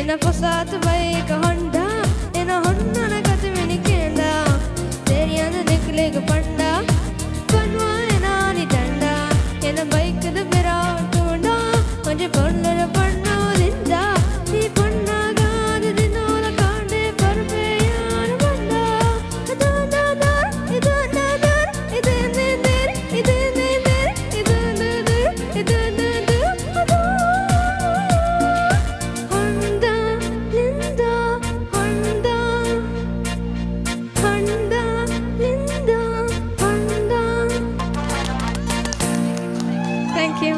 ena passat bike Honda ena Honda na katmini kenda teriyana nikle ga panda panwa ena ni danda ena bike da bera tunda manje pannara panna dinda ni panna ga dinola kande parpe yar banda idana dar idana dar idane der idane der idana der idana der Honda Linda Honda Honda Linda Honda. Thank you.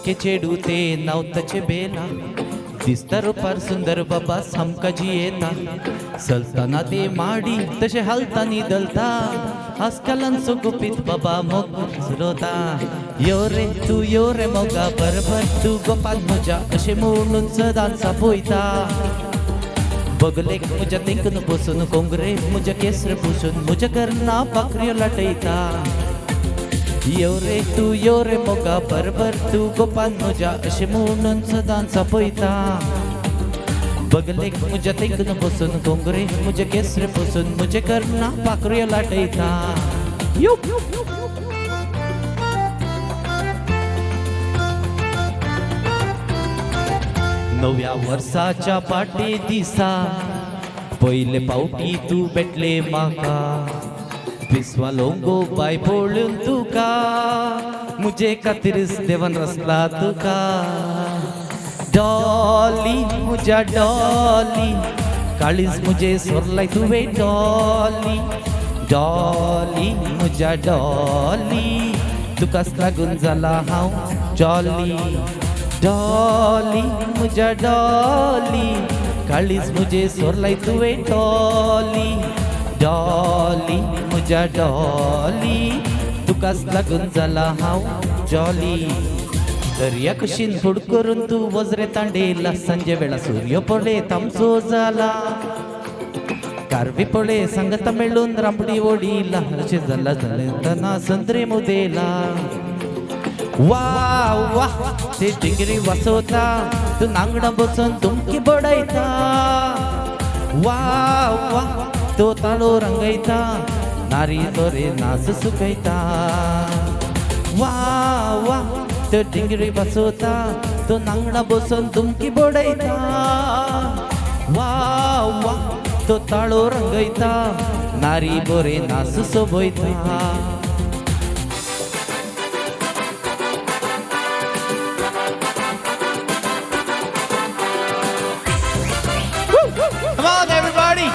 के चेडू ते नवतचे बेला दिसतर पार सुंदर बाबा सामका जियेता चलताना ते माडी तशे हालतानी दलता आजकालांचो गुपीत बाबा मोग सुरोता यो रे तू यो रे मोगा बरबर तू गोपाल म्हज्या अशें म्हणून सदांच पळयता बगलेक म्हज्या तेंकन बसून कोंगरे म्हज्या केसर पुसून म्हज्या कर्ना पाखऱ्यो लाटयता यो रे तू यो रे मोगा बरबर तू गोपाल म्हज्या अशें म्हणून सदांच पळयता बगलेक म्हज्या तेंकन बसून कोंगरे म्हजे केसरे पुसून म्हजे कर्ना पाखऱ्यो लाटयता नव्या वर्साच्या पाटे दिसा पयले पावटी तू भेटले म्हाका विस्वालो गो बाय पळून तुका मुजे खातीरच देवान रचला तुका डॉली म्हज्या डॉली काळीज मुजे सोरलाय तुवें डॉली डॉली म्हज्या डॉली तुकाच लागून जाला हांव जॉली डॉली म्हज्या डॉली काळीज मुजे सोरलाय तुवें डॉली डॉली म्हज्या डॉली तुकाच लागून जाला हांव जॉली दर्या कुशीन फूड करून तू वजरे तांडेला संजे वेळा सूर्य पडे तामचो जाला कारवी पडे सांगता मेळून रांपडी ओडीला अशें जाला जालेतना संत्रे मुदेला वा वा ते डिंगरी वासोता तू नांगडा बसून तुमकी बडयता वा वा तो ताळो रंगयता नारी तोरे नाच सुकयता वा वा तो डिंगरी बसवता तो नांगडा बसून तुमकी बडयता वा वा तो ताळो रंगयता नारी बरे नाच सोबयता Come on, everybody!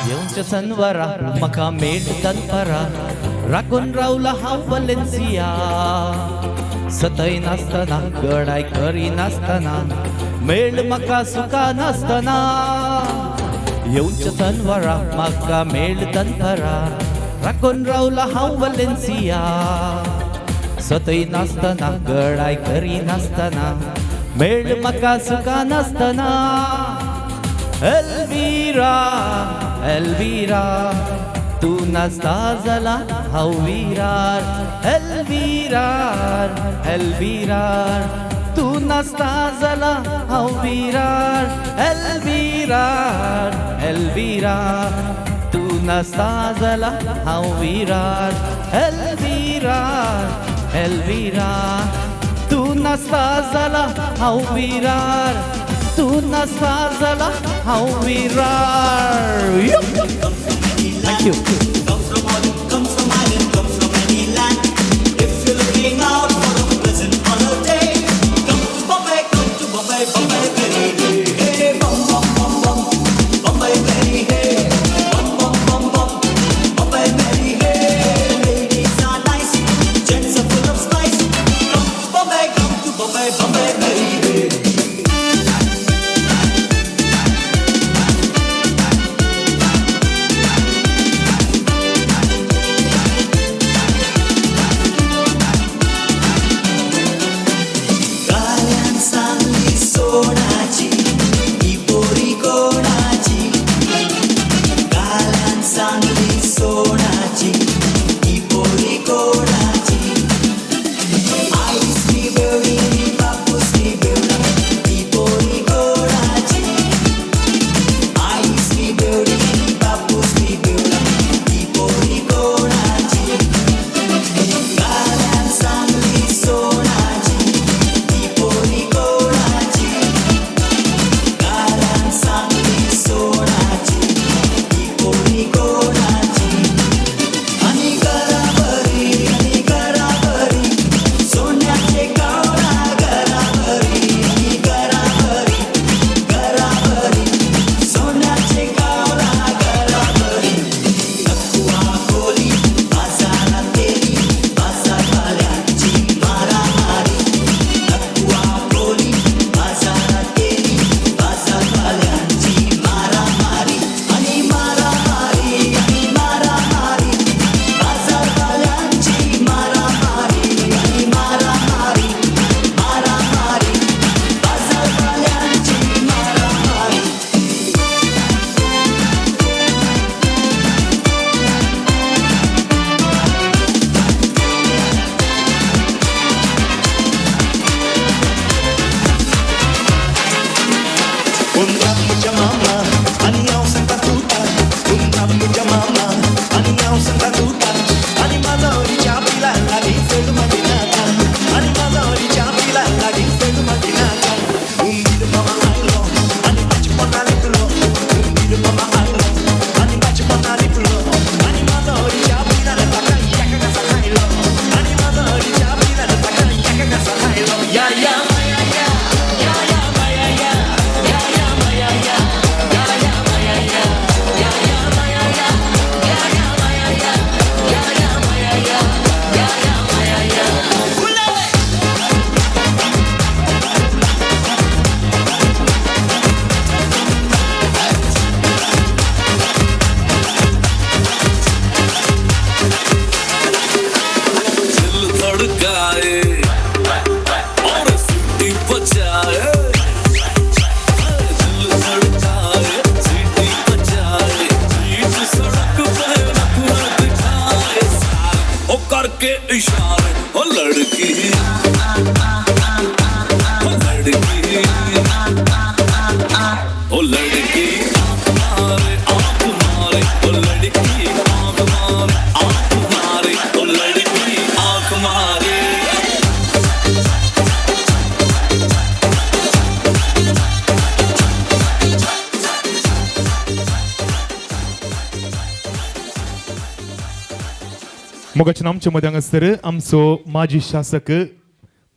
येऊंच्या सनवारा मका मेट दनपारा राखून रावला हांव वलेन्सिया सतय नासतना गडाय करी नासतना मेळ म्हाका सुका नासतना येऊंच्या सनवारा म्हाका मेळ दनपारा राखून रावला हांव वलेन्सिया सतय नासतना गडाय करी नासतना मेळ म्हाका सुका नासतना एल्विरा एल्विरा तू नाचता जाला हांव विरार एल्विरार एल्विरार तू नाचता जाला हांव विरार एल्विरार एल्विरार तू नाचता जाला हांव विरार एल्विरार एल्विरार तू नसता जाला हांव विरार तू नसता जाला हांव विरार थँक्यू मोगाच्या आमच्या मध्य हांगासर आमचो माजी शासक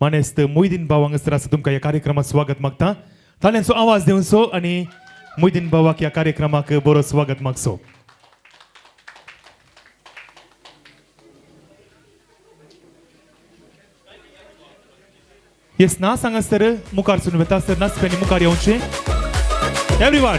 मानेस्त मोहिदीन भाव हांगासर आसा तुमकां ह्या कार्यक्रमात स्वागत मागता ताल्यांचो आवाज दिवचो आनी मोहिदीन भावाक ह्या कार्यक्रमाक बरो स्वागत मागचो येस ना हांगासर मुखारसून वेता सर नाचप्यांनी मुखार येवचें एवरीवन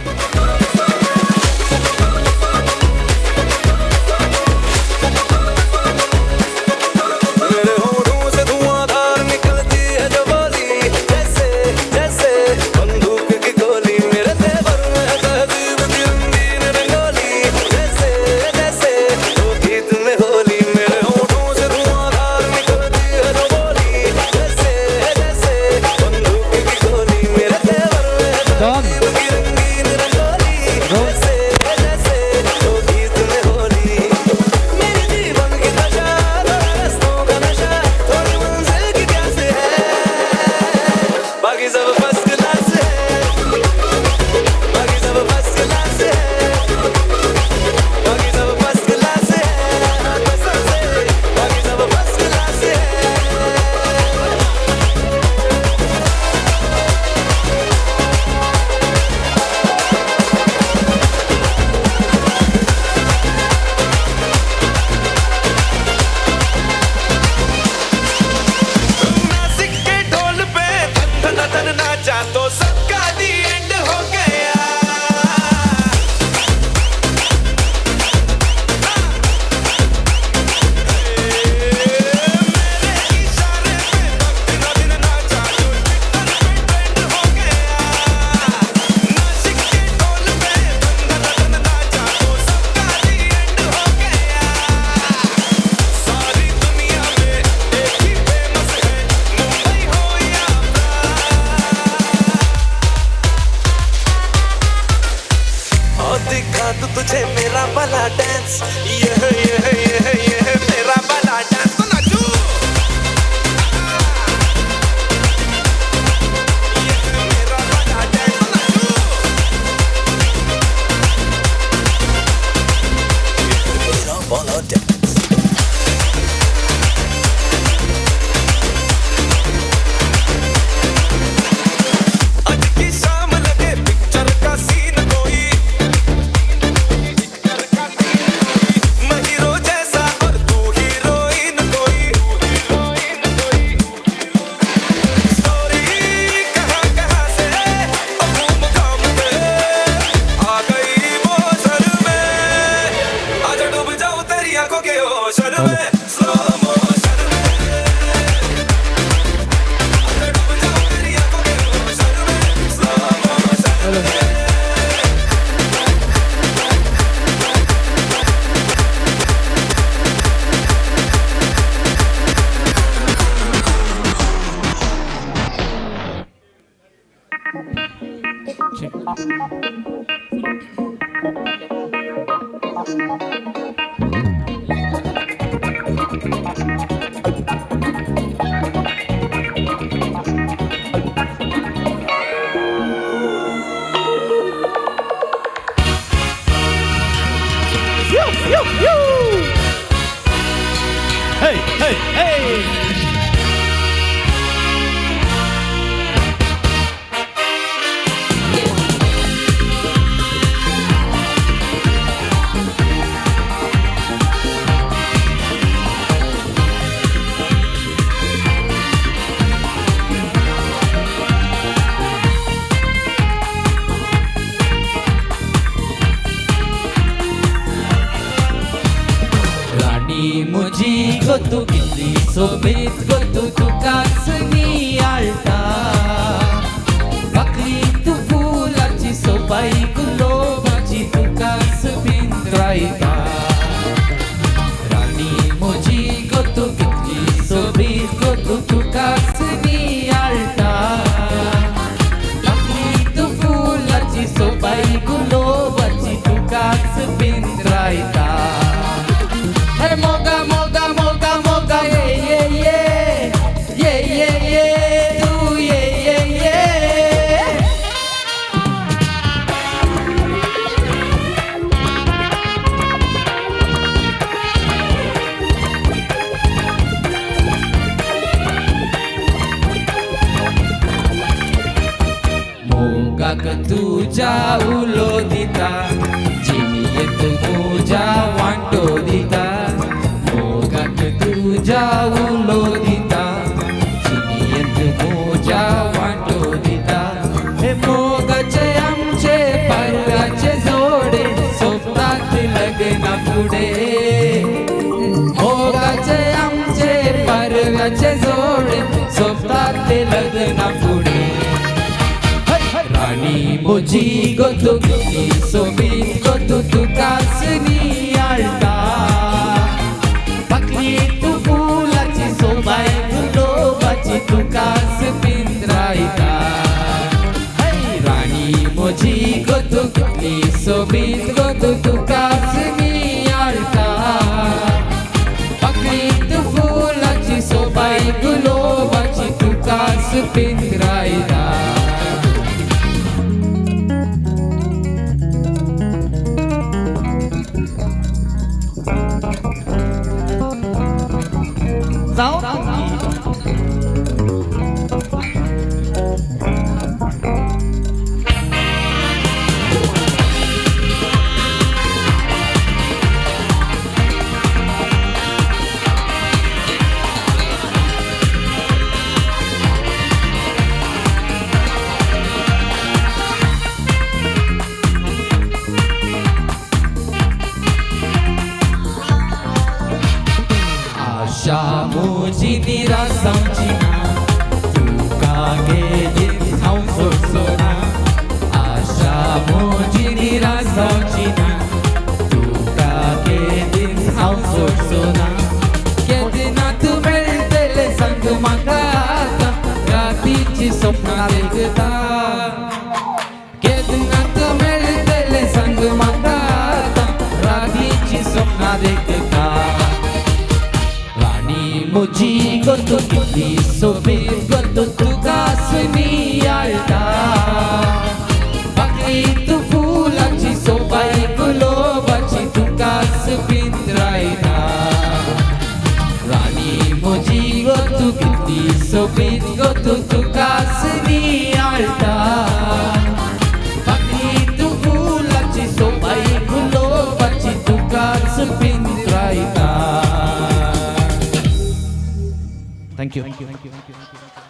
नाचा तो सबका दी एंड हो गया दिखा दूं तुझे मेरा वाला डांस ये मेरा वाला डांस तो नाचू ये मेरा वाला डांस तो नाचू मेरा वाला डांस आज की शाम लगे पिक्चर का सीन कोई ಗೊತ್ತು ಕಿಲ್ಲಿ ಸೋಬೇತ್ ಗೊತ್ತು ತುಕಾಸನಿ ಆಳ್ತಾ बकरी तू फुलाची सोपाई गुलाबाची तुकास बिंद्रायता राणी मोजी गोतू कितली सोबीत गोतू तुकासनी आळता बकरी तू फुलाची सोपाई गुलाबाची तुकास बिंद्रायता अरे मोगा मोगा मोगा मोगा ये तू ये मोगा क तुझ्या उलो दिता जिनियत मोजा वांटो दिता मोगा क तुझ्या उलो दिता जिनियत मोजा वांटो दिता हे मोगाचे आमचे परवाचे जोडे सोबतात लग्ना पुढे मोगाचे आमचे परवाचे जोडे सोबतात लग्ना पुढे राणी मोजी गोतू कितली सोबीत गोतू तुकासनी आळता बकरी तू फुलाची सोबाय गुलाबाची तुकास बिंद्रायता राणी मोजी गोतू कितली सोबीत गोतू तुकासनी आळता बकरी तू फुलाची सोबाय गुलाबाची तुकास बिंद्रायता स्वप्ना देखता केदनाक मेळटले सांग म्हाका राधीची स्वप्ना देखता राणी म्हजी गो तूं कितली सोबीत गो तूं तुकाच नियाळटा बाकी तूं फुलाची सोबाई गुलाबाची तुकाच पिंजरायता राणी म्हजी गो तूं कितली सोबीत गो तूं तुकाच नियाळटा बाकी तूं फुलाची सोबाई गुलाबाची तुकाच पिंजरायता. Thank you.